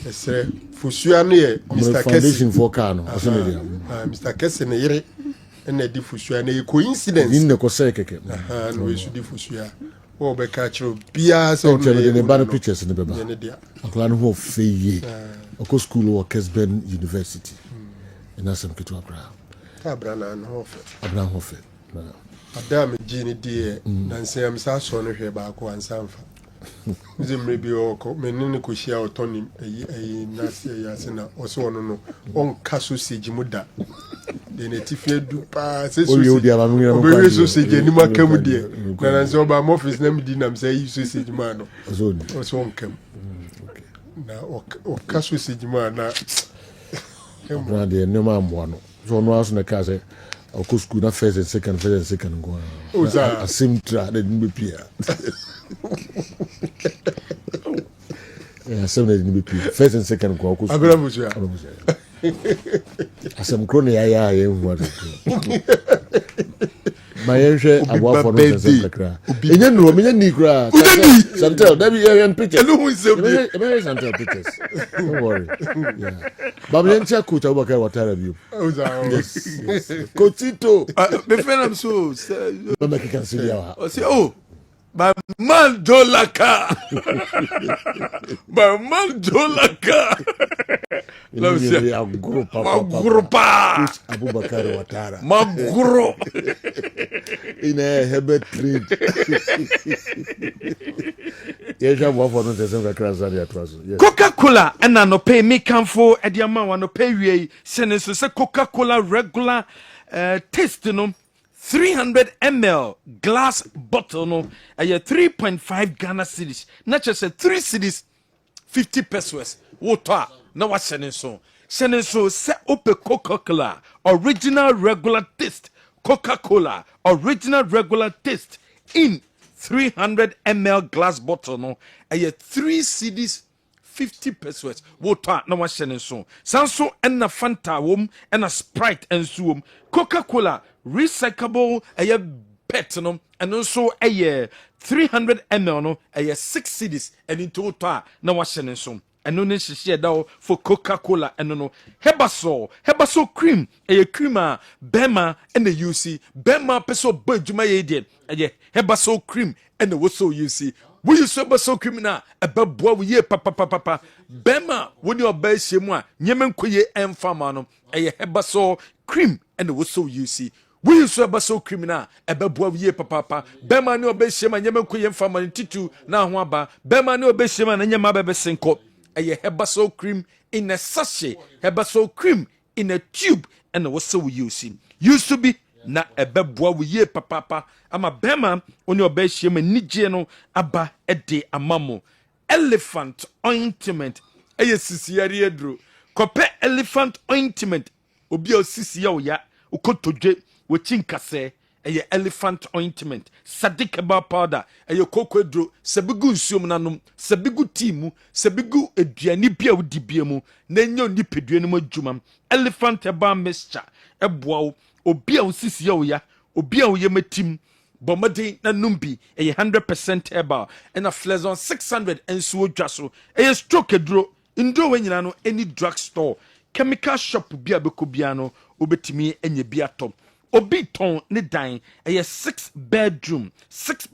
Yes Fusua no ye Mr. Foundation for Kano also ne dia. Mr. Kessben yere na di Fusua na coincidence. Ni ne ko say keke. No we should di Fusua. O be ka chiro bia so no ne ban pictures ne beba. Ne dia. Akla no ho feye. Oko school or Kessben University. And that's some kitu akra. Abra na ho fe. Na. Adam gini die na nsem sa so no hwe ba ko ansamfa. Zimre bi oko menene ko hia otoni eyi na se ya se na o so no on kaso seji muda de ne tifie du pa se so o so seji ni makam die na nse oba mo office na midi na mse yi so seji ma no o so on kam na o kaso seji ma na na de no ma mbo no so no aso na ka se o ko school na first and second go a simtra de mbe pia yeah, 7 didn't be first and second go. Asem krone ya what. My enche abo for no sense kakra. Enye no me ni kra. Chantel, that be area picture. No is me Chantel pictures. Don't worry. Yeah. But me enche kuta obaka water review. Yes. Kotito. Me friend am so. No make can see ya. Oh. My man Laka. My man Laka. Let me see. Magrupa. Abubakar Watara. Maguro. In a Herbert trade. Coca-Cola and no pay me come for a diamond no pay we send so Coca-Cola regular taste no 300 ml glass bottle no a 3.5 Ghana cedis not just a 3 cedis 50 pesos water now what sending so set up a Coca-Cola original regular taste Coca-Cola original regular taste in 300 ml glass bottle no a 3 cedis 50 pesos water now what sending so sanso and a Fanta wom and a Sprite and so Coca-Cola recyclable pet no and also 300 ml no 6 cedis and in total na washing so and no ne share that for Coca-Cola and no Hebaso cream cream Bema and the UC Bema peso budjuma ye Hebaso cream and the so UC we use Hebaso cream na boy we papa Bema when your best shemwa nyemen koye emfama no Hebaso cream and the so UC we use so criminal ebeboa ye papa bema ne obehema nyema koye mfama ntitu na ho aba bema ne obehema na nyema bebe senko hebaso cream in a sachet hebaso cream in a tube and what so we use used to be na ebeboa ye papa ama bema oni obehema nigye no aba ede amamo elephant ointment sisiari edro kope elephant ointment obi osisi ya oya ukotodwe Wachinkase, ɛyɛ elephant ointment sadiq herbal powder ɛyɛ cocoa dro sabigu nsuom nanom sabigu tea mu sabigu aduane bi a wodi bia mu na enyo nipadua no mu adwuma elephant herbal mixture ɛboa wo obi a wosisi wo ya obi a wo yematim bomadi na numbi ɛyɛ 100% herbal ɛna flexon 600 enso odwa so ɛyɛ stroke aduro ndo we nyina no any drug store chemical shop bi a beko bia no obetimi enye bi atop obi ton ne dan ɛyɛ 6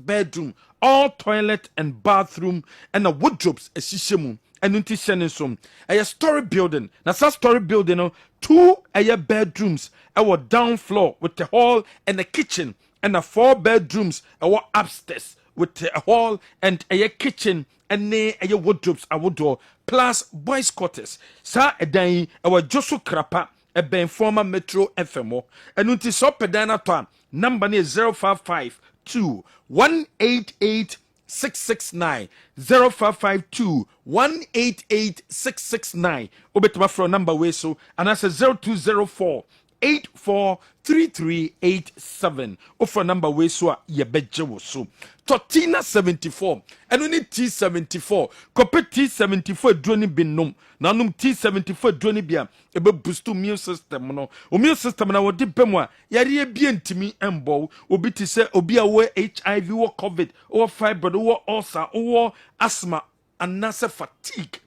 bedroom all toilet and bathroom and wardrobes ɛhyehyɛ mu ɛno nti hyɛ ne nso ɛyɛ story building na sa story building no 2 ɛyɛ bedrooms ɛwɔ down floor with a hall and a kitchen and 4 bedrooms ɛwɔ upstairs with a hall and a kitchen and a wardrobes awodo plus boys quarters sa edan ɛwɔ Joso Krapa ɛbɛn former Metro FMO ɛno nti so pedan na to number ne 0552 188 669 0552 188 669 obetuma from number we so and that's 0204 843387 offer number we so ye beje wo so Tortina 74 eno ni T74 kope T74 droni binom nanum T74 droni bia ebe boost immune system no immune system na wodi bemu a yare ebie ntimi embo obi ti se obi a wo HIV wo COVID wo fibroid wo ulcer wo asthma anase fatigue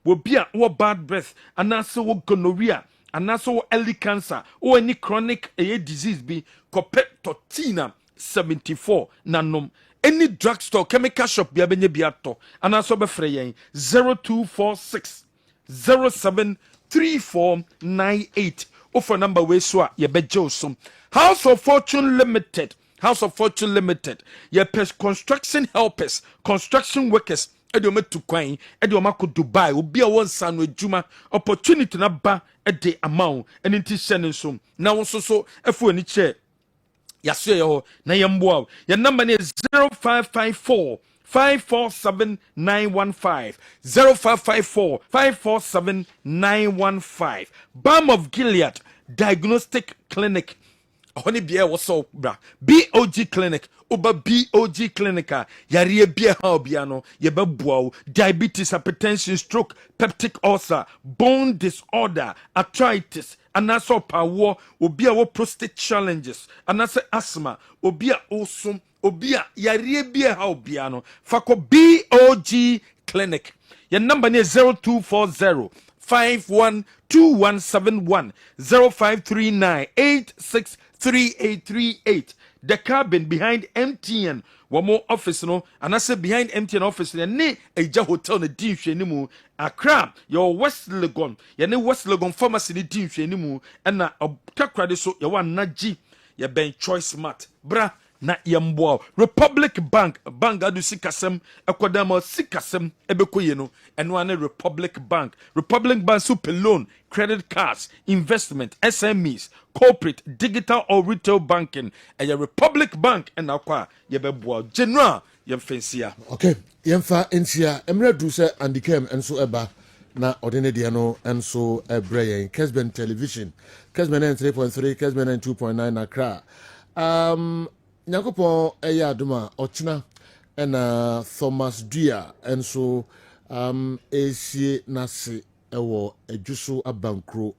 obi a wo bad breath anase wo gonorrhea and also early cancer or any chronic disease be copet Tortina 74 nanom any drugstore chemical shop be abenye biato and also be free 0246 073498 offer number we so ye bejo so House of Fortune Limited ye construction helpers construction workers Ediome to kwan edioma ko Dubai obi a won sanu adwuma opportunity na ba ede amount eni nti hye ne nso na won so efu ani che yaso ye ho na ye mboa ye number ne 0554 547915 0554 547915 Balm of Gilead Diagnostic Clinic Honey bia woso bra BOG Clinic oba BOG Clinica yare bia ha obia no ye beboa diabetes hypertension stroke peptic ulcer bone disorder arthritis anaso power obia wo prostate challenges anase asthma obia osum obia yare bia ha obia no fako BOG Clinic your number is 0240 512171 0539 863838 the cabin behind MTN one more office no and I said behind MTN office ne eja hotel na din hwe nimu Accra your West Legon ye ne West Legon pharmacy ne din hwe nimu na takrade so ye wa naji ye ben choice mart bra na yemboa Republic Bank adu sikasem ekodama sikasem ebekoye no eno ane Republic Bank super loan credit cards investment SMEs corporate digital or retail banking Republic Bank and akwa yebeboa general yemfensia okay yemfa ensia emre du se andikem enso eba na ordinary dia no enso ebreye Kessben television Kessben 3.3 Kessben 2.9 Accra Nyakopon eya aduma ochina ena Thomas Dua enso esie nase ewo ejuso abankro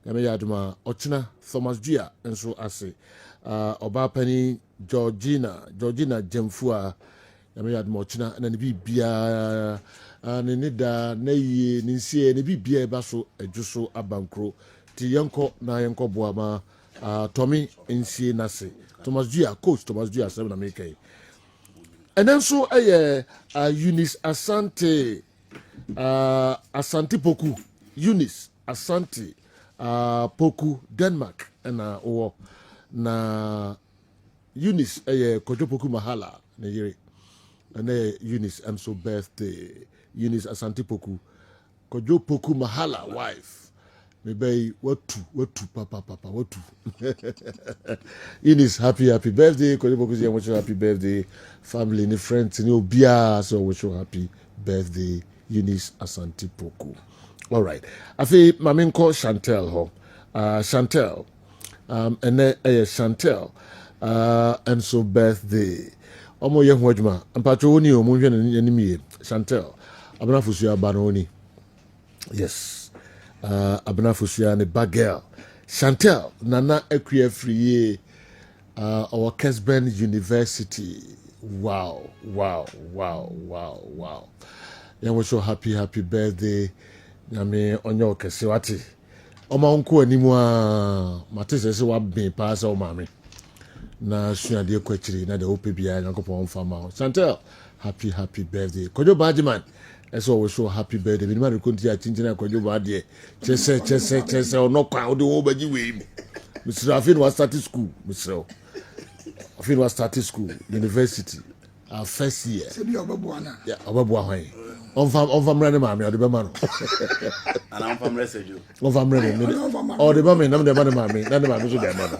nyame ya aduma ochina Thomas Dua enso ase oba pani Georgina Jemfua nyame ya aduma ochina na ne bibia ne nida na yie ne nsie ne bibia eba so ejuso abankro ti yenko na yenko boama Tommy nsie nase Thomas Dua coach Thomas Dua seven America and then so Eunice Asante Poku Eunice Asante Poku Denmark and na Eunice Kojo Poku Mahala na yere and Eunice and so birthday Eunice Asante Poku Kojo Poku Mahala wife maybe what papa what Eunice happy birthday Kojo wish you happy birthday family and friends and obia so wish you happy birthday Eunice Asante Poku all right I feel maminko Chantel ho Chantel and then Chantel and so birthday omo ye ho adwuma mpacho woni o mo hwe ne anim Chantel abna fusua banoni yes abna fusua ne bagel Chantel nana akua free our Kessben University wow yeah, we're so happy birthday nyame onyo kese wate oma onko animu a matese se wa ben pass o mame na suade kwachiri na de opebia yankopon fama Chantel happy birthday kojo badman eso we so happy birthday bi ma rekonti a chinchina kojo bade chese onokwa ode wo baji we mi Mr. Afin was starting school Mr. Afin was starting school university our first year se bi obabuana yeah obabuana on fam rene mame ode be ma no ana on fam resejo on fam rene ode be ma na de mame na de mame so de ma no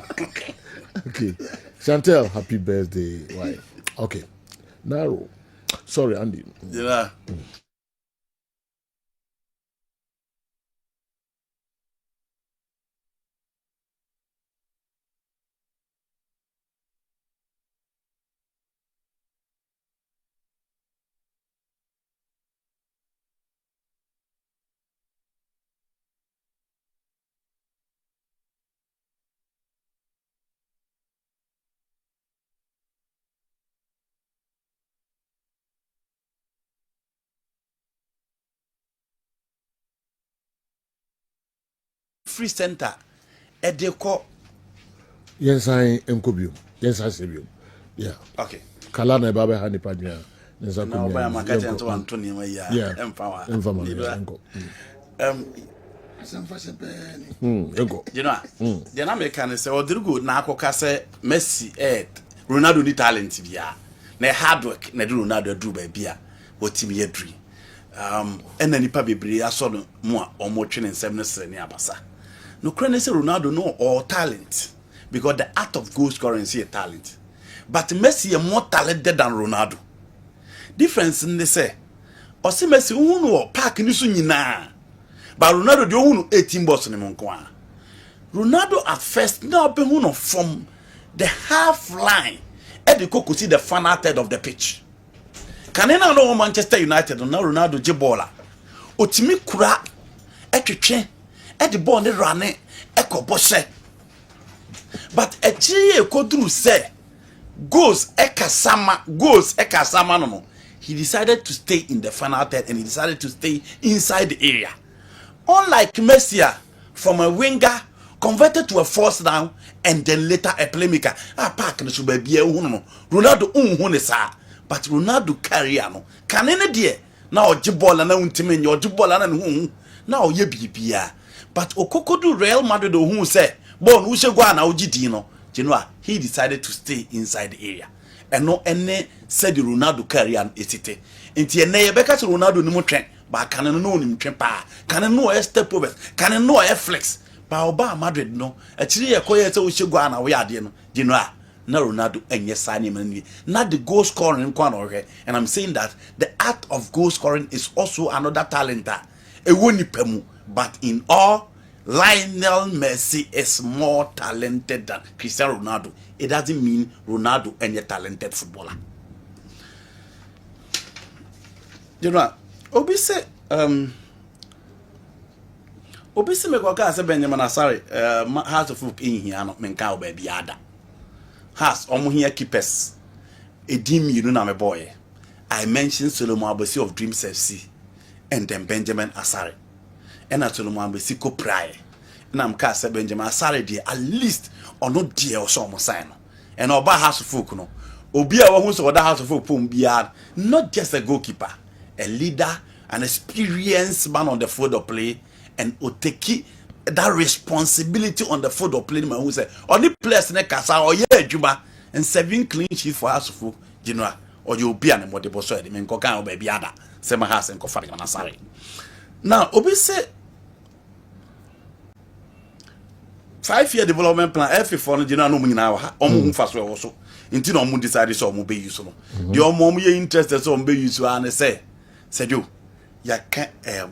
okay Chantel happy birthday why okay narrow sorry Andy yeah free center edeko yes I enkobio yes I sebio yeah okay kala na baba ha nipa dia nza ko na ba makati anto Anthony ma ya empower enko asamfa sepeni enko you know the American say Odrigo na akoka say Messi Ronaldo ni talent bia na hard work na Ronaldo adu ba bia wotimi yadri ena nipa bebre aso no mu a omotwe nsem no sere ne abasa no kra say Ronaldo no all talent because the art of goal scoring is a talent but Messi is more talented than Ronaldo difference in the say o si Messi hu no park ni so nyina but Ronaldo de hu no 18 balls ni monko a Ronaldo at first now be hu no from the half line at the could see the final third of the pitch. Can you know Manchester United now Ronaldo Jibola? Otimi kura etwetwe at the ball running ekobose. But a chie kodru say goals ekasama no. He decided to stay in the final third and he decided to stay inside the area. Unlike Messi from a winger converted to a force down and then later a playmaker. Park no should be no. Ronaldo unhune sa. But Ronaldo career no. Can any dear now jibola na untime your jibola na hu. Now ye bibia. But Okokodu Real Madrid who say bon who shegwa na ugidi no. Genoa he decided to stay inside the area. And no any said the Ronaldo career esite. Inti ene ye beka to Ronaldo ni mo twen. Ba kan no ni twen pa. Kan no e step over. Kan no e flex. Ba oba Madrid no achiri ye koye se wo shegwa na wo yade no Genoa na Ronaldo enye sani mani na the goal scoring kwa na ohwe and I'm saying that the art of goal scoring is also another talent ewo nipa mu but in all Lionel Messi is more talented than Cristiano Ronaldo. It doesn't mean Ronaldo enye talented footballer. Genoa obi se Obisi me kwa se Benjamin Asare House of Folk in here no menka obabi ada has omo here keepers edim you na me boy I mentioned Solomon Abasi of Dreams FC and then Benjamin Asare and Solomon Abasi ko pray na am ka se Benjamin Asare dey at least ono dey o so mo sign no and oba House of Folk no obi a wo hu so oda House of Folk pom bia not just a goalkeeper a leader an experienced man on the field of play and oteki that responsibility on the field of play man who say only players ne kasa or ye adwuma and 7 clean sheets for us for Genoa or you be an model so e men kokan obabi ada say my house en ko fari na sare now obi say 5-year development plan every for no Genoa no mu nyina wa ha omo hu fa so e wo so nti na omo decide so omo be use no the omo ye interested so omo be use and say you ya can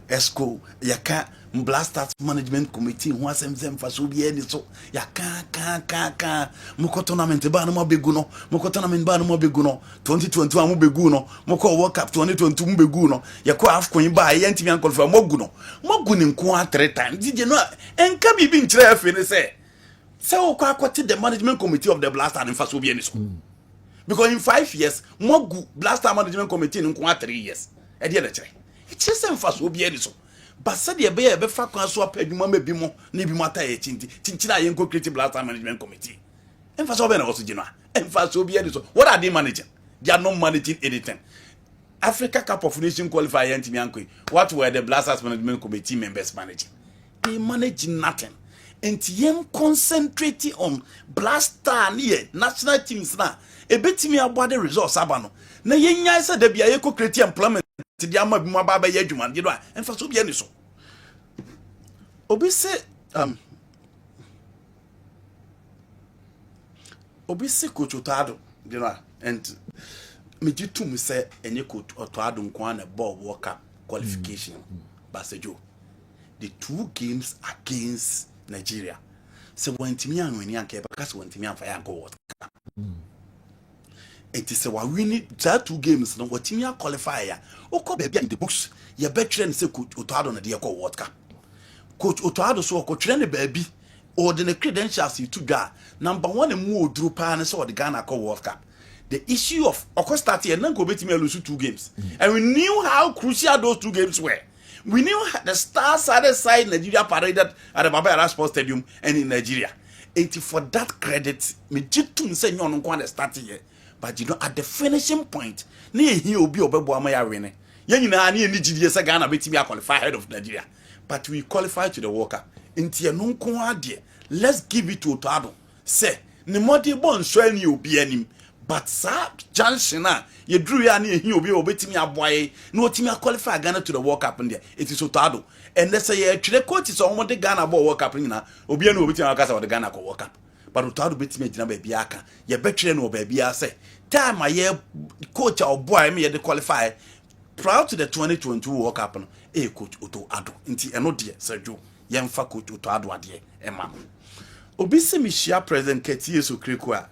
esco ya can Blasters Management Committee who asem fa so bi eni so ya kan moko tournament ba no begu no moko tournament ba no begu no 2021 mo begu no moko World Cup 2022 mo begu no ye ko AFCON ba ye ntimi ankol fa mogu no mogu ni nko a 3 times dije no enka bibi nkyere afi ne say o kwa akwati the management committee of the Blasters and fa so bi eni so because in 5 years mogu Blaster Management Committee nko a 3 years e de kire e kire se fa so bi eni so but said ye be fa kwan so apadwuma ma bi mo na bi mo ataye chinchina ye nko creative Blaster Management Committee emfa so be na so gino emfa so bi so what are they managing? They are not managing anything. Africa Cup of Nations qualifier ntimi anko what were the Blasters Management Committee members managing? They manage nothing. And yen concentrating on Blaster near national teams na e betimi abode results abano na yen nya say da bia ye ko create employment di ama bi mo ba ba ye adwuma di do a emfa so bia ni so obi se coach Otado di no and me jitum say enye coach Otado nko na ball World Cup qualification Basejo the 2 games against Nigeria so wantimi anwani anka e baka so wantimi anfa ya anko World Cup it is a winning that 2 games no what team qualify ya oko be in the books ya be train say coach Otado na de ko World Cup coach Otado so ko train baby or the credentials you to ga number 1 mu odru pa na so the Ghana ko World Cup the issue of oko start here nan go betimi lose 2 games and we knew how crucial those 2 games were. We knew the stars side Nigeria paraded at the Baba Yara Sports Stadium and in Nigeria. And for that credit, me jitu say no one start here. But you know, at the finishing point, ne he obi obebo amaya win. Yen na ni GDS say Ghana betimi qualify ahead of Nigeria. But we qualified to the World Cup. Inti no nko ade. Let's give it to Otado. Say, ne modi bon so ani obi anim. But sir, Johnson ye drew ya ni he obi obetimi aboye na otimi qualify Ghana to the World Cup in there. It is Otado. And let's say ye twere coach so omo Ghana ball World Cup na obi na obetimi akasa the Ghana World Cup. But Otado betimi gina ba bia aka. Ye betwere no ba bia say time aye coach or boy me ye de qualify prior to the 2022 World Cup no coach Otado. Nti eno de Sergio ye mfa coach Otado ade e ma. Obi se mi share president Ketie so kreko a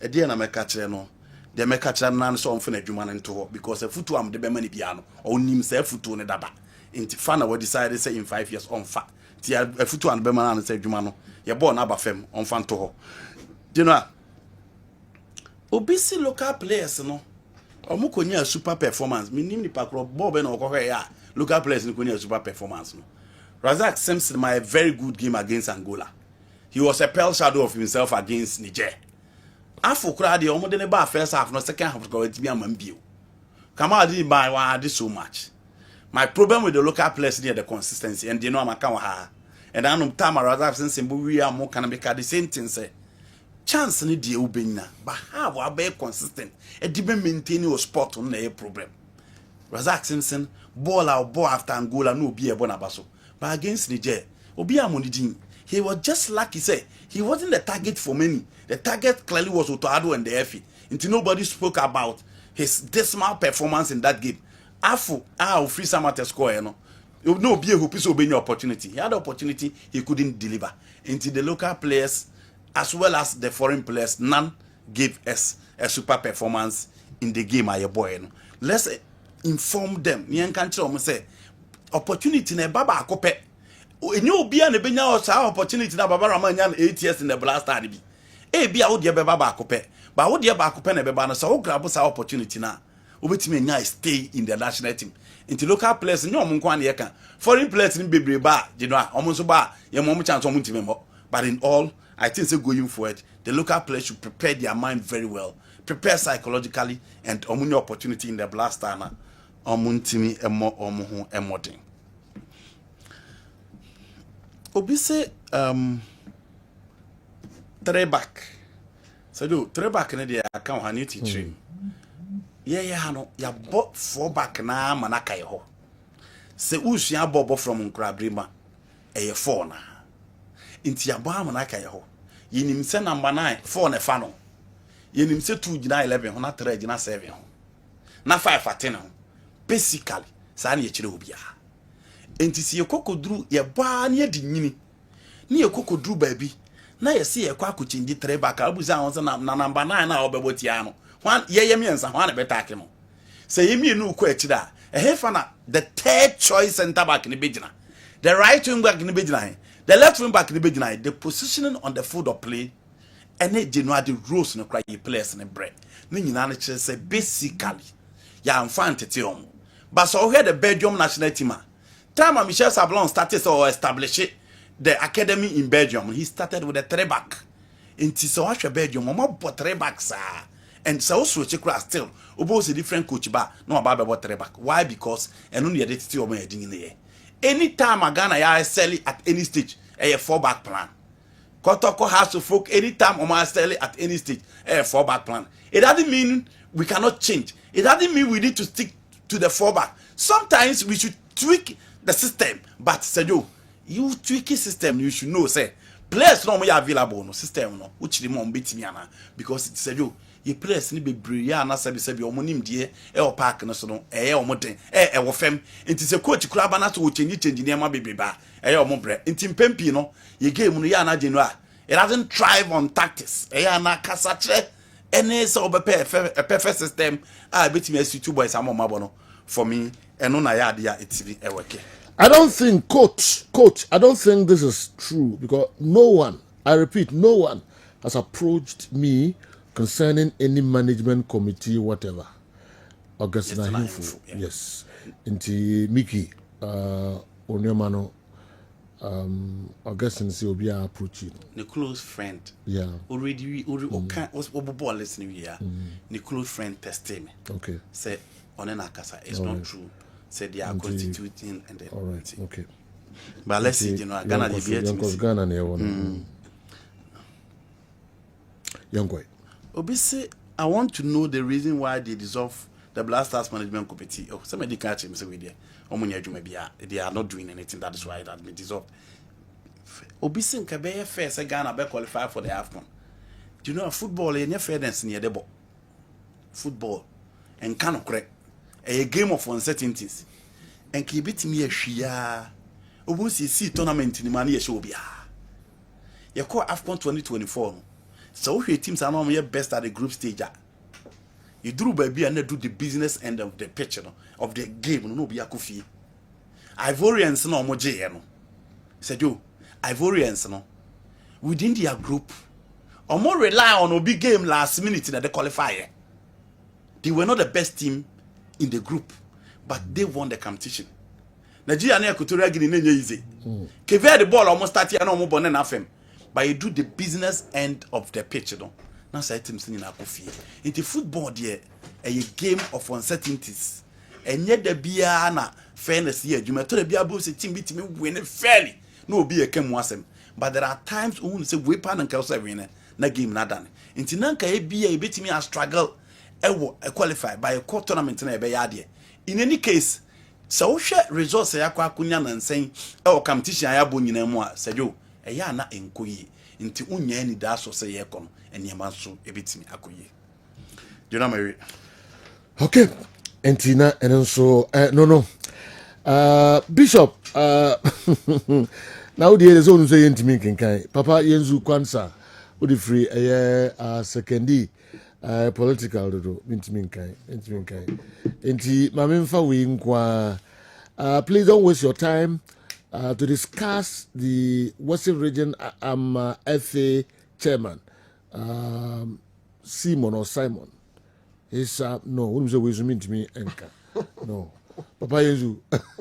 e de na meka kire no de meka kire na so omfa na adwuma no nto because futu am de be mani bia no onim say futu ne dada nti fa na we decide say in 5 years omfa ti futu an be man na say adwuma no ye ball na ba fam omfa nto ho you know obisi local players no omukonya super performance minim ni pakro ball be na okohwe ya local players ni konya super performance no Razak Simpson my very good game against Angola. He was a pale shadow of himself against Niger. Afo kura de omo de ne ba first half no second half go it be amambio. Kama didn't buy why did so much. My problem with the local players near the consistency and you know I'm a ha. And I know time Razak Simpson we are more can make the same thing say. Chance ni die ubenya but how we be consistent e di be maintain your spot on the problem. Razak Simpson ball after Angola no be e bona baso. But against Niger, obi amonidin he was just lucky say he wasn't the target for many. The target clearly was Otado and the FE. Until nobody spoke about his dismal performance in that game. Afu free Samate score you know. No be who piece obey opportunity. He had the opportunity, he couldn't deliver. Until the local players as well as the foreign players, none gave us a super performance in the game aye boy. You know. Let's inform them. Nyen kan kire say opportunity na baba akope. Enye obi an ebenya o sa opportunity na baba ramanya 8 years in the Blaster bi. E bia wo de beba ba akope. Ba wo de ba akope na beba no so wo grab sa opportunity na obetime nya stay in the national team. Into local players nyo mo nkwan ye kan. Foreign players ni bebre ba, you know, omo so ba ye mo chance omo team mo. But in all, I think say going forward, the local players should prepare their mind very well. Prepare psychologically and omunye opportunity in the Blaster na omuntimi emo omo ho emoden. Obi say 3 back. So do 3 back na dey account han teaching. Yeah hano ya bought 4 back na manaka ye ho. Se usua bobo from Nkrabrima eye 4 na. Inti ya ba manaka ye ho. Yinim se number 9 4 na fa no. Yinim se 2 gina 11 ho na 3 gina 7 ho. Na 5 atena ho. Basically, sa na ye kire obia. enti si yekokodru ye ba na ye di nyini ni yekokodru baabi na ye se ye kwa akochinji 3 back abuza won se na number 9 na obebotia no wan ye miensa hwan na betake no se ye mienu ko akira ehefa na the third choice center back ni begina the right wing back ni begina the left wing back ni begina the positioning on the field of play ene genuine the rules no cry players ne bread ni nyina na kire se basically ya mfantete om but so here the Belgium national team time Michel Sablon started to establish the academy in Belgium. He started with a 3 back. In Tisawasha Belgium, more 3 backs and so switch class still. Obo's a different coach ba no about 3 back. Why? Because and only identity of my in the air. Anytime I gonna I sell it at any stage, a 4 back plan. Kotoko has to folk anytime I sell it at any stage, a 4 back plan. It doesn't mean we cannot change. It doesn't mean we need to stick to the 4 back. Sometimes we should tweak the system, but Sergio, you tweak the system, you should know, say, players no more available no system no, which the mom beat me because it's Sergio, you players ni be brilliant na sebi omonim die e park no so no e omoden e wo fem nti se coach kura ba na to change near bebre ba e omobre nti mpempi no ye game no ya na genu a it doesn't thrive on tactics e ya na kasache ene so be perfect system a betimi as2 boys amomabo no for me eno na ya dia etv e work. I don't think, coach, I don't think this is true because no one, I repeat, no one has approached me concerning any management committee, whatever. Augustina Hinfu, yes. Inti Miki, Onyemano, Augustine Siobia approaching. The close friend. Yeah. Already was listening here. The close friend tested me. Okay. Say, Onenakasa, it's not true. Said they are constituting and then. All right, okay. But let's see, you know, Ghana the Vietnamese. Ghana near one. Young boy. Obviously, I want to know the reason why they dissolve the Black Stars Management Committee. Oh, somebody catch him, say we there. They are not doing anything. That is why it has been dissolved. Obviously, Kabeye first Ghana be qualify for the AFCON. Do you know football? Any fairness near the ball. Football and cannot correct. A game of uncertainties. And keep it me a shia. Obusi see tournament in the money show be. You call AFCON 2024. So your teams are normally best at the group stage. You do baby and do the business end of the picture of the game. No be a coffee. Ivorians no more no. Said you, Ivorians no. Within their group, or more rely on a big game last minute in the qualifier. They were not the best team in the group, but they won the competition. Nigeria na Equatorial Guinea nenye easy. Kevin the ball almost start here no mo born na fem. But you do the business end of the pitch no. Now say teams ni na kofi. Into football there a game of uncertainties. Enye da bia na fairness here adwuma to da bia bo say team bitimi win fairly. No be a kemu asem. But there are times when say we pan and kelso win na game na dan. Into nanka e bia e bitimi a struggle e qualify by a court tournament na be yade. In any case, so share resource ya kwa kunya na nsen e competition ya bo nyina mu a sejo e ya na enkoyi nti unya ni da so say ye kono enema so e bitimi akoyi. Do you know my okay. Entina and so no Bishop now the is on say ntimi kenkan Papa Yenzu Kwansa odi free secondary political do ntimi kenkan enti mamemfa we nkwa please don't waste your time to discuss the Western Region FA chairman Simon. He's no, wouldn't say we mean to me enka. No. Papa Yezu. Papa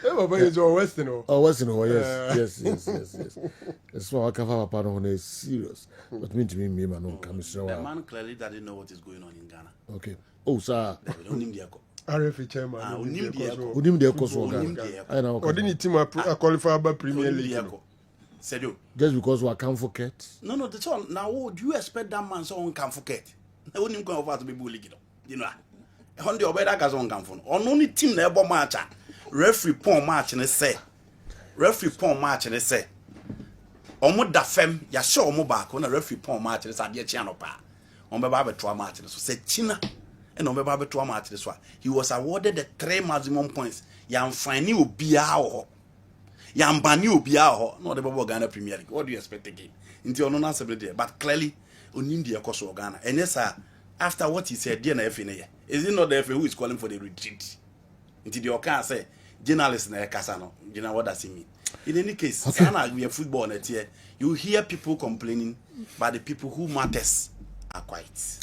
Yezu Western. Oh, Western, yes. That's why I can have a partner on is serious. But mean to me, me man, the man clearly doesn't know what is going on in Ghana. Okay. Oh, sir. We don't need the echo. RFA chairman. We need the echo. I know. Or didn't team qualify by Premier League? Just because we can't forget. No, that's all. Now, do you expect that man so on can forget? I wouldn't go over to be bullied, you know. On the Obeda Gazon Gamphone. On only team never match. Referee Pon match and they say. Omo da fem, ya show omo back when a referee Pon match and it's a dear channel pa. On Baba 2 match. So say China and on Baba to Amat this one. He was awarded the 3 maximum points. Yam fine Obiao. Yam Bani Obiao, not the Baba Ghana Premier League. What do you expect again? Into your non there, but clearly on India Koso Ghana. And yes, sir, after what he said, dear FNA, is it not the FA who is calling for the retreat? Into the Okan say, journalists in Casano, you know what does he mean? In any case, okay. We are football net here. You hear people complaining, but the people who matters are quiet.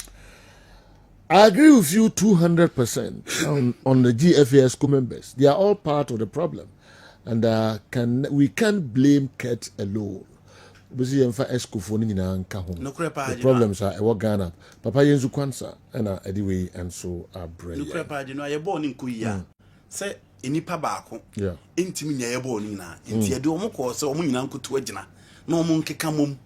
I agree with you 200% on the GFA school members. They are all part of the problem, and we can't blame Kurt alone. The problems are what Ghana, Papa Yenzu Kwansa, and anyway, and so are brave. You know, you're born in Kuya. Say, inipa baako intimi nya yebo ni na nti ede omo ko se omo nyina nkoto agina na omo nkeka mom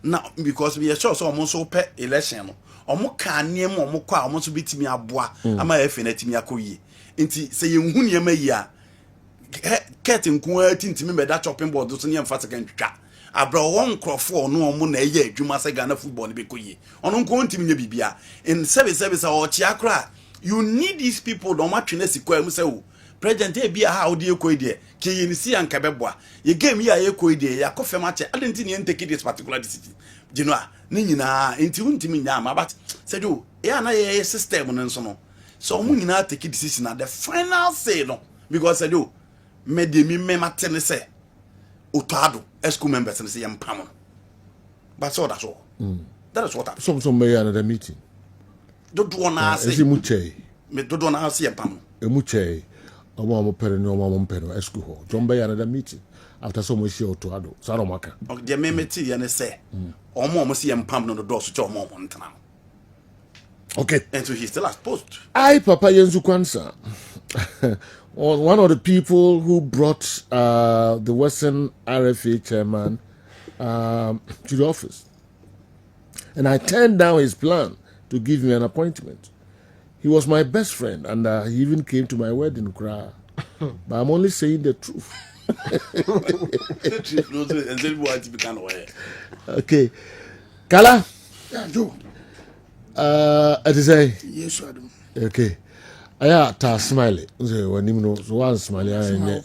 na because we are sure so omo so pe election no omo ka niem omo kwa omo so bitimi aboa ama efe na timi akoyi nti se ye hu niem ayi a curtain ko atintimi meda chopping board so niem fa second twa abra won crofo no omo na eye adwuma se Ghana football ne be koyi ono nko ntimi nya bibia in service o chia kra. You need these people don't match in a sequel. President be a how do you go there? Can you see and Cabeboa? You gave me a echo idea, a coffee match. I didn't take this particular decision. You know, Nina, into Yama, but said you, a system and so on. So, we not take a decision at the final say no, because I do. Made me mema Tennessee, Utado, ESCO members and say I'm Pamon. But so that's all. That is what happened. Some may another meeting. Don't want to say, me don't want to see a Pam. Muche. A woman parent, no woman parent, a school. John Bay another meeting after so much show to Ado, Saramaka. The memeti and say, or more must see him pump on the door to John Momont now. Okay. And so he still has post. I, Papa Yenzu Kwansa, one of the people who brought the Western RFA chairman to the office. And I turned down his plan to give me an appointment. He was my best friend, and he even came to my wedding cry. But I'm only saying the truth. Okay. Kala? Yeah, Joe. It is a... Yes, I do. Okay. I ta smile. So one smile.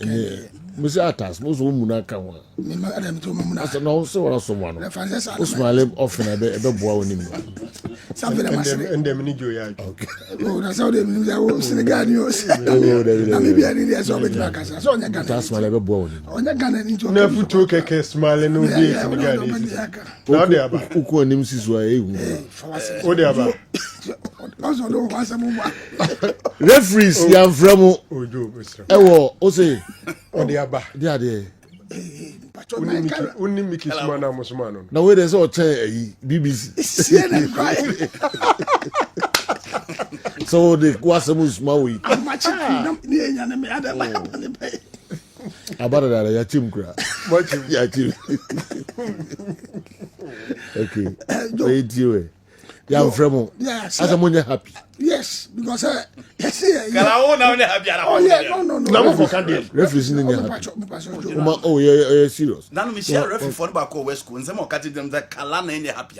Monsieur Atas, most women come on. Madame to Mumma. I said, no, so someone. Smile often a bit boy. Something and them need you. Okay. Oh, that's how they was in the garden. Maybe I need to solve it like I saw. That's my level boy. On the gun into never took a smile and no days in the garden. Now they are back. Who call him Sisway? Oh, they are back. Also, no, once a moment. Referees, young Framo. Oh, Ose. Oh, they are back. They are there. Only Mickey Smana Musmano. Now, where there's all BBC. So the Quasamus Maui. About that, I team cry. Yeah, team. Okay. Wait, you. Yeah, Fremo. Yes. As I'm happy. Yes, because yes, referees in the oh, yeah, serious. Now, me share referee for the back of West Coast, and some catch them that Kalana in the happy.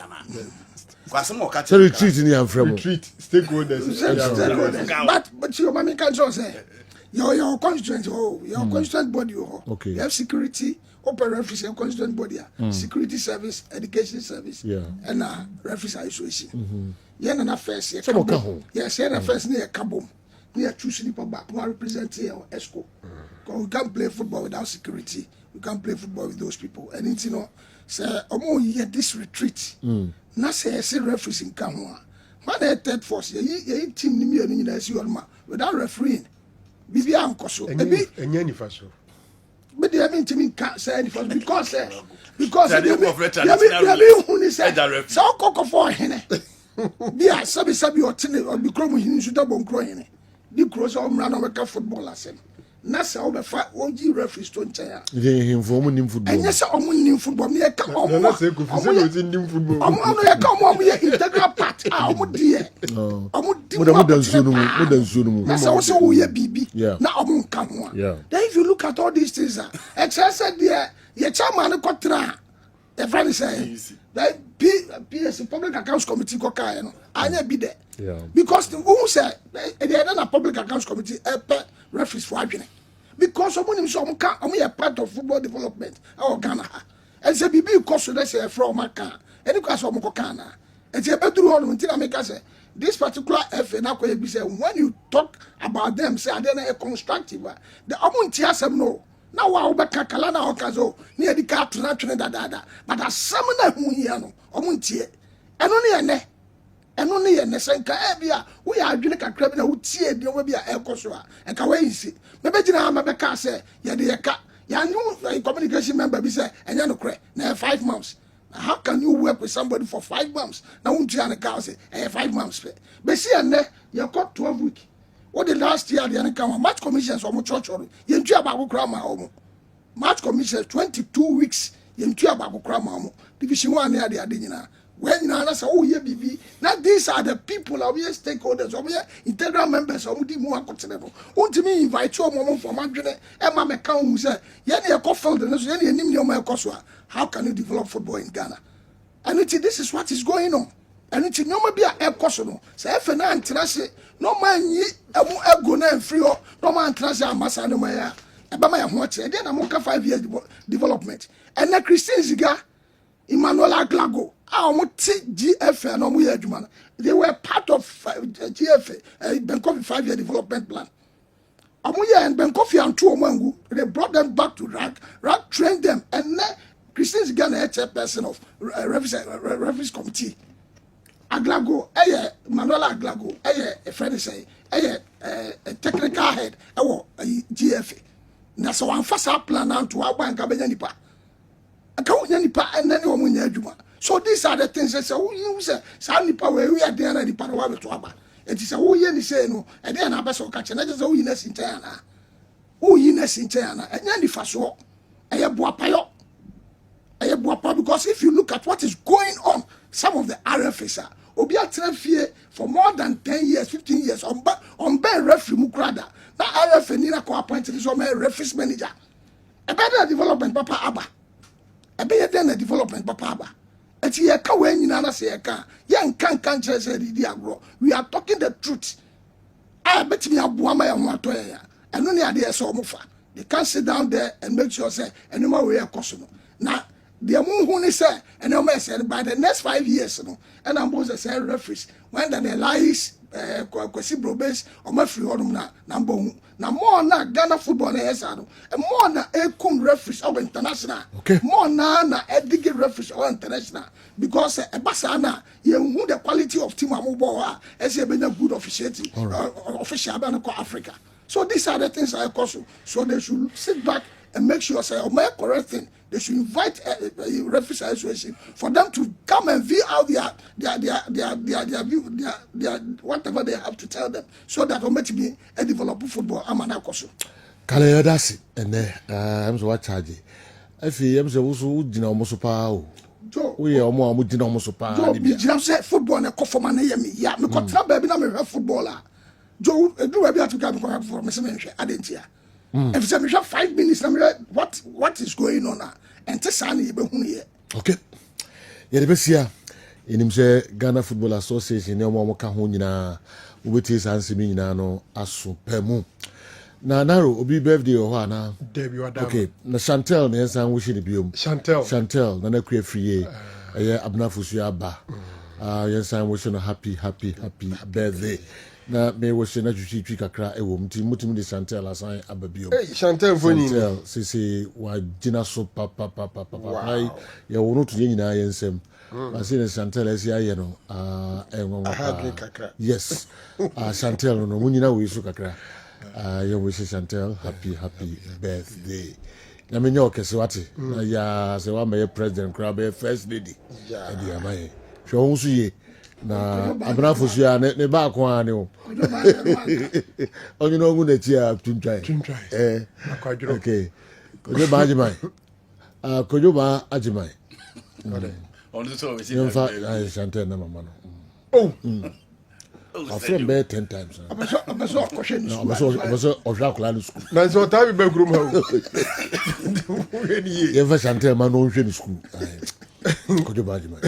So retreat in the Fremo. Retreat, stakeholders. But your mommy can say your constituent, your constituent body, okay. You have security. Open referees and constituent body, security service, education service, and referees association. Yeah, and affairs. Yes, and affairs near Kabum, near two sleeper back. We represent here ESCO. We can't play football without security. We can't play football with those people. And it's say, you this retreat. Not say referees in Kamwa. When they third force, you team without refereeing. Bibi Ankoso. And any fashion. But they mean to me can't say anything because they so cocoa for him. Be a sabi or tin or become him should have been crying. The cross of Ranawaca football as him. Nasa over 5 OG referees to chair. They inform him football. And yes, I'm winning football. Me come on. I'm football. I'm come on. We are integral part. I'm dear. That's also we are BB. Yeah. Now I won't come on. Yeah. Then if you look at all these things, exercise there, your chairman contra. The friend is saying that PS Public Accounts Committee ko kai no anya bi there. Yeah. Because who say the Public Accounts Committee referees for adwene. Because someone him so can a part of football development our Ghana. And say bibi cost so say from Maka. Any class of Mokana. And say bedru hall until make say this particular FA na ko be say when you talk about them say they are constructive. The omunti asem no. Na wa obeka kala na okazo ni edika tuna twene dada but asem na hu hia no omuntie eno ne ye senka e bia wo ya adwene kakra bi na wo tie bi o bia ekoso a enka wa yisi me be gina ma be ka say ye de ye ka ya new communication member bi say enya no kre na 5 months. How can you work with somebody for 5 months? Now won't you and the say 5 months but see and you got 12 weeks. What the last year the come match commissions or church or you about grandma home. Match commissions 22 weeks you about grandma division 1 near the adina. When you say, oh, yeah, BB, now these are the people, are we stakeholders, are we integral members, or we more continental. Want me invite you mom from Madrid, and my account who say, Yanni a Cofield, and how can you develop football in Ghana? And this is what is going on. And it's no be a cosono. Say, if an antrase, no man ye, a go na free or no man trase a massa no maya. Abama watch, and then I'm 5 years development. And the Christian Ziga, Emmanuel Aglago. GFA no mu adwuma. They were part of GFA Benkofi 5-year development plan. Amuya and Benkofi and two omangu, they brought them back to RAG trained them, and Christians Ghana chairperson of referees committee. Aglago, Manuel Aglago, a friend say, a technical head, GFA. That's one first plan out to our bank Abenipa. I can't and then you so these are the things that say, oh, you say, Sandy Power, we are there at the Parawa to Abba. It is a whole year, say no, and then I better catch another winess in China. Oh, yes, in China, and then the Faso, I have Buapayo. Because if you look at what is going on, some of the RFs are Obia Trefie for more than 10 years, 15 years on bed referee Mukrada. Now RF Nina co-appointed is on my referees manager. A better development, Papa Abba. A better development, Papa Abba. We are talking the truth. I bet me and only idea so mufa. They can't sit down there and make sure say and no more way a question. Now the moon say and no said by the next 5 years and I'm supposed to say referees when the lies kwesi brobes or my free order number na more na Ghana football na and more na referees of international more na edige referees or international because a basana you know the quality of team amubo as a good officiating official Africa. So these are the things I cause so they should sit back and make sure say my correct thing. They should invite a referees association for them to come and view out their whatever they have to tell them, so that we be a develop football. I'm an akoso. Kale yadasi ene I'm so charge. If you am so jina omoso pa o. We omo amu jina omoso pa. Jo bi jina say football na ko forma na yemi ya me ko tra ba bi na me hwe footballer. Jo edu ba bi atuka bi ko for me se me hwe adentia. If you have 5 minutes, what is going on now? And okay. Yebesia, in Ghana Football Association, no more Kahunina, Ubetis and Simina no asu pemu. Na naro obi birthday or wana. Okay, na Chantel ne san wishi ni biom. Chantel na kwe free abna fusu aba. Yensan wishi no happy birthday. Na me wish na juchi kakra ewo mutim de Chantel asan ababio. Chantel voni. Chantel sisi wa jina so papa. Ai ya wono to nyina yensem. Asi na Chantel esi aye no kakra. Yes. Chantel no munyina we so kakra. Ya wish Chantel happy birthday. Na me nyo kese wate. Na ya se wa me president crab first lady. Ya di amaye. Hwo nso ye. Na abna fosia ne ba ko ane o onye no ngu na ti a tuntwai akwadro okay kojo ba ajimai kojo ba ajimai on the so we see Chantel na mama no oh I've been there 10 times. Abaso question no abaso ojakula no school na so ta bi be group ha Eva Chantel ma no hwe no school Kojo Bajima.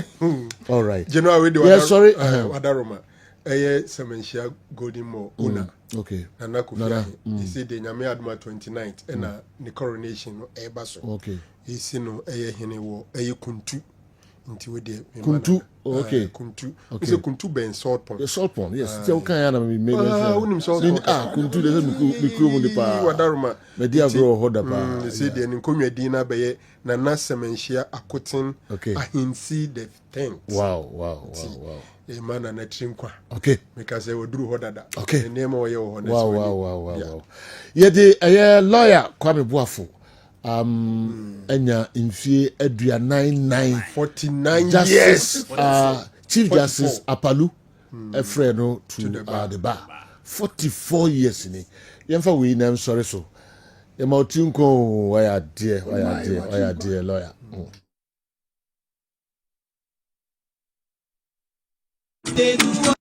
All right. General we do. Yeah, sorry. Wadaroma. Semenshia Golden Mo Una. Okay. Nana Kufi. He said the Nyame Aduma 29th and the coronation no Ebaso. Okay. He said no hene wo kuntu. Nti we de kuntu. Okay. Kuntu. Okay. Is kuntu ben salt pond. The salt pond. Yes. Tell kan ya na me me. Unim salt pond. Kuntu de mi kuro mu de pa. Wadaroma. Me dia bro hoda pa. He said the nkonwa din na be na Semenshia Akotin. Okay. Ahinsi the 10th. Wow. Emana na trinkwa. Okay. Because we do hodada. Okay. The name of your honest. Wow. Ye de lawyer Kwame Boafo. Enya infie aduanan 49 years. Yes. Chief Justice Apalu Efre no to the bar. 44 years ni. Yemfa we name sorry so. Yema otinko why dear lawyer. They do